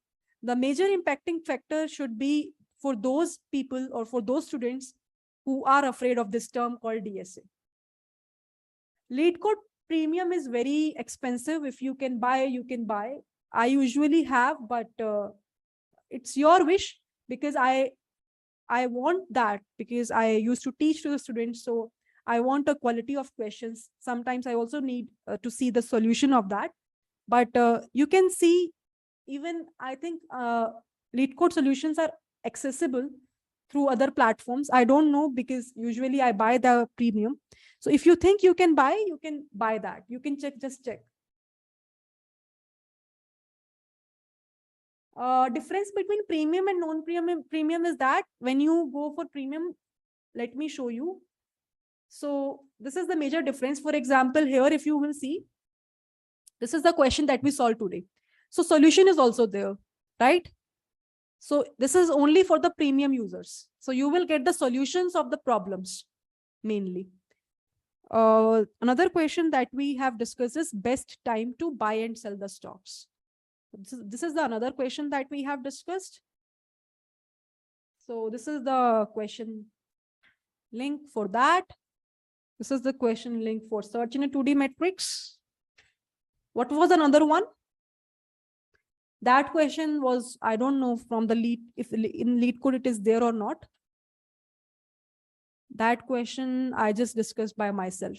major impacting factor should be for those people or for those students who are afraid of this term called DSA. Lead code premium is very expensive. If you can buy, you can buy. I usually have, but it's your wish, because I want that, because I used to teach to the students. So I want a quality of questions. Sometimes I also need to see the solution of that. But you can see, even I think lead code solutions are accessible through other platforms. I don't know, because usually I buy the premium. So if you think you can buy that. You can just check. Difference between premium and non-premium is that when you go for premium, let me show you. So this is the major difference. For example, here, if you will see, this is the question that we solved today. So solution is also there, right? So this is only for the premium users. So you will get the solutions of the problems mainly. Another question that we have discussed is best time to buy and sell the stocks. This is the another question that we have discussed. So this is the question link for that. This is the question link for search in a 2D matrix. What was another one? That question was, I don't know from the lead, if in lead code it is there or not. That question I just discussed by myself.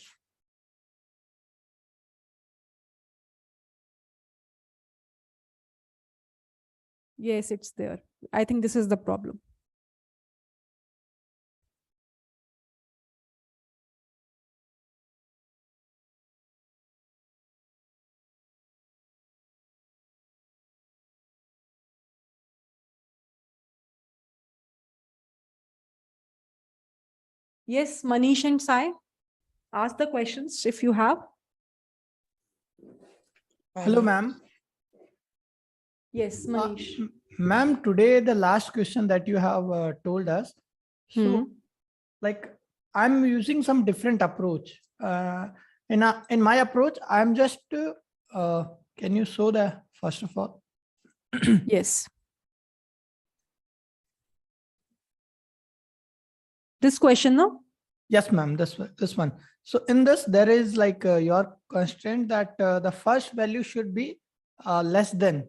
Yes, it's there. I think this is the problem. Yes, Manish and Sai, ask the questions if you have. Hello, ma'am. Yes, Manish. Ma'am, today the last question that you have told us. So, like, I'm using some different approach. In my approach, I'm just. Can you show the first of all? Yes. This question, no? Yes, ma'am. This one. So in this, there is like your constraint that the first value should be less than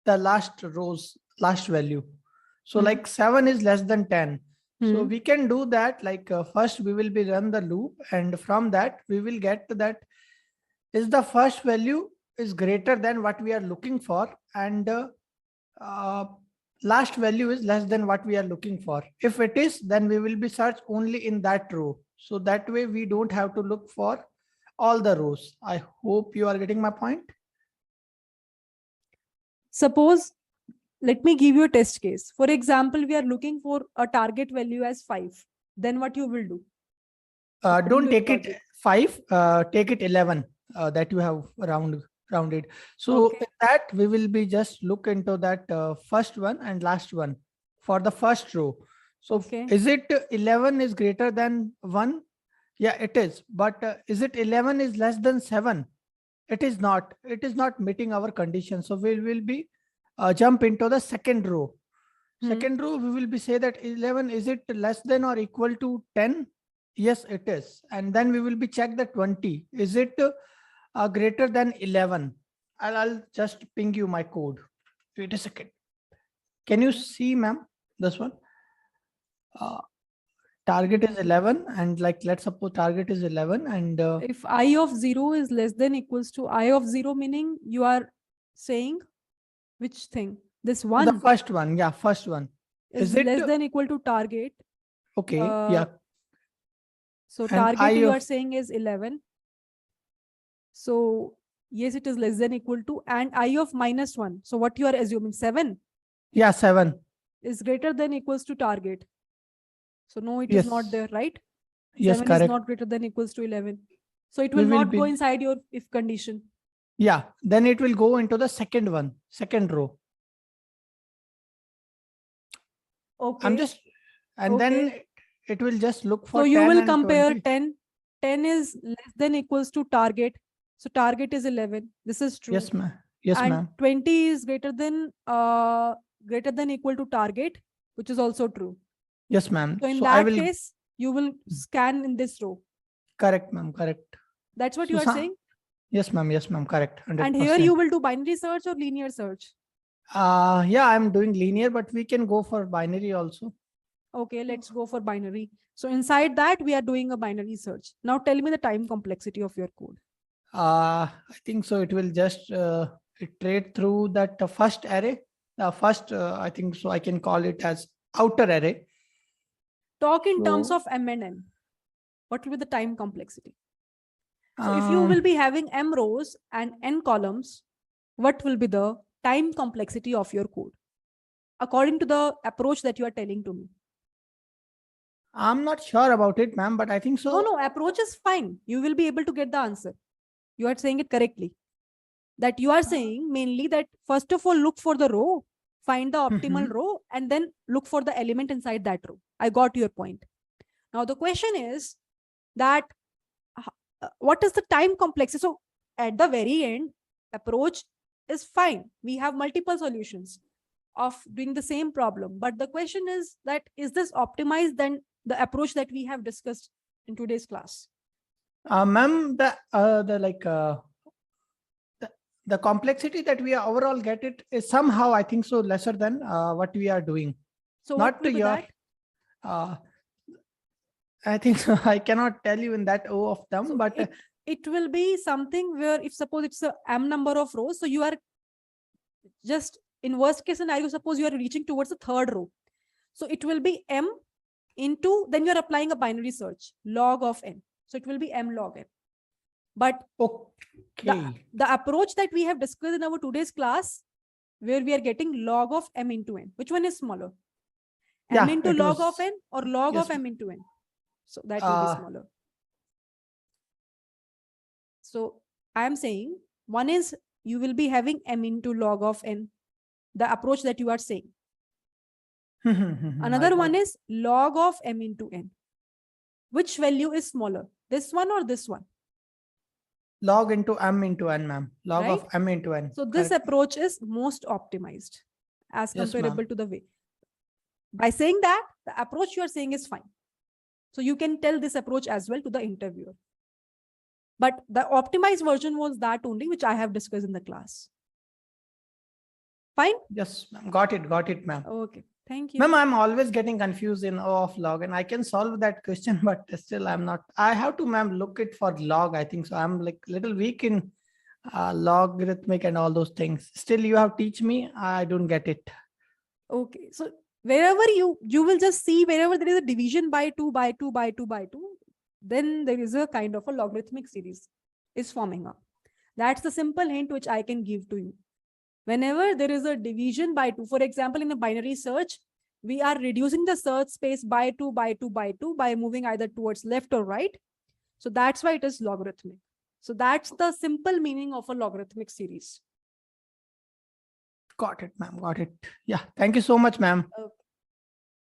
the last value. So like 7 is less than 10. So we can do that. Like first we will be run the loop, and from that we will get to that is the first value is greater than what we are looking for, and last value is less than what we are looking for. If it is, then we will be search only in that row. So that way we don't have to look for all the rows. I hope you are getting my point. Suppose, let me give you a test case. For example, we are looking for a target value as 5. Then what you will do? Don't take it 5, take it 11 that you have rounded. So in that we will be just look into that first one and last one for the first row. So is it 11 is greater than 1? Yeah, it is. But is it 11 is less than 7? It is not. It is not meeting our condition. So we will be jump into the second row. Second row, we will be say that 11, is it less than or equal to 10? Yes, it is. And then we will be check the 20. Is it greater than 11? I'll just ping you my code. Wait a second. Can you see, ma'am, this one? target is 11 and like, let's suppose target is 11 and if I of 0 is less than equals to I of 0, meaning you are saying which thing? This one? The first one, yeah, first one. Is it less than equal to target? Okay, yeah. So And target you are saying is 11. So yes, it is less than equal to, and I of -1. So what you are assuming, 7? Yeah, 7. Is greater than equals to target. So no, it Yes. is not there, right? Yes, 7 correct. is not greater than equals to 11. So it will not go inside your if condition. Yeah, then it will go into the second one, second row. Okay. I'm just, and then it will just look for So you 10 will and compare 20. 10. 10 is less than equals to target. So target is 11. This is true. Yes, ma'am. Yes, and ma'am. 20 is greater than equal to target, which is also true. Yes, ma'am. So in So I that will, case, you will scan in this row. correct, ma'am, correct. That's what So you are saying? Yes, ma'am. Yes, ma'am. Correct. 100%. And here you will do binary search or linear search? Yeah, I'm doing linear, but we can go for binary also. Okay, let's go for binary. So inside that, we are doing a binary search. Now tell me the time complexity of your code. I think so. It will just iterate through that first array. First, I think so. I can call it as outer array. Talk in terms of M and N. What will be the time complexity? So if you will be having M rows and N columns, what will be the time complexity of your code according to the approach that you are telling to me? I'm not sure about it, ma'am, but I think so. No, approach is fine. You will be able to get the answer. You are saying it correctly. That you are saying mainly that first of all, look for the row, find the optimal row, and then look for the element inside that row. I got your point. Now the question is that what is the time complexity? So at the very end, approach is fine. We have multiple solutions of doing the same problem. But the question is that is this optimized than the approach that we have discussed in today's class? Ma'am, the complexity that we overall get it is somehow, I think so, lesser than what we are doing. So not what will to be your that? I think so. I cannot tell you in that O of them, So but it will be something where if suppose it's a M number of rows, so you are just in worst case scenario, suppose you are reaching towards the third row. So it will be M into, then you are applying a binary search, log of N. So it will be M log N. But the approach that we have discussed in our today's class, where we are getting log of M into N, which one is smaller? M into log of N or log of M into N? So that will be smaller. So I am saying one is you will be having M into log of N, the approach that you are saying. Another one is log of M into N. Which value is smaller, this one or this one? Log into M into N, ma'am. Log Right? of M into N. So this approach is most optimized as Yes, comparable to the way. By saying that, the approach you are saying is fine. So you can tell this approach as well to the interviewer. But the optimized version was that only, which I have discussed in the class. Fine? Yes, ma'am. Got it, ma'am. Okay, thank you. Ma'am, I'm always getting confused in O of log, and I can solve that question, but still I'm not. I have to, ma'am, look it for log. I think so. I'm like little weak in logarithmic and all those things. Still, you have teach me. I don't get it. Okay, so wherever you will just see wherever there is a division by 2 by 2 by 2 by 2, then there is a kind of a logarithmic series is forming up. That's the simple hint which I can give to you. Whenever there is a division by 2, for example, in a binary search, we are reducing the search space by 2 by 2 by 2 by moving either towards left or right. So that's why it is logarithmic. So that's the simple meaning of a logarithmic series. Got it, ma'am. Got it. Yeah. Thank you so much, ma'am. Okay.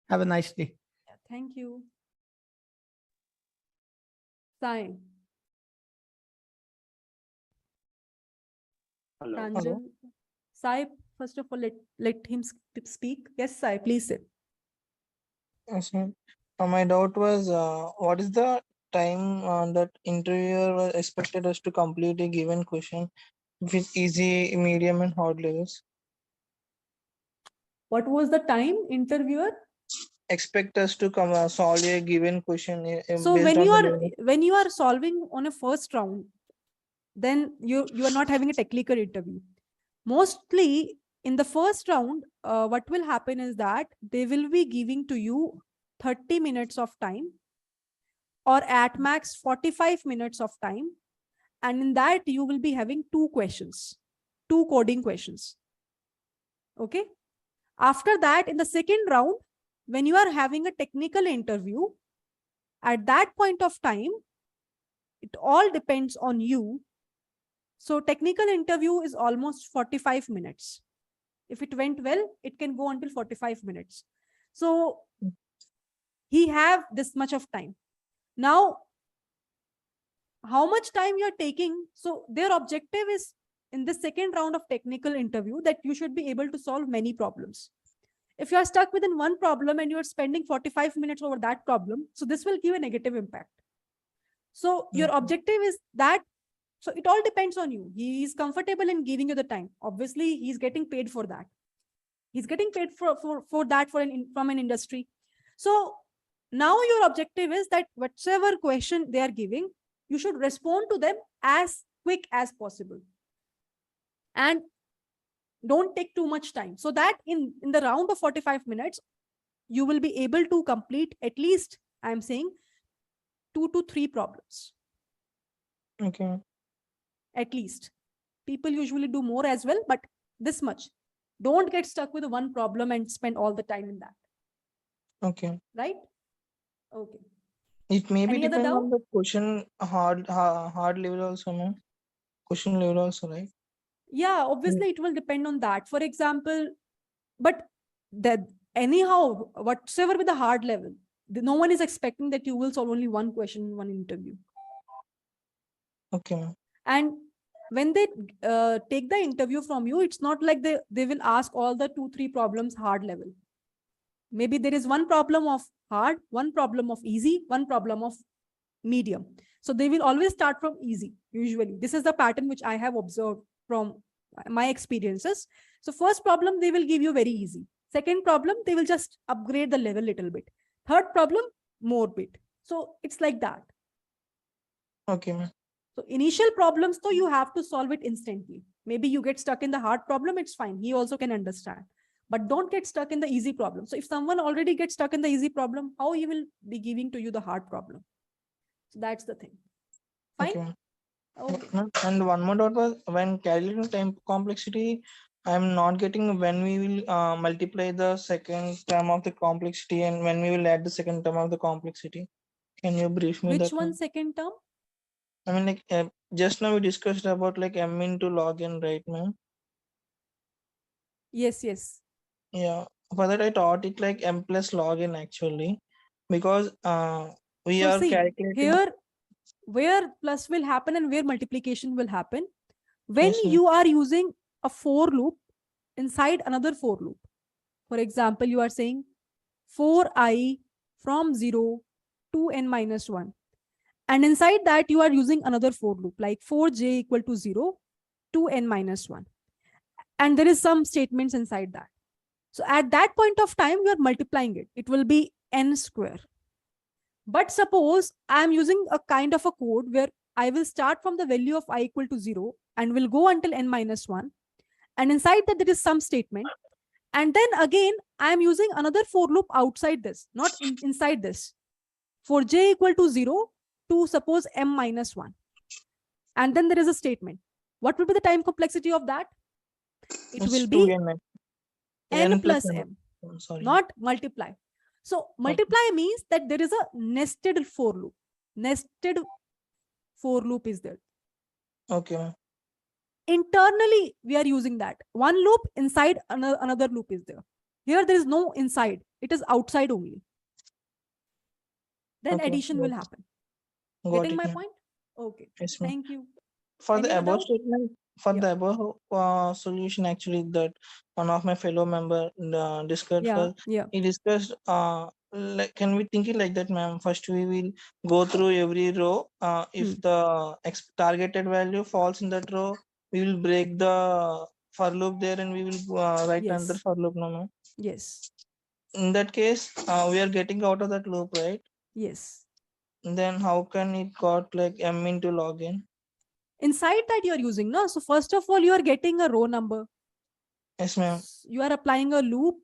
Have a nice day. Yeah, thank you. Sai. Hello. Sai, first of all, let him speak. Yes, Sai, please say. Yes, ma'am. My doubt was what is the time that interviewer was expected us to complete a given question with easy, medium, and hard levels? What was the time, interviewer? expect us to come solve a given question So based on the level? when you are solving on a first round, then you are not having a technical interview. Mostly in the first round, what will happen is that they will be giving to you 30 minutes of time, or at max 45 minutes of time. And in that, you will be having two coding questions. Okay. After that, in the second round, when you are having a technical interview, at that point of time, it all depends on you. So technical interview is almost 45 minutes. If it went well, it can go until 45 minutes. So he have this much of time. Now, how much time you're taking? So their objective is in the second round of technical interview that you should be able to solve many problems. If you're stuck within one problem and you're spending 45 minutes over that problem, so this will give a negative impact. So your objective is that, so it all depends on you. He is comfortable in giving you the time. Obviously, he's getting paid for that. He's getting paid for that from an industry. So now your objective is that whatever question they are giving, you should respond to them as quick as possible. And don't take too much time, so that in the round of 45 minutes, you will be able to complete at least, I'm saying, 2 to 3 problems. Okay. At least. People usually do more as well, but this much. Don't get stuck with one problem and spend all the time in that. Okay. Right? Okay. It may be Any other depend doubt? on the question hard level also, no? Question level also, right? Yeah, obviously it will depend on that. For example, but that anyhow, whatsoever with the hard level, no one is expecting that you will solve only one question in one interview. Okay. And when they take the interview from you, it's not like they will ask all the 2-3 problems hard level. Maybe there is one problem of hard, one problem of easy, one problem of medium. So they will always start from easy. Usually this is the pattern which I have observed from my experiences. So first problem, they will give you very easy. Second problem, they will just upgrade the level little bit. Third problem, more bit. So it's like that. Okay. So initial problems, though, you have to solve it instantly. Maybe you get stuck in the hard problem, it's fine. He also can understand. But don't get stuck in the easy problem. So if someone already gets stuck in the easy problem, how he will be giving to you the hard problem? So that's the thing. Fine. Okay. Okay. And one more doubt was when calculating time complexity, I'm not getting when we will multiply the second term of the complexity and when we will add the second term of the complexity. Can you brief me Which that? one second term? I mean, like just now we discussed about like m into log n, right, ma'am? Yes, yes. Yeah. For that, I taught it like m plus log n actually, because we So are see, calculating here where plus will happen and where multiplication will happen. When Yes, ma'am. you are using a for loop inside another for loop. For example, you are saying for I from 0 to n minus 1. And inside that, you are using another for loop, like for j equal to 0 to n minus 1. And there is some statements inside that. So at that point of time, you are multiplying it. It will be n square. But suppose I am using a kind of a code where I will start from the value of I equal to 0 and will go until n minus 1. And inside that, there is some statement. And then again, I am using another for loop outside this, not inside this. For j equal to 0 to suppose m minus 1. And then there is a statement. What will be the time complexity of that? It It's will be 2n, n plus n. m, Sorry. not multiply. So multiply means that there is a nested for loop. Nested for loop is there. Okay. Internally, we are using that. One loop inside another loop is there. Here, there is no inside. It is outside only. Then Okay, addition will happen. Got Getting it, my ma'am. point? Okay. Yes, ma'am. Thank you. For Any the other above doubt? statement, for the above solution, actually, that one of my fellow member discussed Yeah, was, yeah. he discussed like, can we think it like that, ma'am? First, we will go through every row. If the targeted value falls in that row, we will break the for loop there and we will write another Yes. for loop, no, ma'am? Yes. in that case, we are getting out of that loop, right? Yes. Then how can it got like m into login? Inside that you are using, no? So first of all, you are getting a row number. Yes, ma'am. You are applying a loop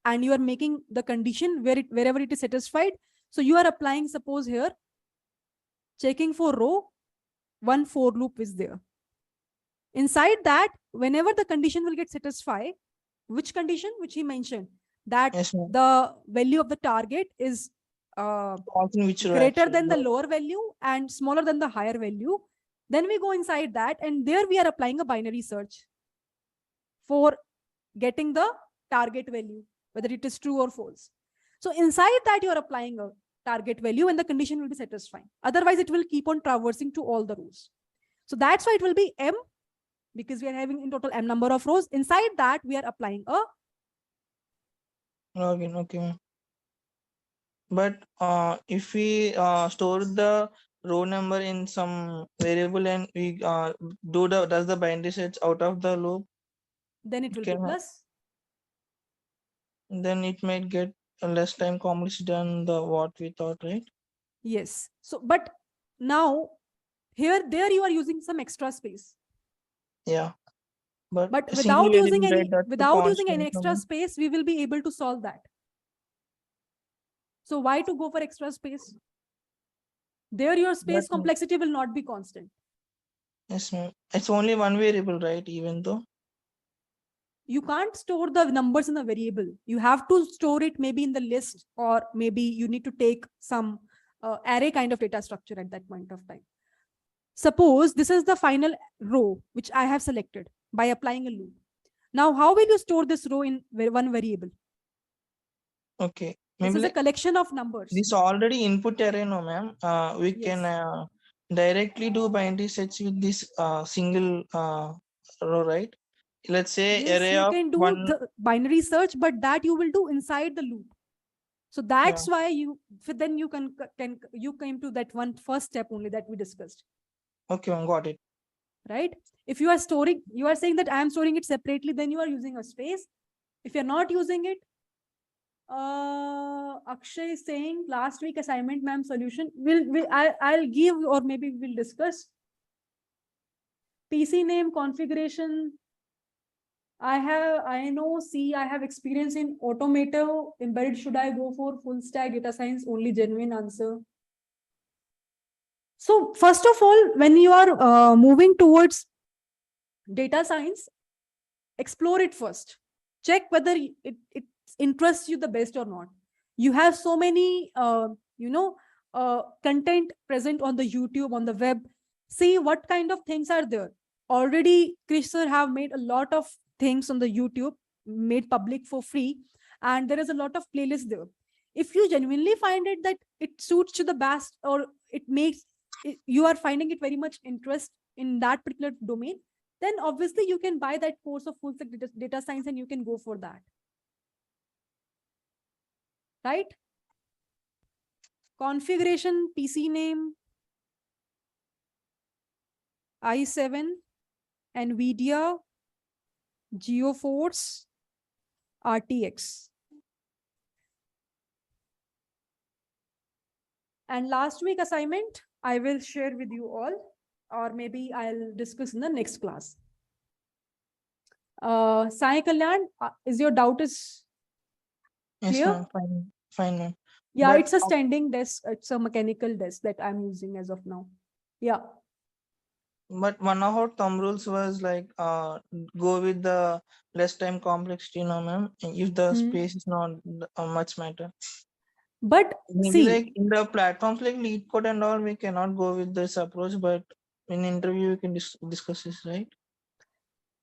and you are making the condition wherever it is satisfied. So you are applying, suppose here, checking for row, one for loop is there. Inside that, whenever the condition will get satisfied, which condition? Which he mentioned, that Yes, ma'am. the value of the target is greater than the lower value and smaller than the higher value. Then we go inside that, and there we are applying a binary search for getting the target value, whether it is true or false. So inside that you are applying a target value and the condition will be satisfying. Otherwise, it will keep on traversing to all the rows. So that's why it will be M, because we are having in total M number of rows. Inside that, we are applying a login. Okay, ma'am. But if we store the row number in some variable and we does the binary search out of the loop, then it will be plus. Then it might get a less time complexity than the what we thought, right? Yes. So, but now there you are using some extra space. Yeah. But without using any extra space, we will be able to solve that. So why to go for extra space? There your space complexity will not be constant. Yes, ma'am. It's only one variable, right? Even though you can't store the numbers in a variable. You have to store it maybe in the list, or maybe you need to take some array kind of data structure at that point of time. Suppose this is the final row which I have selected by applying a loop. Now, how will you store this row in one variable? Okay. This is a collection of numbers. This already input array, no, ma'am. We can directly do binary search with this single row, right? Let's say array you of can do the binary search, but that you will do inside the loop. So that's why you came to that one first step only that we discussed. Okay, got it. Right? If you are saying that I am storing it separately, then you are using a space. If you're not using it, Akshay is saying last week assignment, ma'am, solution. I'll give, or maybe we'll discuss. PC name configuration. I have experience in automotive embedded. Should I go for full stack data science? Only genuine answer. So first of all, when you are moving towards data science, explore it first. Check whether it interests you the best or not. You have so many, content present on the YouTube, on the web. See what kind of things are there. Already, Krish sir have made a lot of things on the YouTube, made public for free. And there is a lot of playlists there. If you genuinely find it that it suits you the best, or you are finding it very much interest in that particular domain, then obviously you can buy that course of full stack data science and you can go for that. Right? Configuration, PC name, i7, NVIDIA, GeoForce, RTX. And last week assignment, I will share with you all, or maybe I'll discuss in the next class. Sai Kalyan, is your doubt is clear? Yes, ma'am. Fine, ma'am. Yeah, it's a standing desk. It's a mechanical desk that I'm using as of now. Yeah. But one of our thumb rules was like go with the less time complexity, no, ma'am. If the space is not much matter. But maybe see, like in the platforms like LeetCode and all, we cannot go with this approach, but in interview we can discuss this, right?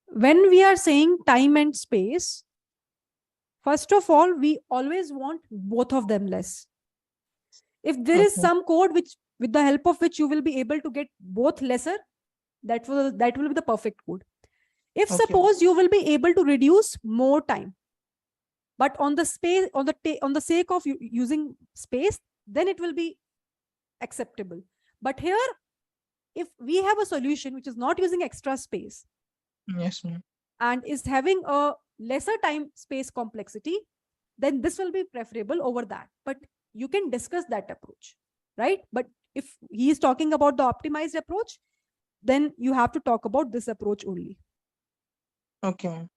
When we are saying time and space, first of all, we always want both of them less. If there is some code which, with the help of which you will be able to get both lesser, that will be the perfect code. If suppose you will be able to reduce more time, but on the space, on the sake of using space, then it will be acceptable. But here, if we have a solution which is not using extra space, yes, ma'am, and is having a lesser time space complexity, then this will be preferable over that. But you can discuss that approach, right? But if he is talking about the optimized approach, then you have to talk about this approach only. Okay, ma'am.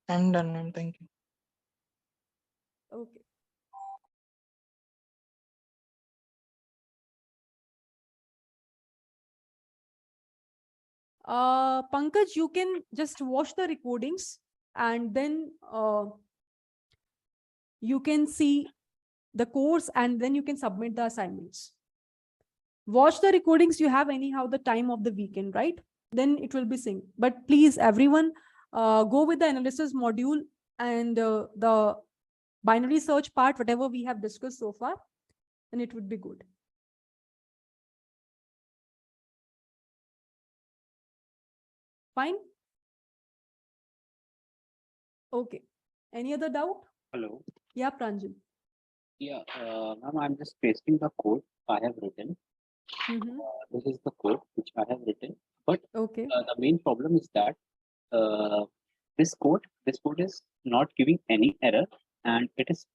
I'm done, ma'am. Thank you. Okay. Pankaj, you can just watch the recordings and then you can see the course and then you can submit the assignments. Watch the recordings you have anyhow the time of the weekend, right? Then it will be synced. But please, everyone, go with the analysis module and the binary search part, whatever we have discussed so far, then it would be good. Fine? Okay. Any other doubt? Hello. Yeah, Pranjal. Yeah, ma'am, I'm just pasting the code I have written. This is the code which I have written. But okay. The main problem is that this code is not giving any error and it is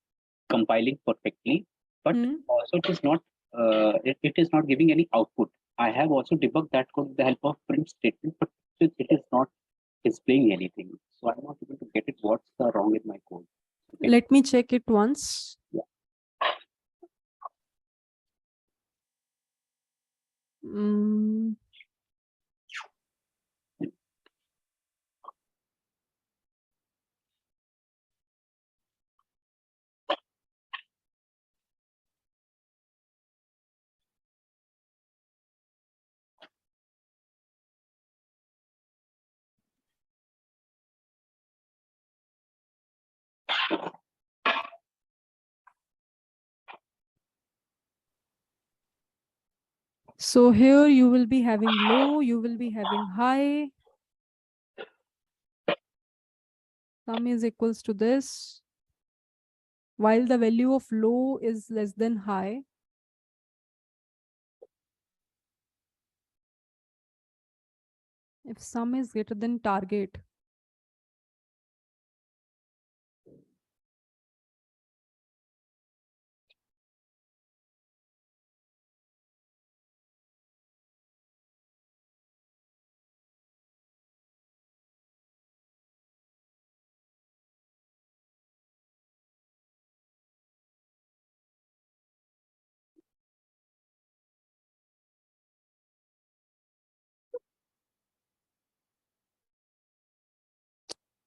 compiling perfectly. But also it is not it is not giving any output. I have also debugged that code with the help of print statement, but it is not displaying anything. So I'm not able to get it. What's the wrong in my code? Okay. Let me check it once. Yeah. So here you will be having low, you will be having high. Sum is equals to this. While the value of low is less than high. If sum is greater than target.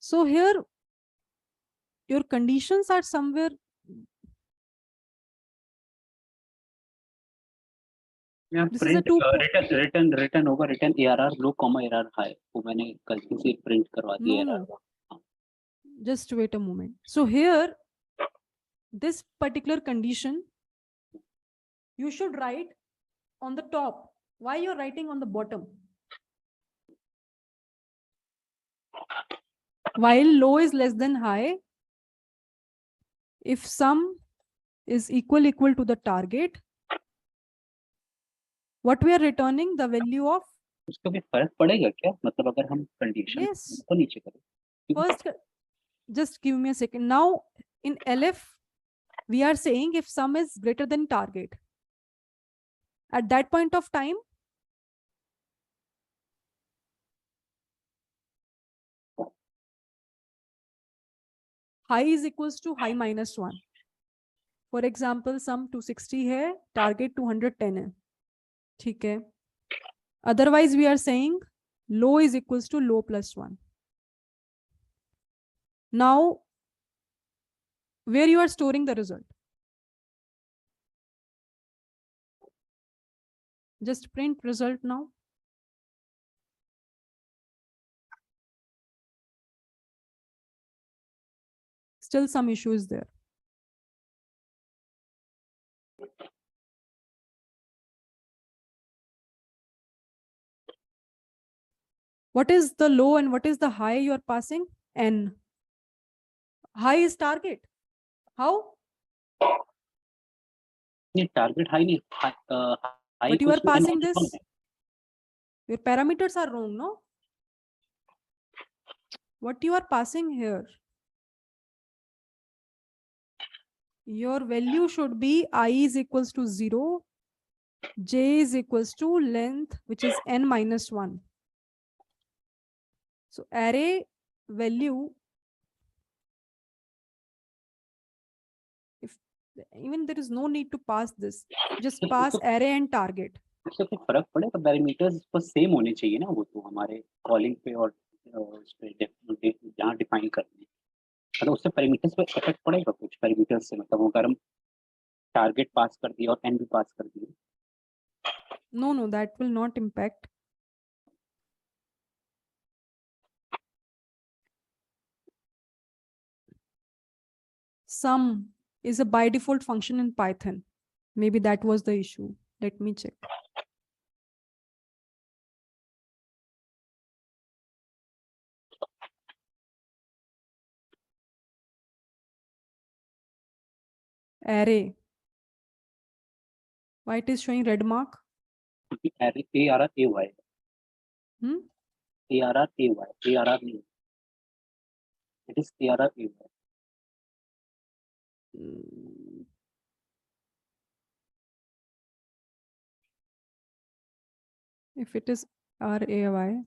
So here, your conditions are somewhere. Yeah, This print, is a two. written over written ARR low comma ARR high. वो मैंने गलती से print करवा दिया No, no. Just wait a moment. So here, this particular condition, you should write on the top. Why you're writing on the bottom? While low is less than high, if sum is equal to the target, what we are returning the value of. उसका भी फर्क पड़ेगा क्या? मतलब अगर हम condition Yes. को नीचे करें. First, just give me a second. Now in LF, we are saying if sum is greater than target. At that point of time, high is equals to high minus 1. For example, sum 260 है, target 210 है. ठीक है. Otherwise, we are saying low is equals to low plus 1. Now, where you are storing the result? Just print result now. Still some issue is there. What is the low and what is the high you are passing? N. High is target. How? Target high नहीं. High but you are passing this. Your parameters are wrong, no? What you are passing here? Your value should be I is equals to 0, j is equals to length, which is n minus 1. So array value, if even there is no need to pass this, just pass array and target. उससे कोई फर्क पड़ेगा? Parameters पर same होने चाहिए ना, वो तो हमारे कॉलिंग पे और उस पे जहाँ डिफाइन करते हैं, मतलब उससे पैरामीटर्स पे इफेक्ट पड़ेगा कुछ? पैरामीटर्स से मतलब अगर हम टारगेट पास कर दिया और एन भी पास कर दिए? No, that will not impact. Sum is a by default function in Python. Maybe that was the issue. Let me check. Array. Why it is showing red mark? array ARR AY. ARR AY. ARR नहीं. It is ARR AY. If it is RAY,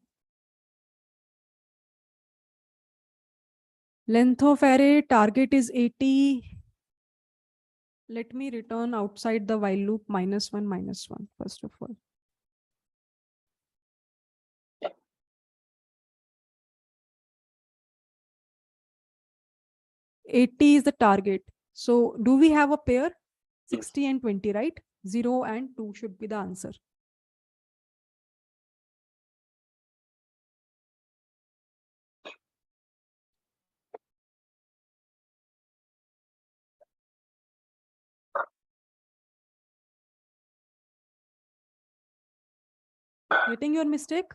length of array target is 80. Let me return outside the while loop -1 first of all. $80 is the target. So do we have a pair? 60 and 20, right? 0 and 2 should be the answer. Getting your mistake?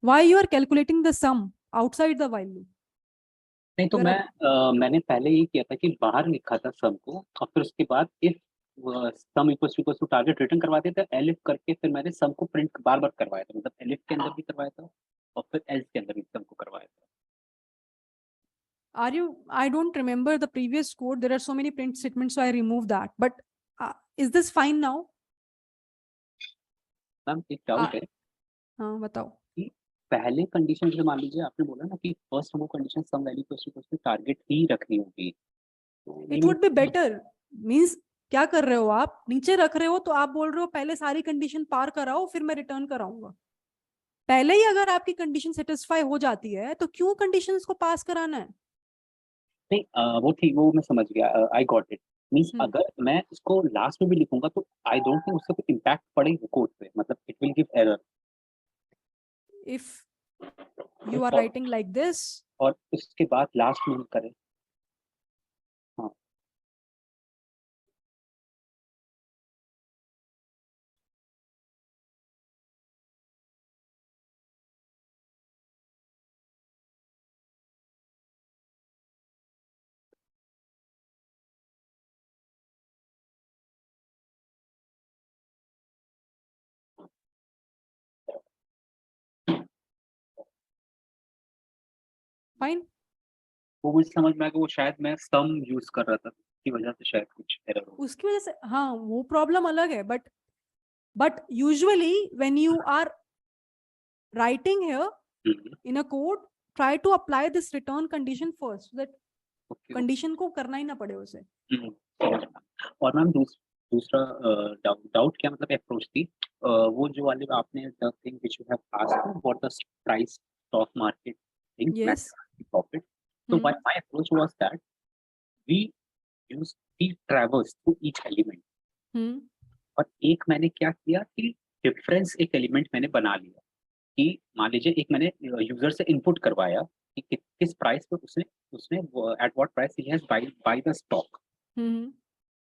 Why you are calculating the sum outside the while loop? नहीं तो मैंने पहले ये किया था कि बाहर लिखा था सम को और फिर उसके बाद if sum equals to target return करवाते थे एलिफ करके, फिर मैंने सम को प्रिंट बार बार करवाया था, मतलब एलिफ के अंदर भी करवाया था और फिर एल्स के अंदर भी सम को करवाया था. I don't remember the previous code. There are so many print statements, so I removed that. But is this fine now? Ma'am एक डाउट है. हाँ बताओ. पहले कंडीशन जो मान लीजिए आपने बोला ना कि फर्स्ट हमको condition sum value equals to target ही रखनी होगी. It would be better. Means क्या कर रहे हो आप? नीचे रख रहे हो तो आप बोल रहे हो पहले सारी कंडीशन पार कराओ फिर मैं रिटर्न कराऊंगा. पहले ही अगर आपकी कंडीशन सेटिस्फाई हो जाती है तो क्यों कंडीशंस को पास कराना है? नहीं वो ठीक, वो मैं समझ गया. I got it. मींस अगर मैं इसको लास्ट में भी लिखूंगा तो आई डोंट थिंक उससे कोई इंपैक्ट पड़ेगा कोड पे, मतलब it will give error. If you are writing like this और उसके बाद लास्ट में करें. हाँ. फाइन. वो मुझे समझ में आया कि वो शायद मैं सम यूज कर रहा था की वजह से शायद कुछ एरर हो. उसकी वजह से हाँ वो प्रॉब्लम अलग है. but usually when you are writing here in a code, try to apply this return condition first so that condition को करना ही ना पड़े उसे. और मैम दूसरा डाउट क्या मतलब अप्रोच थी, वो जो वाले आपने the thing which you have asked what the price stock market thing profit. So my approach was that we use the traverse to each element. और एक मैंने क्या किया कि डिफरेंस एक एलिमेंट मैंने बना लिया कि मान लीजिए एक मैंने यूजर से इनपुट करवाया कि किस प्राइस पे उसने at what price he has by the stock.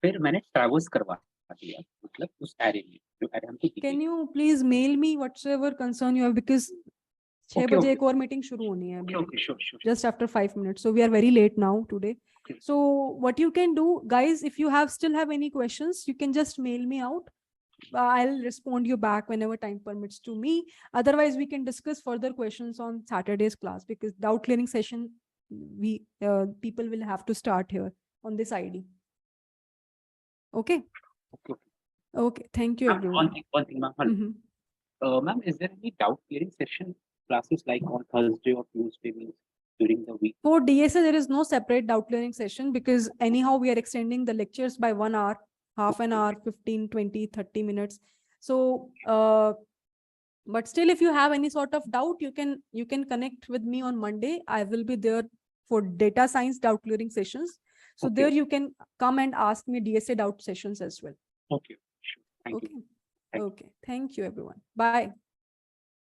फिर मैंने ट्रैवर्स करवा दिया मतलब उस एरे में जो एरे हमको. Can you please mail me whatsoever concern you have because 6 बजे एक और मीटिंग शुरू होनी है अभी. Just after 5 minutes. So we are very late now today. So what you can do, guys, if you still have any questions, you can just mail me out. I'll respond you back whenever time permits to me. Otherwise, we can discuss further questions on Saturday's class because doubt clearing session people will have to start here on this ID. Okay. Okay. Okay. Thank you, everyone. One thing, ma'am. Ma'am, is there any doubt clearing session classes like on Thursday or Tuesday means during the week? For DSA, there is no separate doubt clearing session because anyhow we are extending the lectures by 1 hour, half an hour, 15, 20, 30 minutes. So, but still, if you have any sort of doubt, you can connect with me on Monday. I will be there for data science doubt clearing sessions. So there you can come and ask me DSA doubt sessions as well. Okay. Sure. Thank you. Okay. Thank you, everyone. Bye.